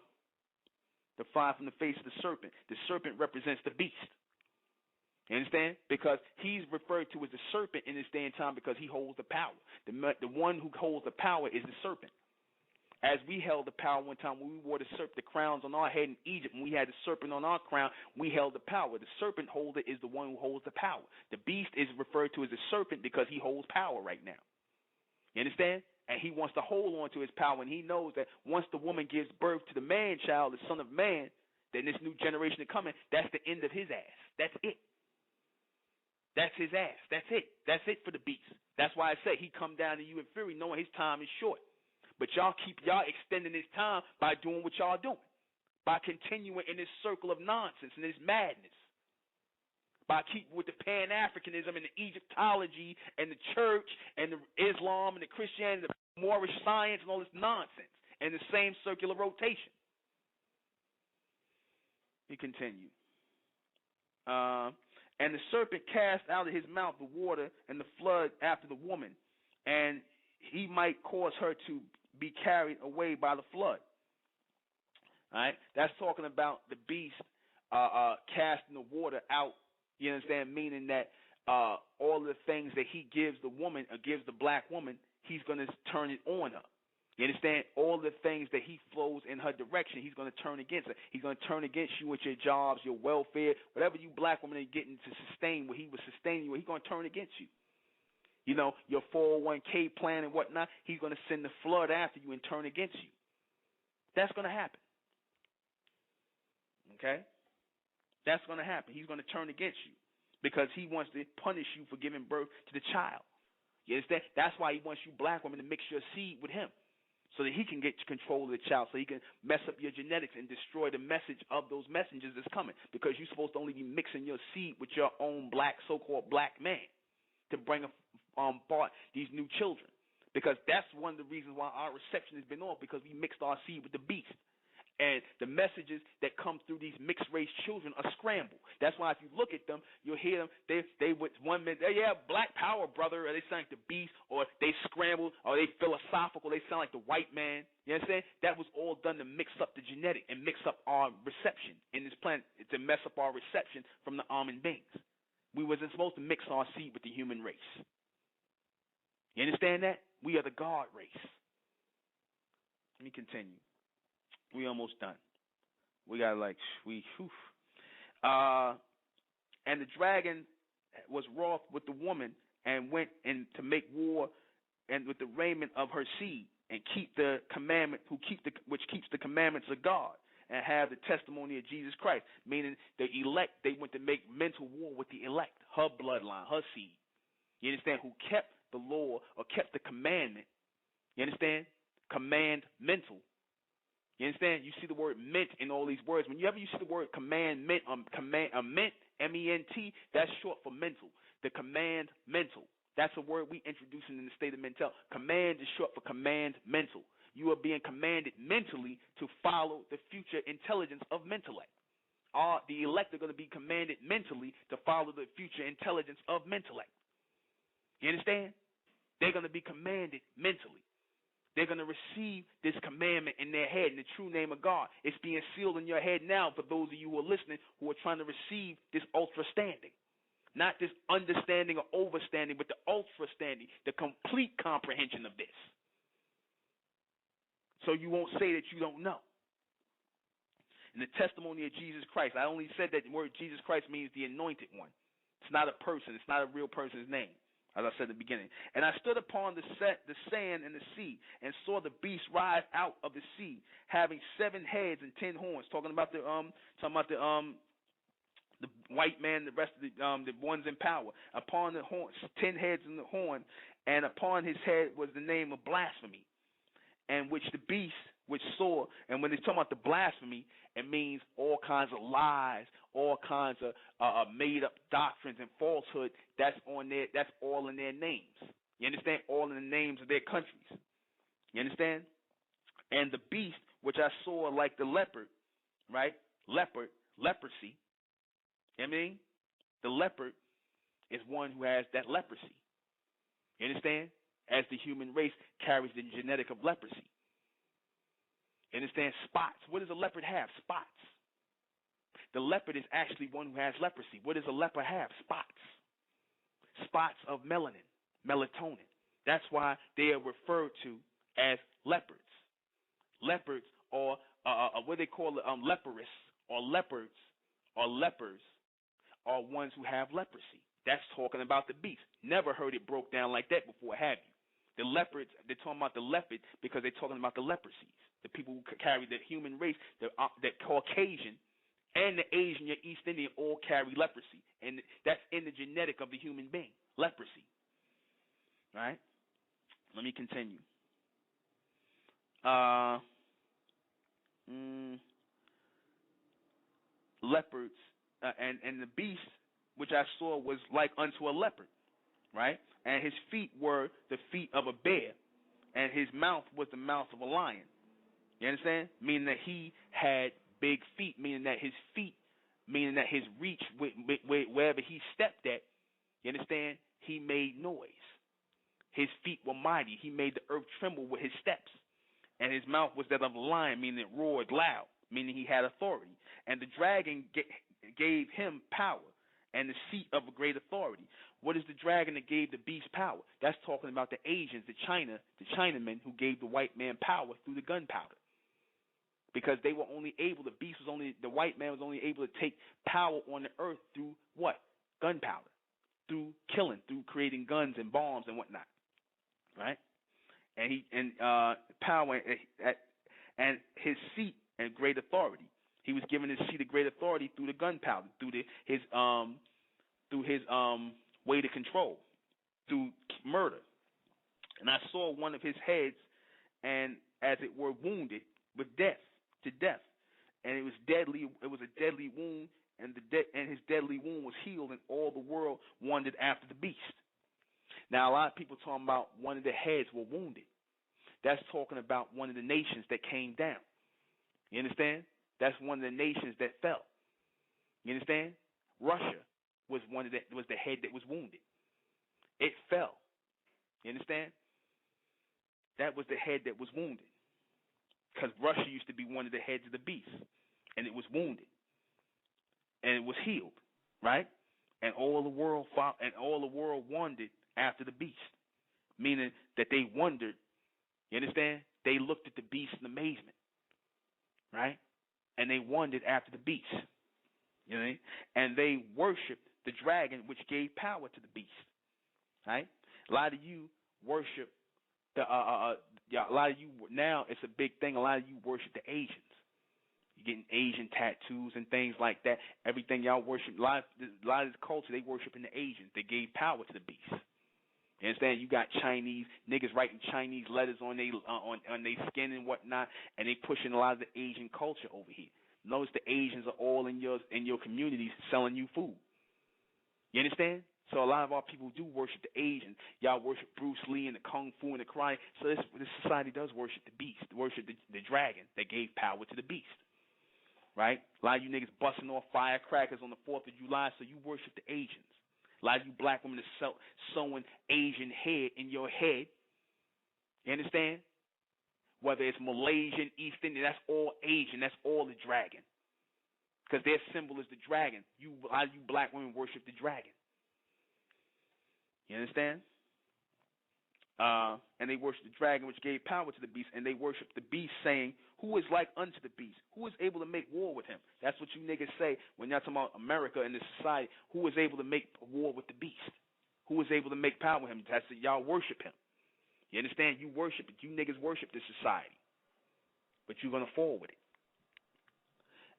S1: fly from the face of the serpent. The serpent represents the beast. You understand? Because he's referred to as the serpent in this day and time because he holds the power. The one who holds the power is the serpent. As we held the power one time when we wore the crowns on our head in Egypt, when we had the serpent on our crown, we held the power. The serpent holder is the one who holds the power. The beast is referred to as a serpent because he holds power right now. You understand? And he wants to hold on to his power, and he knows that once the woman gives birth to the man-child, the son of man, then this new generation is coming, that's the end of his ass. That's it. That's his ass. That's it. That's it for the beast. That's why I say he come down to you in fury knowing his time is short. But y'all extending this time by doing what y'all doing, by continuing in this circle of nonsense and this madness, by keeping with the Pan-Africanism and the Egyptology and the church and the Islam and the Christianity, the Moorish science and all this nonsense, and the same circular rotation. He continued. And the serpent cast out of his mouth the water and the flood after the woman, and he might cause her to be carried away by the flood. All right, that's talking about the beast casting the water out. You understand? Meaning that all the things that he gives the woman, or gives the black woman, he's going to turn it on her. You understand? All the things that he flows in her direction, he's going to turn against her. He's going to turn against you with your jobs, your welfare, whatever you black women are getting to sustain what he was sustaining you with, he's going to turn against you. You know, your 401k plan and whatnot, he's going to send the flood after you and turn against you. That's going to happen. Okay? That's going to happen. He's going to turn against you because he wants to punish you for giving birth to the child. You understand? That's why he wants you black women to mix your seed with him so that he can get control of the child, so he can mess up your genetics and destroy the message of those messengers that's coming, because you're supposed to only be mixing your seed with your own black, so-called black man to bring forth these new children. Because that's one of the reasons why our reception has been off, because we mixed our seed with the beast. And the messages that come through these mixed race children are scrambled. That's why if you look at them, you'll hear them. They with 1 minute, yeah, black power, brother, or they sound like the beast, or they scrambled, or they philosophical, they sound like the white man. You understand? That was all done to mix up the genetic and mix up our reception in this planet, to mess up our reception from the almond beings. We wasn't supposed to mix our seed with the human race. You understand that? We are the God race. Let me continue. We almost done. We got and the dragon was wroth with the woman and went in to make war and with the raiment of her seed, and keep the commandment, which keeps the commandments of God, and have the testimony of Jesus Christ. Meaning the elect, they went to make mental war with the elect, her bloodline, her seed. You understand? Who kept the law or kept the commandment. You understand? Command mental. You understand? You see the word mint in all these words. Whenever you see the word commandment, mint, M-E-N-T, that's short for mental. The command mental. That's a word we introducing in the state of mental. Command is short for command mental. You are being commanded mentally to follow the future intelligence of mentellect. The elect are going to be commanded mentally to follow the future intelligence of mentellect. You understand? They're going to be commanded mentally. They're going to receive this commandment in their head in the true name of God. It's being sealed in your head now for those of you who are listening, who are trying to receive this ultra standing. Not this understanding or overstanding, but the ultra standing, the complete comprehension of this. So you won't say that you don't know. And the testimony of Jesus Christ. I only said that the word Jesus Christ means the anointed one. It's not a person. It's not a real person's name, as I said at the beginning. And I stood upon the sand and the sea, and saw the beast rise out of the sea, having 7 heads and 10 horns. Talking about the white man, the rest of the ones in power. Upon the horns, 10 heads in the horn, and upon his head was the name of blasphemy, and which the beast which saw. And when they talk about the blasphemy, it means all kinds of lies, all kinds of made up doctrines and falsehood. That's all in their names. You understand? All in the names of their countries. You understand? And the beast which I saw like the leopard, right? Leprosy. You know what I mean? The leopard is one who has that leprosy. You understand? As the human race carries the genetic of leprosy. You understand? Spots. What does a leopard have? Spots. The leopard is actually one who has leprosy. What does a leopard have? Spots. Spots of melanin, melatonin. That's why they are referred to as leopards. Leopards, or what they call leprous, or leopards, or lepers, are ones who have leprosy. That's talking about the beast. Never heard it broke down like that before, have you? The leopards, they're talking about the leopard because they're talking about the leprosies. The people who carry the human race, the Caucasian and the Asian, your East Indian, all carry leprosy. And that's in the genetic of the human being, leprosy. All right? Let me continue. Leopards, and the beast which I saw was like unto a leopard, right? And his feet were the feet of a bear, and his mouth was the mouth of a lion. You understand? Meaning that he had big feet, meaning that his reach, wherever he stepped at, you understand, he made noise. His feet were mighty. He made the earth tremble with his steps. And his mouth was that of a lion, meaning it roared loud, meaning he had authority. And the dragon gave him power and the seat of a great authority. What is the dragon that gave the beast power? That's talking about the Asians, the Chinamen who gave the white man power through the gunpowder. Because they were only able, the white man was only able to take power on the earth through what? Gunpowder. Through killing, through creating guns and bombs and whatnot. Right? And power and his seat and great authority. He was given his seat of great authority through the gunpowder, through his way to control, through murder. And I saw one of his heads, and as it were wounded with death, and it was deadly. It was a deadly wound, and his deadly wound was healed, and all the world wondered after the beast. Now, a lot of people talking about one of the heads were wounded. That's talking about one of the nations that came down. You understand? That's one of the nations that fell. You understand? Russia was the head that was wounded. It fell. You understand? That was the head that was wounded. Because Russia used to be one of the heads of the beast, and it was wounded, and it was healed, right? And all the world wondered after the beast, meaning that they wondered. You understand? They looked at the beast in amazement, right? And they wondered after the beast, you know, and they worshipped the dragon, which gave power to the beast, right? A lot of you worship a lot of you now. It's a big thing. A lot of you worship the Asians. You're getting Asian tattoos and things like that. Everything y'all worship. A lot of this culture, they worshiping the Asians. They gave power to the beast. You understand? You got Chinese niggas writing Chinese letters on their skin and whatnot, and they pushing a lot of the Asian culture over here. Notice the Asians are all in your communities selling you food. You understand? So a lot of our people do worship the Asians. Y'all worship Bruce Lee and the Kung Fu and the karate. So this society does worship the beast, worship the dragon that gave power to the beast. Right? A lot of you niggas busting off firecrackers on the 4th of July, so you worship the Asians. A lot of you black women are sewing Asian hair in your head. You understand? Whether it's Malaysian, East Indian, that's all Asian. That's all the dragon. Because their symbol is the dragon. A lot of you black women worship the dragon. You understand? And they worship the dragon, which gave power to the beast, and they worship the beast, saying, who is like unto the beast? Who is able to make war with him? That's what you niggas say when y'all talking about America and this society. Who is able to make war with the beast? Who is able to make power with him? That's that y'all worship him. You understand? You worship it. You niggas worship this society. But you're going to fall with it.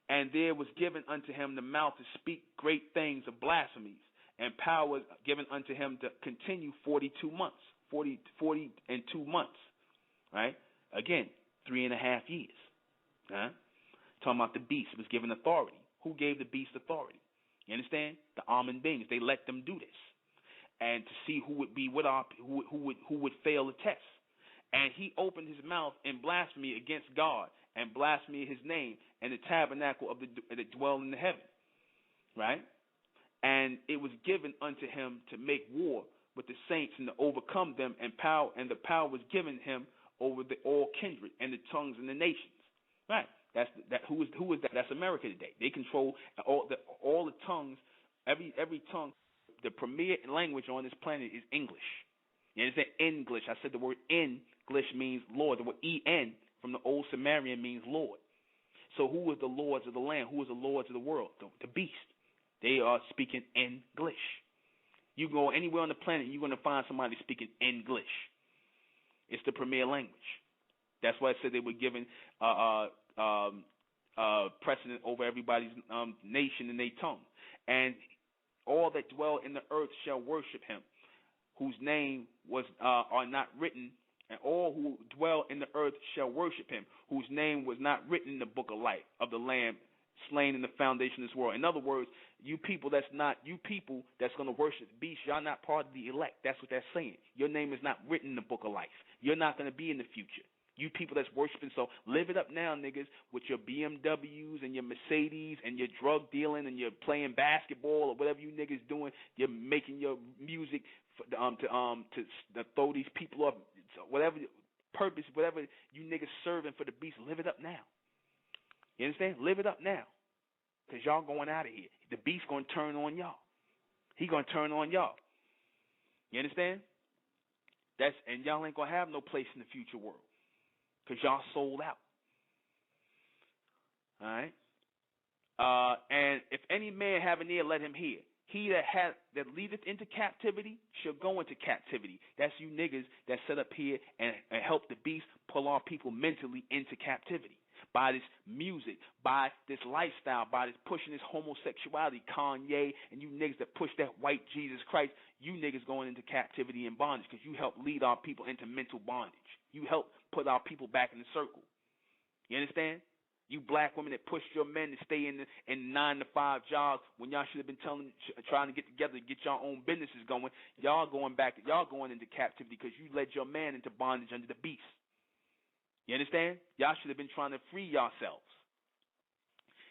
S1: And there was given unto him the mouth to speak great things of blasphemies, and power given unto him to continue 42 months. 42 months, right? Again, 3.5 years. Talking about the beast was given authority. Who gave the beast authority? You understand? The almond beings. They let them do this, and to see who would be with who would fail the test. And he opened his mouth in blasphemy against God and blasphemy his name and the tabernacle of that dwell in the heaven, right? And it was given unto him to make war with the saints and to overcome them, and the power was given him over all kindred and the tongues and the nations. Right? Who is that? That's America today. They control all the tongues, every tongue. The premier language on this planet is English. You understand? English. I said the word English means Lord. The word En from the old Sumerian means Lord. So who is the lords of the land? Who is the lords of the world? The beast. They are speaking English. You go anywhere on the planet, you're going to find somebody speaking English. It's the premier language. That's why I said they were given precedent over everybody's nation and their tongue. And all that dwell in the earth shall worship him, whose name are not written, and all who dwell in the earth shall worship him, whose name was not written in the book of life of the Lamb slain in the foundation of this world. In other words, you people that's going to worship the beast, y'all not part of the elect. That's what they're saying. Your name is not written in the book of life. You're not going to be in the future. You people that's worshiping, so live it up now, niggas, with your BMWs and your Mercedes and your drug dealing and you're playing basketball or whatever you niggas doing. You're making your music to throw these people up. So whatever purpose, whatever you niggas serving for the beast, live it up now. You understand? Live it up now. Because y'all going out of here. The beast going to turn on y'all. He going to turn on y'all. You understand? And y'all ain't going to have no place in the future world. Because y'all sold out. All right? And if any man have an ear, let him hear. He that leadeth into captivity shall go into captivity. That's you niggas that sit up here and help the beast pull our people mentally into captivity. by this music, by this lifestyle, by this pushing this homosexuality, Kanye, and you niggas that push that white Jesus Christ, you niggas going into captivity and bondage because you help lead our people into mental bondage. You help put our people back in the circle. You understand? You black women that pushed your men to stay in 9-to-5 jobs when y'all should have been trying to get together to get your own businesses going. Y'all going into captivity because you led your man into bondage under the beast. You understand? Y'all should have been trying to free yourselves.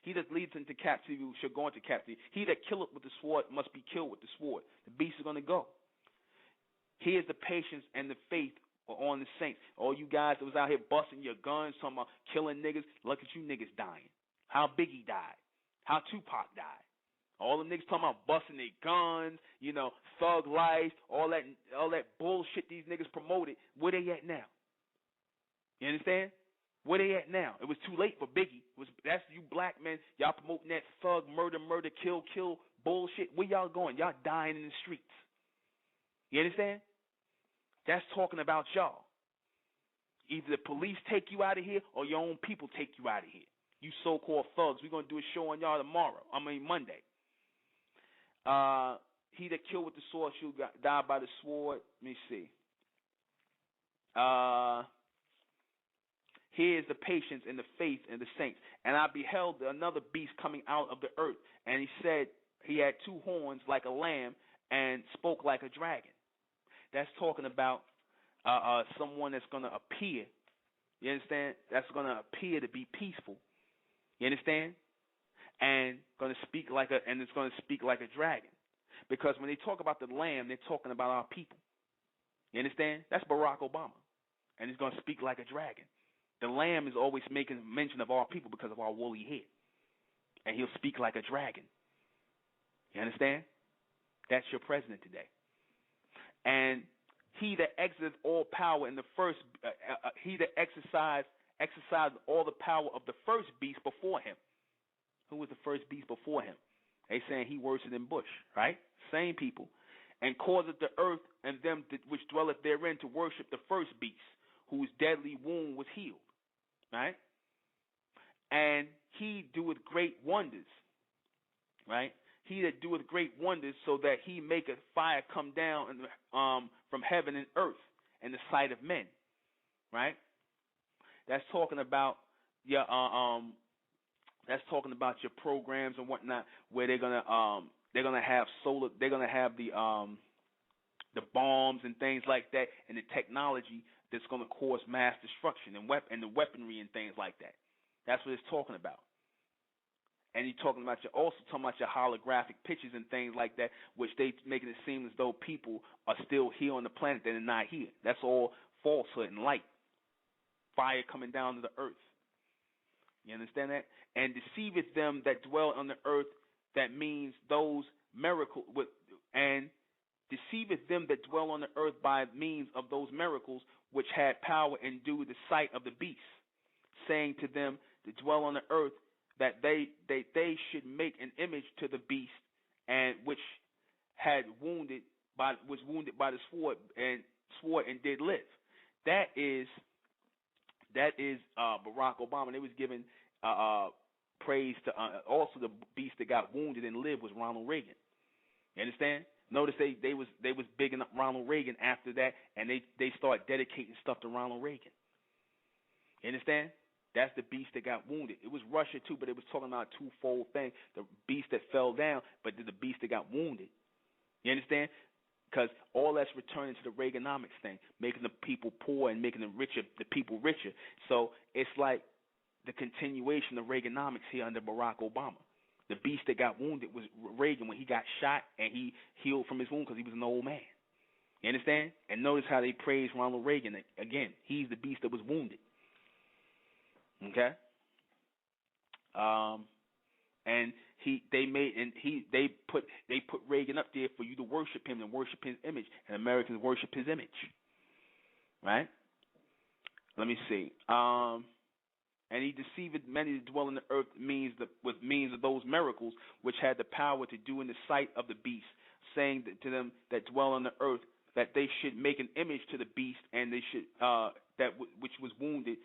S1: He that leads into captivity shall go into captivity. He that killeth with the sword must be killed with the sword. The beast is going to go. Here's the patience and the faith on the saints. All you guys that was out here busting your guns, talking about killing niggas, look at you niggas dying. How Biggie died. How Tupac died. All the niggas talking about busting their guns, thug life, all that bullshit these niggas promoted. Where they at now? You understand? Where they at now? It was too late for Biggie. That's you black men. Y'all promoting that thug, murder, kill bullshit. Where y'all going? Y'all dying in the streets. You understand? That's talking about y'all. Either the police take you out of here or your own people take you out of here. You so-called thugs. We're going to do a show on y'all Monday. He that killed with the sword shall die by the sword. Let me see. Here is the patience and the faith and the saints. And I beheld another beast coming out of the earth. And he said he had two horns like a lamb and spoke like a dragon. That's talking about someone that's going to appear. You understand? That's going to appear to be peaceful. You understand? And it's going to speak like a dragon. Because when they talk about the lamb, they're talking about our people. You understand? That's Barack Obama. And he's going to speak like a dragon. The lamb is always making mention of our people because of our woolly hair. And he'll speak like a dragon. You understand? That's your president today. And he that exercised all power in the first, he that exercised all the power of the first beast before him. Who was the first beast before him? They saying he worse than Bush, right? Same people. And causeth the earth and them which dwelleth therein to worship the first beast, whose deadly wound was healed, right? And he doeth great wonders, right? He that doeth great wonders, so that he maketh fire come down from heaven and earth in the sight of men, right? That's talking about your That's talking about your programs and whatnot, where they're gonna have solar, they're gonna have the bombs and things like that, and the technology that's gonna cause mass destruction and the weaponry and things like that. That's what it's talking about. And you're also talking about your holographic pictures and things like that, which they making it seem as though people are still here on the planet that are not here. That's all falsehood and light. Fire coming down to the earth. You understand that? And deceiveth them that dwell on the earth. That means those miracles, and deceiveth them that dwell on the earth by means of those miracles which had power and do the sight of the beast, saying to them that dwell on the earth that they should make an image to the beast, and which was wounded by the sword and did live. That is Barack Obama. They was giving praise to also the beast that got wounded and lived was Ronald Reagan. You understand? Notice they was bigging up Ronald Reagan after that, and they started dedicating stuff to Ronald Reagan. You understand? That's the beast that got wounded. It was Russia too, but it was talking about a twofold thing: the beast that fell down, but the beast that got wounded. You understand? Because all that's returning to the Reaganomics thing, making the people poor and making the people richer. So it's like the continuation of Reaganomics here under Barack Obama. The beast that got wounded was Reagan when he got shot and he healed from his wound because he was an old man. You understand? And notice how they praise Ronald Reagan again. He's the beast that was wounded. Okay. And they put Reagan up there for you to worship him and worship his image, and Americans worship his image, right? Let me see. And he deceived many that dwell in the earth with means of those miracles which had the power to do in the sight of the beast, saying to them that dwell on the earth that they should make an image to the beast, and they should which was wounded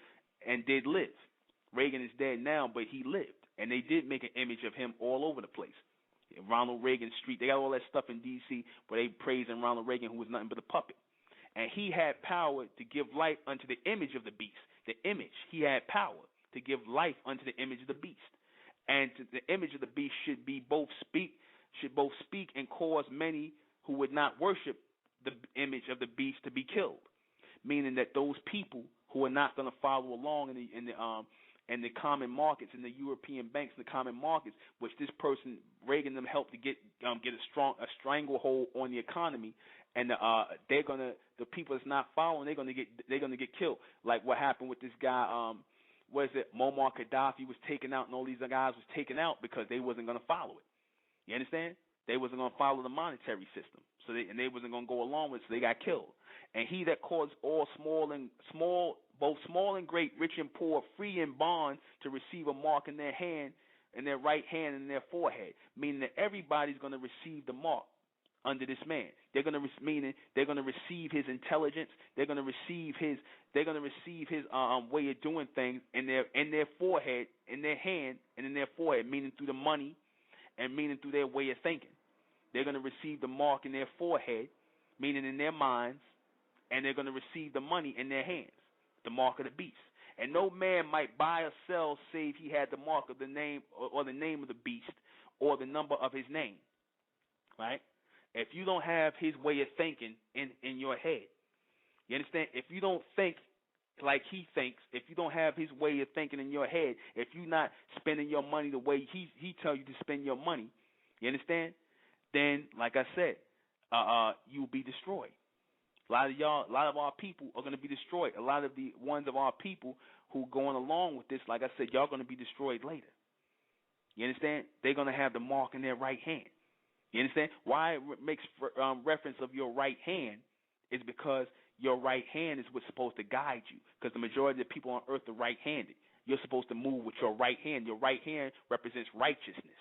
S1: and did live. Reagan is dead now, but he lived. And they did make an image of him all over the place. Ronald Reagan Street, they got all that stuff in D.C. where they praising Ronald Reagan, who was nothing but a puppet. And he had power to give life unto the image of the beast. The image. He had power to give life unto the image of the beast. And the image of the beast should both speak and cause many who would not worship the image of the beast to be killed. Meaning that those people who are not going to follow along in the common markets, in the European banks, in the common markets, which this person Reagan them helped to get a stranglehold on the economy, and the people that's not following, they're gonna get killed. Like what happened with this guy, Muammar Gaddafi was taken out, and all these guys was taken out because they wasn't gonna follow it. You understand? They wasn't gonna follow the monetary system, they wasn't gonna go along with it, so they got killed. And he that caused all both small and great, rich and poor, free and bond, to receive a mark in their hand, in their right hand, and in their forehead, meaning that everybody's going to receive the mark under this man. They're going to receive his intelligence. They're going to receive his way of doing things in their forehead, in their hand, and in their forehead, meaning through the money, and meaning through their way of thinking. They're going to receive the mark in their forehead, meaning in their minds, and they're going to receive the money in their hands, the mark of the beast. And no man might buy or sell save he had the mark of the name, or the name of the beast, or the number of his name. Right? If you don't have his way of thinking in your head, you understand? If you don't think like he thinks, if you don't have his way of thinking in your head, if you're not spending your money the way he tell you to spend your money, you understand? Then, like I said, you'll be destroyed. A lot of our people are going to be destroyed. A lot of the ones of our people who going along with this, like I said, y'all going to be destroyed later. You understand? They're going to have the mark in their right hand. You understand? Why it makes reference of your right hand is because your right hand is what's supposed to guide you. Because the majority of the people on earth are right-handed. You're supposed to move with your right hand. Your right hand represents righteousness.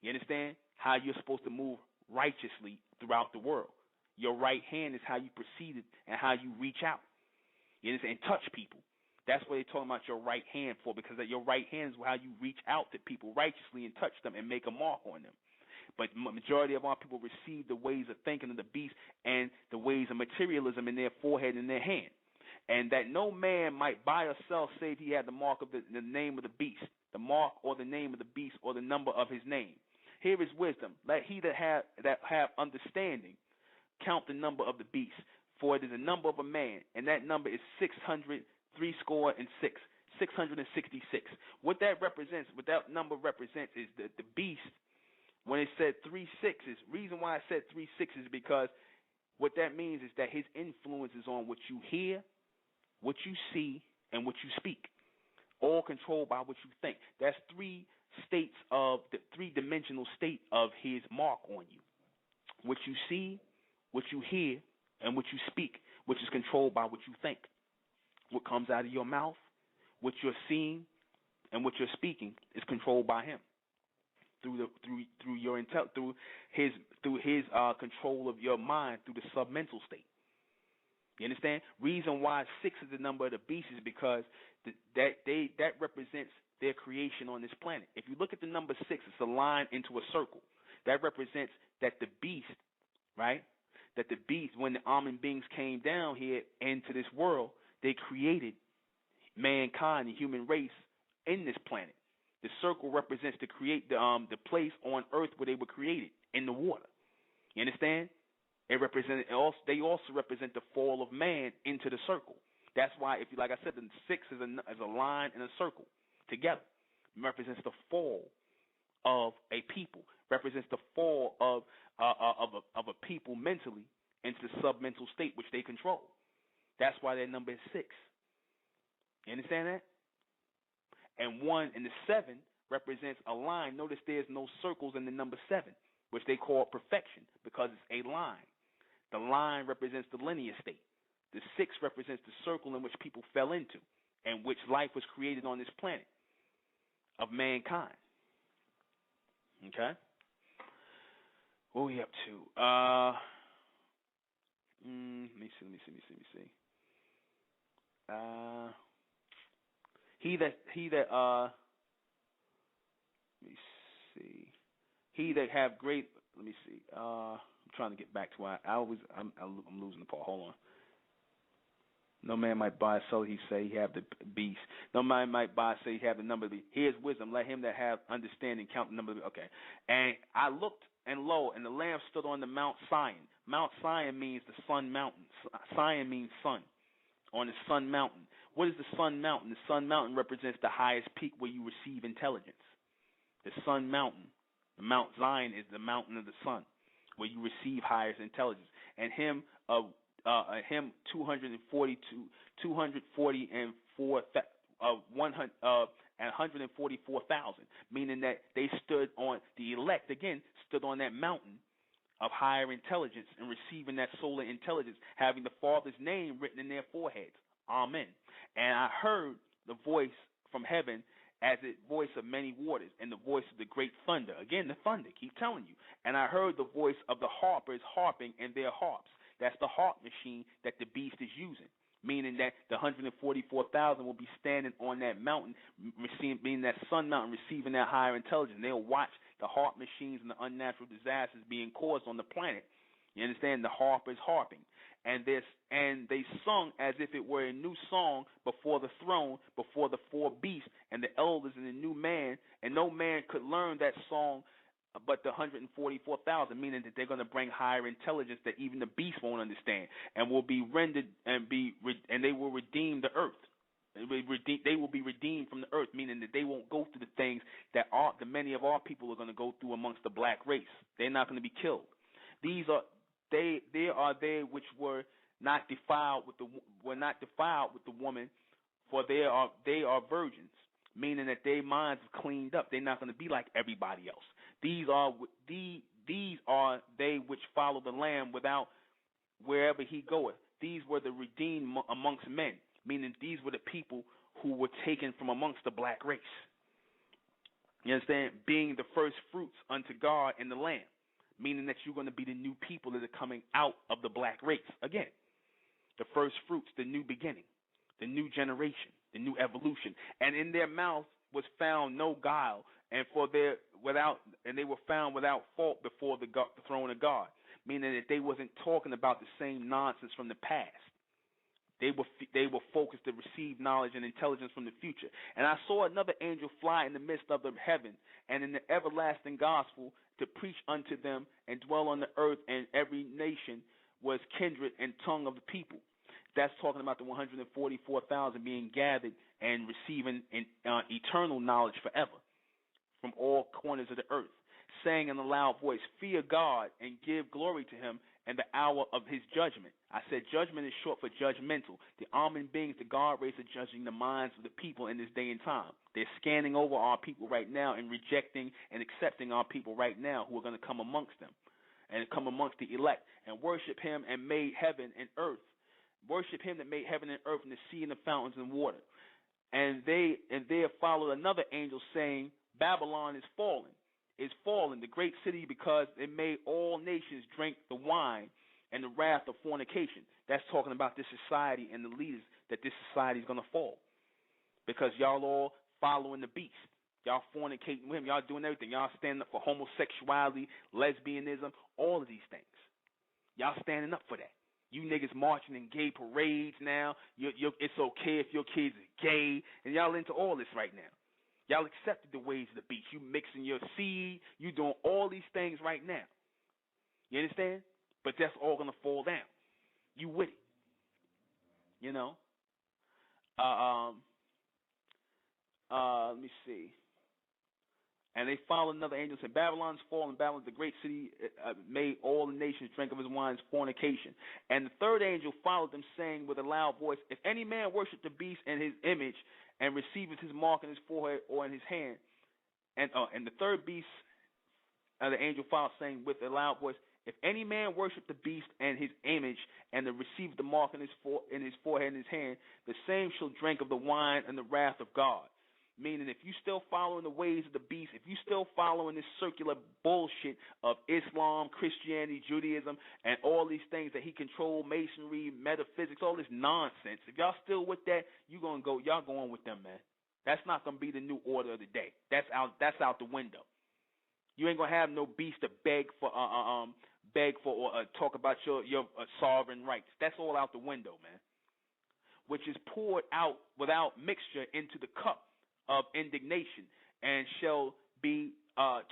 S1: You understand? How you're supposed to move righteously throughout the world. Your right hand is how you proceed and how you reach out. You understand? And touch people. That's what they're talking about your right hand for, because your right hand is how you reach out to people righteously and touch them and make a mark on them. But the majority of our people receive the ways of thinking of the beast and the ways of materialism in their forehead and their hand. And that no man might buy or sell save he had the mark of the name of the beast, the mark or the name of the beast or the number of his name. Here is wisdom. Let he that have understanding count the number of the beast, for it is a number of a man, and that number is 666. What that represents, what that number represents, is the beast. When it said 36, reason why I said 36 is because what that means is that his influence is on what you hear, what you see, and what you speak, all controlled by what you think. That's three states of the three-dimensional state of his mark on you. What you see, what you hear, and what you speak, which is controlled by what you think. What comes out of your mouth, what you're seeing, and what you're speaking is controlled by him through his control of your mind through the submental state. You understand? Reason why 6 is the number of the beast is because that represents their creation on this planet. If you look at the number 6, it's a line into a circle. That represents that the beast, right? That the beast, when the almond beings came down here into this world, they created mankind, the human race, in this planet. The circle represents to create the place on earth where they were created, in the water. You understand? They also represent the fall of man into the circle. That's why, if you, like I said, the 6 is a line and a circle together. It represents the fall of a people. Represents the fall of a people mentally into the submental state which they control. That's why their number is 6. You understand that? And 1 and the 7 represents a line. Notice there's no circles in the number 7, which they call perfection, because it's a line. The line represents the linear state. The 6 represents the circle in which people fell into, and which life was created on this planet of mankind. Okay? What are we up to? Let me see. let me see. He that have great. Let me see. I'm trying to get back to why I'm losing the part. Hold on. No man might buy, so he say he have the beast. No man might buy, say he have the number of the beast. Here's wisdom. Let him that have understanding count the number of the beast. Okay. And I looked, and lo, and the Lamb stood on the Mount Sion. Mount Sion means the sun mountain. Sion means sun. On the sun mountain. What is the sun mountain? The sun mountain represents the highest peak where you receive intelligence. The sun mountain. The Mount Zion is the mountain of the sun, where you receive highest intelligence. And him 144,000, meaning that they stood on the elect again, stood on that mountain of higher intelligence and receiving that solar intelligence, having the Father's name written in their foreheads. Amen. And I heard the voice from heaven as the voice of many waters and the voice of the great thunder. Again, the thunder, keep telling you. And I heard the voice of the harpers harping in their harps. That's the harp machine that the beast is using, meaning that the 144,000 will be standing on that mountain, meaning that sun mountain, receiving that higher intelligence. They'll watch the harp machines and the unnatural disasters being caused on the planet. You understand? The harpers harping. And they sung as if it were a new song before the throne, before the four beasts and the elders and the new man, and no man could learn that song but the 144,000, meaning that they're going to bring higher intelligence that even the beast won't understand, and will be rendered and they will redeem the earth. They will be redeemed from the earth, meaning that they won't go through the things that many of our people are going to go through amongst the black race. They're not going to be killed. They are they which were not defiled with the woman, for they are virgins, meaning that their minds are cleaned up. They're not going to be like everybody else. These are they which follow the Lamb without wherever he goeth. These were the redeemed amongst men, meaning these were the people who were taken from amongst the black race. You understand? Being the first fruits unto God and the Lamb, meaning that you're going to be the new people that are coming out of the black race. Again, the first fruits, the new beginning, the new generation, the new evolution. And in their mouth was found no guile, and they were found without fault before the throne of God, meaning that they wasn't talking about the same nonsense from the past. They were focused to receive knowledge and intelligence from the future. And I saw another angel fly in the midst of the heaven, and in the everlasting gospel to preach unto them and dwell on the earth, and every nation was kindred and tongue of the people. That's talking about the 144,000 being gathered and receiving eternal knowledge forever from all corners of the earth, saying in a loud voice, fear God and give glory to him and the hour of his judgment. I said judgment is short for judgmental. The almond beings, the God race, are judging the minds of the people in this day and time. They're scanning over our people right now and rejecting and accepting our people right now who are going to come amongst them and come amongst the elect and worship him and made heaven and earth. Worship him that made heaven and earth and the sea and the fountains and water. And there followed another angel saying, Babylon is fallen, the great city, because it made all nations drink the wine and the wrath of fornication. That's talking about this society and the leaders, that this society is going to fall. Because y'all all following the beast. Y'all fornicating with him. Y'all doing everything. Y'all standing up for homosexuality, lesbianism, all of these things. Y'all standing up for that. You niggas marching in gay parades now. It's okay if your kids are gay. And y'all into all this right now. Y'all accepted the ways of the beast. You mixing your seed. You doing all these things right now. You understand? But that's all going to fall down. You with it. You know? Let me see. And they followed another angel, said, Babylon's fallen, Babylon's the great city, made all the nations drink of his wine's fornication. And the third angel followed them, saying with a loud voice, if any man worship the beast and his image, and receiveth his mark in his forehead or in his hand, and the third beast, the angel followed, saying with a loud voice, if any man worship the beast and his image, and receive the mark in his forehead and his hand, the same shall drink of the wine and the wrath of God. Meaning, if you still following the ways of the beast, if you still following this circular bullshit of Islam, Christianity, Judaism, and all these things that he controlled, Masonry, metaphysics, all this nonsense, if y'all still with that, y'all going with them, man. That's not going to be the new order of the day. That's out the window. You ain't going to have no beast to beg for or talk about your sovereign rights. That's all out the window, man. Which is poured out without mixture into the cup of indignation, and shall be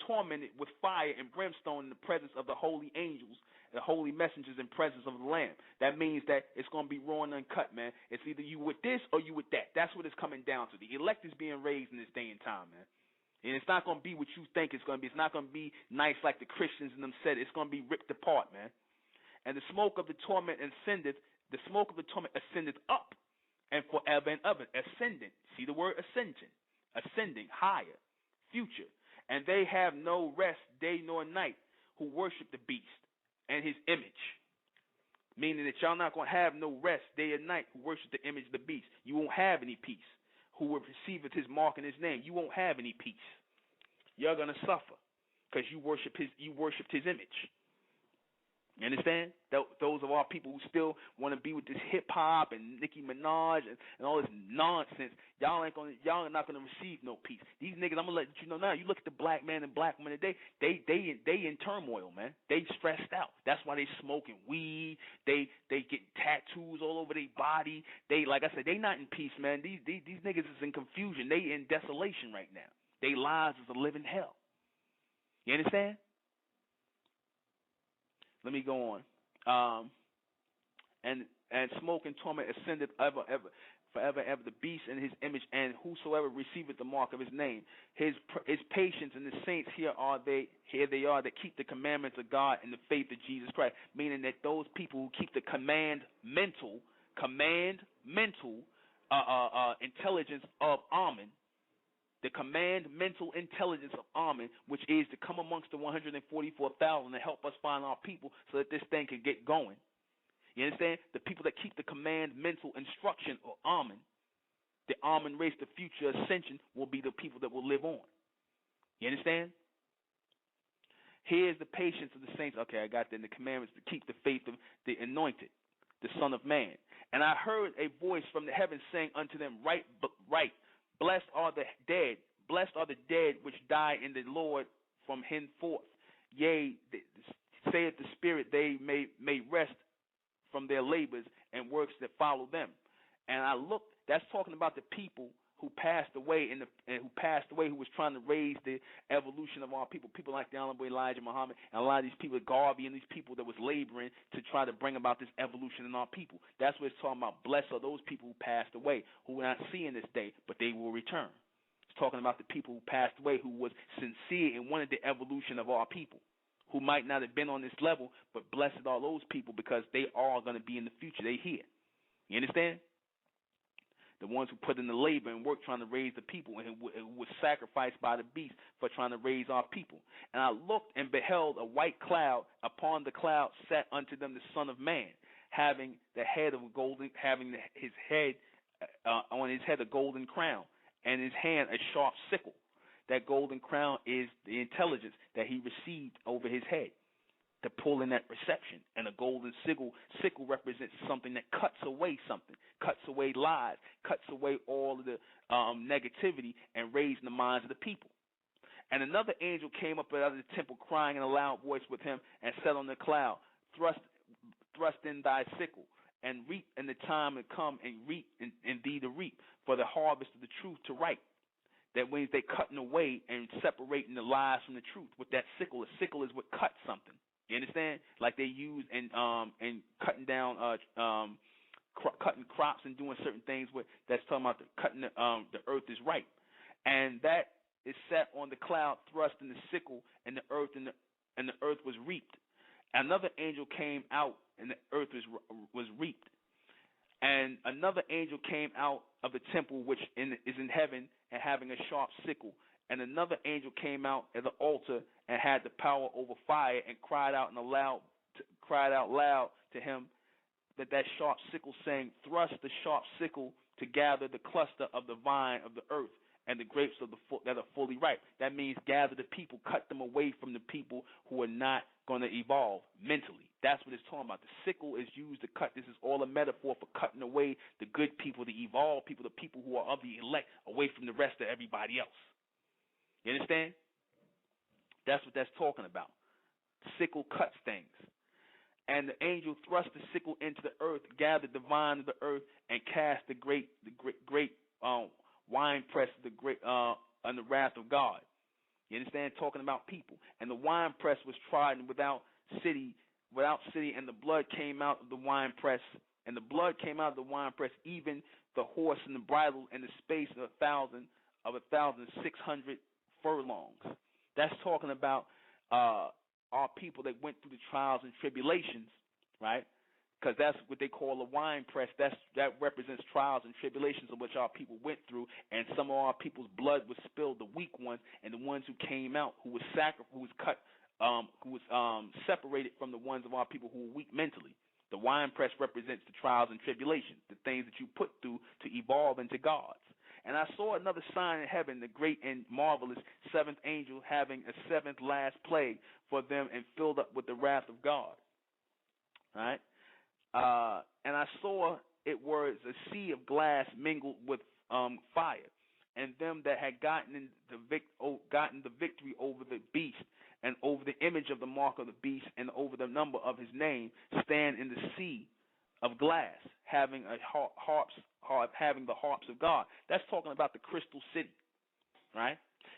S1: tormented with fire and brimstone in the presence of the holy angels, the holy messengers in presence of the Lamb. That means that it's going to be raw and uncut, man. It's either you with this or you with that. That's what it's coming down to. The elect is being raised in this day and time, man. And it's not going to be what you think it's going to be. It's not going to be nice like the Christians and them said. It's going to be ripped apart, man. And the smoke of the torment ascendeth up, and forever and ever. Ascendant. See the word ascension. Ascending, higher, future. And they have no rest day nor night who worship the beast and his image. Meaning that y'all not going to have no rest day or night who worship the image of the beast. You won't have any peace. Who will receive his mark in his name. You won't have any peace. You're going to suffer because you worshipped his image. You understand? Those of our people who still want to be with this hip hop and Nicki Minaj and all this nonsense, y'all are not gonna receive no peace. These niggas, I'm gonna let you know now. You look at the black man and black woman today, they in turmoil, man. They stressed out. That's why they smoking weed. They get tattoos all over their body. They, like I said, they not in peace, man. These niggas is in confusion. They in desolation right now. Their lives is a living hell. You understand? Let me go on. And smoke and torment ascended forever, ever. The beast in his image, and whosoever receiveth the mark of his name. His patience and the saints here they are that keep the commandments of God in the faith of Jesus Christ. Meaning that those people who keep the commandmental intelligence of Amen. The mental intelligence of Amen, which is to come amongst the 144,000 and help us find our people so that this thing can get going. You understand? The people that keep the mental instruction of Amen, the Amen race, the future ascension, will be the people that will live on. You understand? Here's the patience of the saints. Okay, I got that in the commandments to keep the faith of the anointed, the Son of Man. And I heard a voice from the heavens saying unto them, Right. Blessed are the dead which die in the Lord from henceforth. Yea, saith the Spirit, they may rest from their labors and works that follow them. And I looked. That's talking about the people who passed away who was trying to raise the evolution of our people. People like the Honorable Elijah Muhammad and a lot of these people, Garvey and these people that was laboring to try to bring about this evolution in our people. That's what it's talking about. Blessed are those people who passed away, who we're not seeing this day, but they will return. It's talking about the people who passed away, who was sincere and wanted the evolution of our people, who might not have been on this level, but blessed are those people because they are going to be in the future. They here. You understand? The ones who put in the labor and work trying to raise the people and who was sacrificed by the beast for trying to raise our people. And I looked and beheld a white cloud. Upon the cloud sat unto them the Son of Man, having the head of his head on his head a golden crown, and his hand a sharp sickle. That golden crown is the intelligence that he received over his head to pull in that reception. And a golden sickle represents something that cuts away something, cuts away lies, cuts away all of the negativity and raising the minds of the people. And another angel came up out of the temple crying in a loud voice with him and said on the cloud, thrust in thy sickle and reap in the time to come, and reap in thee to reap, for the harvest of the truth to ripe. That means they cutting away and separating the lies from the truth with that sickle. A sickle is what cuts something. You understand? Like they use in cutting down, cutting crops and doing certain things with. That's talking about cutting the earth is ripe, and that is set on the cloud, thrust in the sickle, and the earth was reaped. Another angel came out, and the earth was reaped. And another angel came out of the temple which is in heaven, and having a sharp sickle. And another angel came out at the altar and had the power over fire, and cried out loud to him that sharp sickle, saying, Thrust the sharp sickle to gather the cluster of the vine of the earth, and the grapes of that are fully ripe. That means gather the people, cut them away from the people who are not going to evolve mentally. That's what it's talking about. The sickle is used to cut. This is all a metaphor for cutting away the good people, the evolved people, the people who are of the elect, away from the rest of everybody else. You understand? That's what that's talking about. Sickle cuts things. And the angel thrust the sickle into the earth, gathered the vine of the earth, and cast the great winepress on the wrath of God. You understand? Talking about people. And the winepress was trodden without city, and the blood came out of the winepress. And the blood came out of the winepress, even the horse and the bridle, in the space of 1,600 furlongs. That's talking about our people that went through the trials and tribulations, right? Because that's what they call a wine press. That represents trials and tribulations of which our people went through, and some of our people's blood was spilled, the weak ones, and the ones who came out, who was separated from the ones of our people who were weak mentally. The wine press represents the trials and tribulations, the things that you put through to evolve into gods. And I saw another sign in heaven, the great and marvelous seventh angel having a seventh last plague for them, and filled up with the wrath of God. All right? And I saw it was a sea of glass mingled with fire, and them that had gotten the victory over the beast, and over the image of the mark of the beast, and over the number of his name, stand in the sea of glass, having the harps of God. That's talking about the crystal city, right?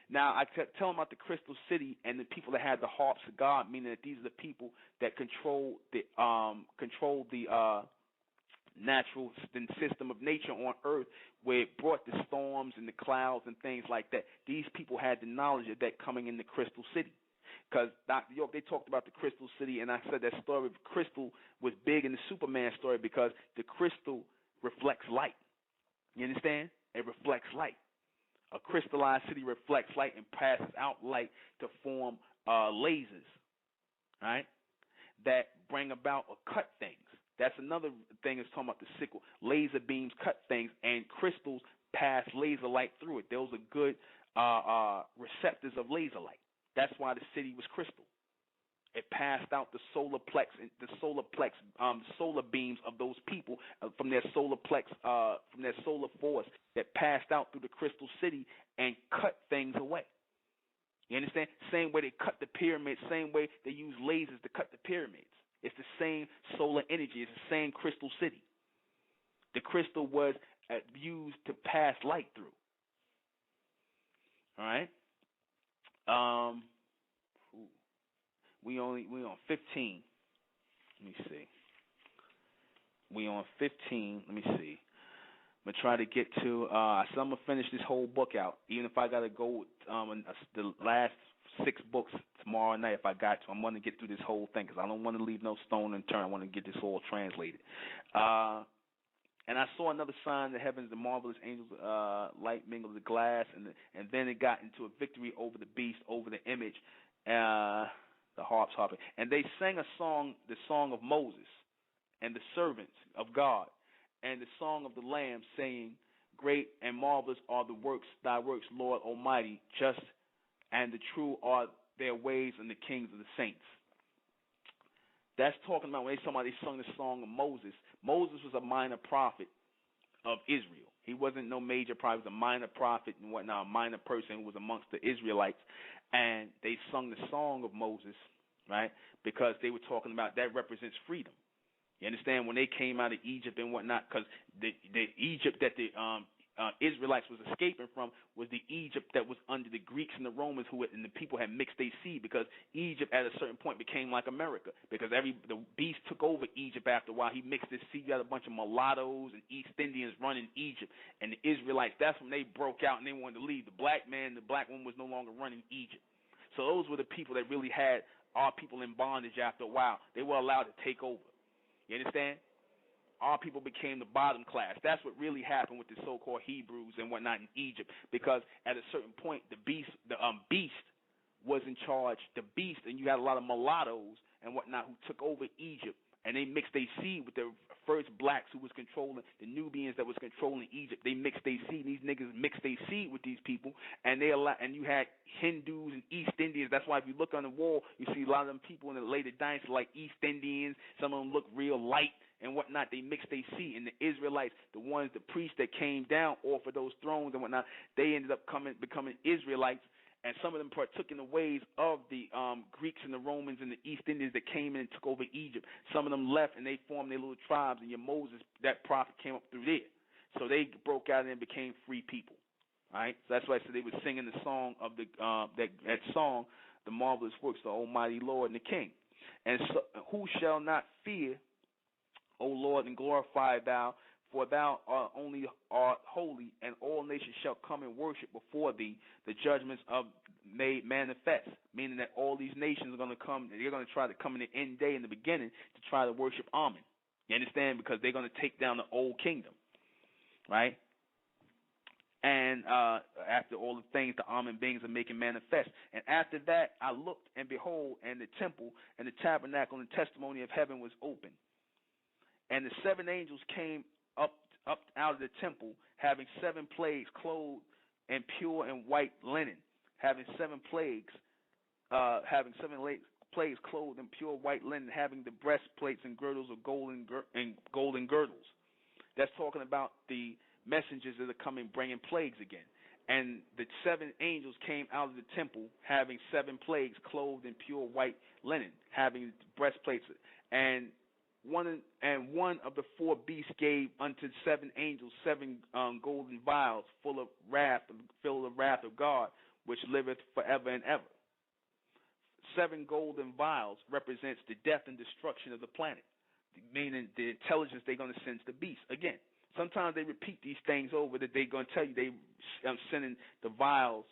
S1: Now I kept telling about the crystal city and the people that had the harps of God, meaning that these are the people that control the natural system of nature on earth, where it brought the storms and the clouds and things like that. These people had the knowledge of that coming in the crystal city. Because Dr. York, they talked about the crystal city, and I said that story of crystal was big in the Superman story because the crystal reflects light. You understand? It reflects light. A crystallized city reflects light and passes out light to form lasers, right, that bring about or cut things. That's another thing that's talking about the sickle. Laser beams cut things, and crystals pass laser light through it. Those are good receptors of laser light. That's why the city was crystal. It passed out the solar beams of those people from their solar force that passed out through the crystal city and cut things away. You understand? Same way they cut the pyramids, same way they use lasers to cut the pyramids. It's the same solar energy. It's the same crystal city. The crystal was used to pass light through. All right? We on 15. Let me see. We on 15. Let me see. I'm gonna try to get to. So I'm gonna finish this whole book out, even if I gotta go the last 6 books tomorrow night. If I got to, I'm gonna get through this whole thing because I don't want to leave no stone unturned. I want to get this all translated. And I saw another sign in the heavens, the marvelous angels, light mingled with glass, and then it got into a victory over the beast, over the image, the harps harping. And they sang a song, the song of Moses and the servants of God, and the song of the Lamb, saying, great and marvelous are thy works, Lord Almighty, just and the true are their ways, and the kings of the saints. That's talking about when they sung the song of Moses. Moses was a minor prophet of Israel. He wasn't no major prophet. He was a minor prophet and whatnot, a minor person who was amongst the Israelites. And they sung the song of Moses, right, because they were talking about that represents freedom. You understand? When they came out of Egypt and whatnot, because the Egypt that the Israelites was escaping from was the Egypt that was under the Greeks and the Romans and the people had mixed their seed, because Egypt at a certain point became like America, because the beast took over Egypt after a while. He mixed his seed. You had a bunch of mulattoes and East Indians running Egypt, and the Israelites, that's when they broke out and they wanted to leave. The black man, the black woman was no longer running Egypt. So those were the people that really had our people in bondage after a while. They were allowed to take over. You understand? Our people became the bottom class. That's what really happened with the so-called Hebrews and whatnot in Egypt, because at a certain point, the beast was in charge. The beast, and you had a lot of mulattoes and whatnot who took over Egypt and they mixed their seed with the first blacks who was controlling the Nubians that was controlling Egypt. They mixed their seed. These niggas mixed their seed with these people, and you had Hindus and East Indians. That's why if you look on the wall, you see a lot of them people in the later dynasty like East Indians. Some of them look real light and whatnot. They mixed their seed, and the Israelites, the priests that came down off of those thrones and whatnot, they ended up becoming Israelites. And some of them partook in the ways of the Greeks and the Romans and the East Indians that came in and took over Egypt. Some of them left and they formed their little tribes, and your Moses, that prophet, came up through there. So they broke out and became free people. All right? So that's why I said they were singing the song of that song, the marvelous works, the Almighty Lord and the King. And so, who shall not fear, O Lord, and glorify thou? For thou only art holy, and all nations shall come and worship before thee. The judgments of made manifest, meaning that all these nations are going to come. They're going to try to come in the end day, in the beginning, to try to worship Amen. You understand? Because they're going to take down the old kingdom, right? And after all the things the Amen beings are making manifest. And after that, I looked, and behold, and the temple and the tabernacle and the testimony of heaven was open. And the 7 angels came up out of the temple, having 7 plagues, clothed in pure and white linen, having 7 plagues, plagues clothed in pure white linen, having the breastplates and girdles of golden girdles. That's talking about the messengers that are coming, bringing plagues again. And the 7 angels came out of the temple, having 7 plagues, clothed in pure white linen, having breastplates, and one of the 4 beasts gave unto 7 angels 7 golden vials full of wrath of God, which liveth forever and ever. 7 golden vials represents the death and destruction of the planet, meaning the intelligence they're going to send to the beasts. Again, sometimes they repeat these things over that they're going to tell you they sending the vials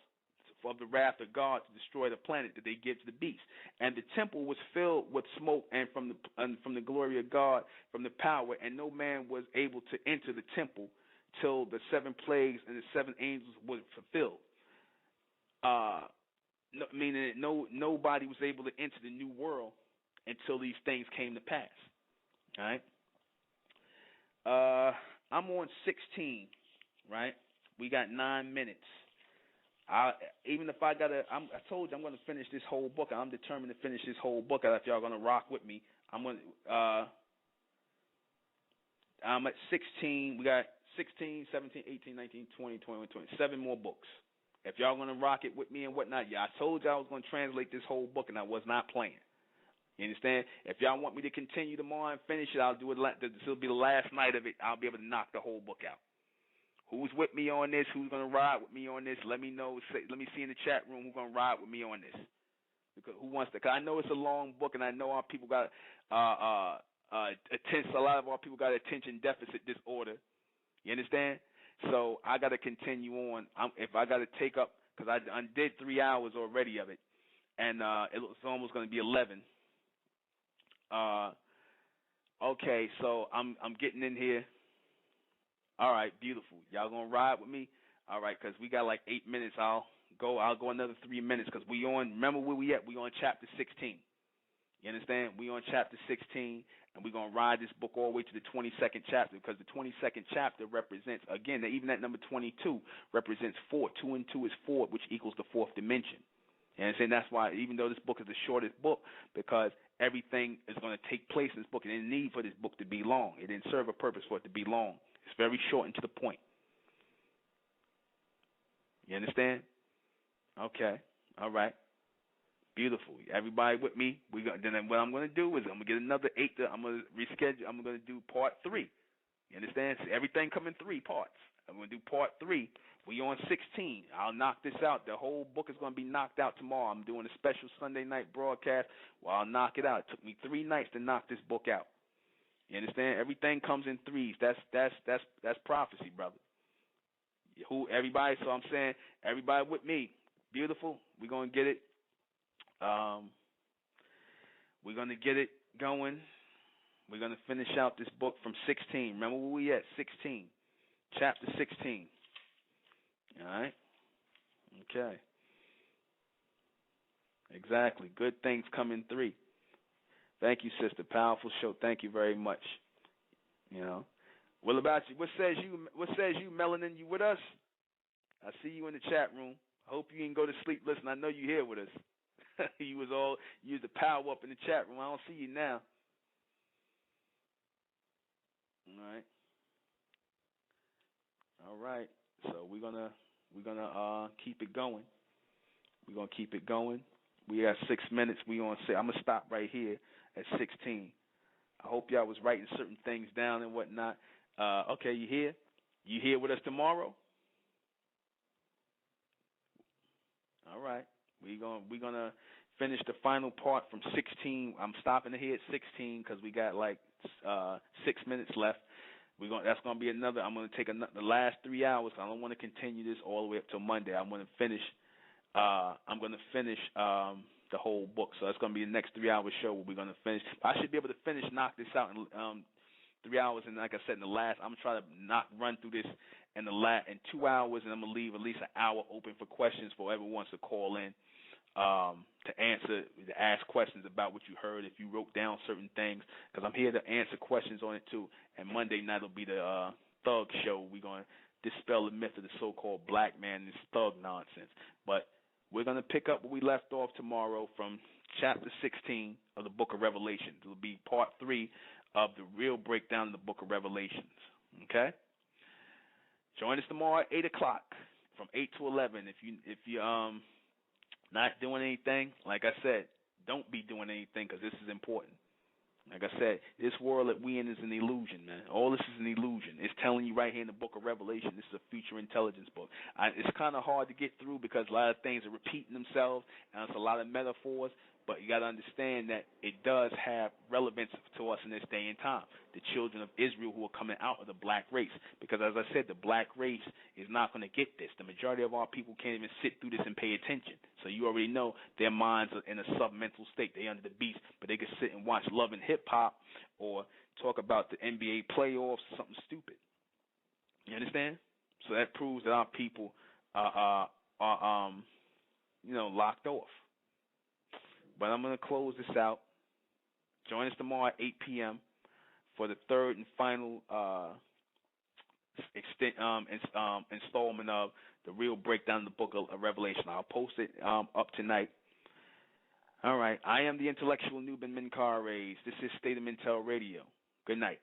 S1: of the wrath of God to destroy the planet that they give to the beast. And the temple was filled with smoke and from the glory of God, from the power, and no man was able to enter the temple till the 7 plagues and the 7 angels were fulfilled. Meaning that nobody was able to enter the new world until these things came to pass. All right. I'm on 16, right? We got 9 minutes. Even if I told you I'm going to finish this whole book. I'm determined to finish this whole book. If y'all going to rock with me, I'm at 16. We got 16, 17, 18, 19, 20, 21, 20. 7 more books. If y'all going to rock it with me and whatnot, I told you I was going to translate this whole book, and I was not playing. You understand? If y'all want me to continue tomorrow and finish it, I'll do it. This will be the last night of it. I'll be able to knock the whole book out. Who's with me on this? Who's going to ride with me on this? Let me know. Let me see in the chat room who's going to ride with me on this. Because who wants to? Because I know it's a long book, and I know our people got a lot of our people got attention deficit disorder. You understand? So I got to continue on. If I got to take up, because I did 3 hours already of it, and it's almost going to be 11. Okay, so I'm getting in here. All right, beautiful. Y'all gonna ride with me? All right, because we got like 8 minutes. I'll go another 3 minutes because we on. Remember where we at? We on chapter 16. You understand? We on chapter 16, and we're gonna ride this book all the way to the 22nd chapter because the 22nd chapter represents, again, even that number 22 represents 4. 2 and 2 is 4, which equals the 4th dimension. You understand? That's why, even though this book is the shortest book, because everything is going to take place in this book, and it didn't need for this book to be long. It didn't serve a purpose for it to be long. It's very short and to the point. You understand? Okay. All right. Beautiful. Everybody with me? Then what I'm going to do is I'm going to get another 8. I'm going to reschedule. I'm going to do part 3. You understand? So everything come in 3 parts. I'm going to do part 3. We on 16. I'll knock this out. The whole book is going to be knocked out tomorrow. I'm doing a special Sunday night broadcast where I'll knock it out. It took me 3 nights to knock this book out. You understand? Everything comes in 3s. That's prophecy, brother. Everybody? So I'm saying, everybody with me. Beautiful. We're gonna get it. We're gonna get it going. We're gonna finish out this book from 16. Remember where we at? 16, chapter 16. All right. Okay. Exactly. Good things come in 3.
S2: Thank you, sister. Powerful show. Thank you very much. You know. What about you? What says you, Melanin? You with us? I see you in the chat room. I hope you didn't go to sleep. Listen, I know you here with us. you used the power up in the chat room. I don't see you now. All right. So we're gonna keep it going. We're gonna keep it going. We got 6 minutes. I'm gonna stop right here at 16. I hope y'all was writing certain things down and whatnot. Okay, you here? You here with us tomorrow? All right. We're gonna finish the final part from 16. I'm stopping here at 16 because we got like 6 minutes left. That's gonna be another. I'm gonna take the last 3 hours. I don't want to continue this all the way up till Monday. I'm gonna finish. The whole book. So that's gonna be the next 3 hour show where we're gonna finish. I should be able to knock this out in 3 hours. And like I said, I'm gonna try to run through this in 2 hours, and I'm gonna leave at least an hour open for questions for whoever wants to call in to ask questions about what you heard. If you wrote down certain things, because I'm here to answer questions on it too. And Monday night will be the thug show. We're gonna dispel the myth of the so-called black man and this thug nonsense. But we're going to pick up where we left off tomorrow from chapter 16 of the book of Revelation. It will be part 3 of the real breakdown of the book of Revelations. Okay? Join us tomorrow at 8 o'clock from 8 to 11. If you're not doing anything, like I said, don't be doing anything because this is important. Like I said, this world that we in is an illusion, man. All this is an illusion. It's telling you right here in the book of Revelation. This is a future intelligence book. It's kind of hard to get through because a lot of things are repeating themselves, and it's a lot of metaphors. But you got to understand that it does have relevance to us in this day and time. The children of Israel who are coming out of the black race. Because as I said, the black race is not going to get this. The majority of our people can't even sit through this and pay attention. So you already know their minds are in a submental state. They're under the beast. But they can sit and watch Love and Hip Hop or talk about the NBA playoffs or something stupid. You understand? So that proves that our people are locked off. But I'm going to close this out. Join us tomorrow at 8 p.m. for the third and final installment of the real breakdown of the book of Revelation. I'll post it up tonight. All right. I am the intellectual Nuben Menkarayzz. This is State of Mental Radio. Good night.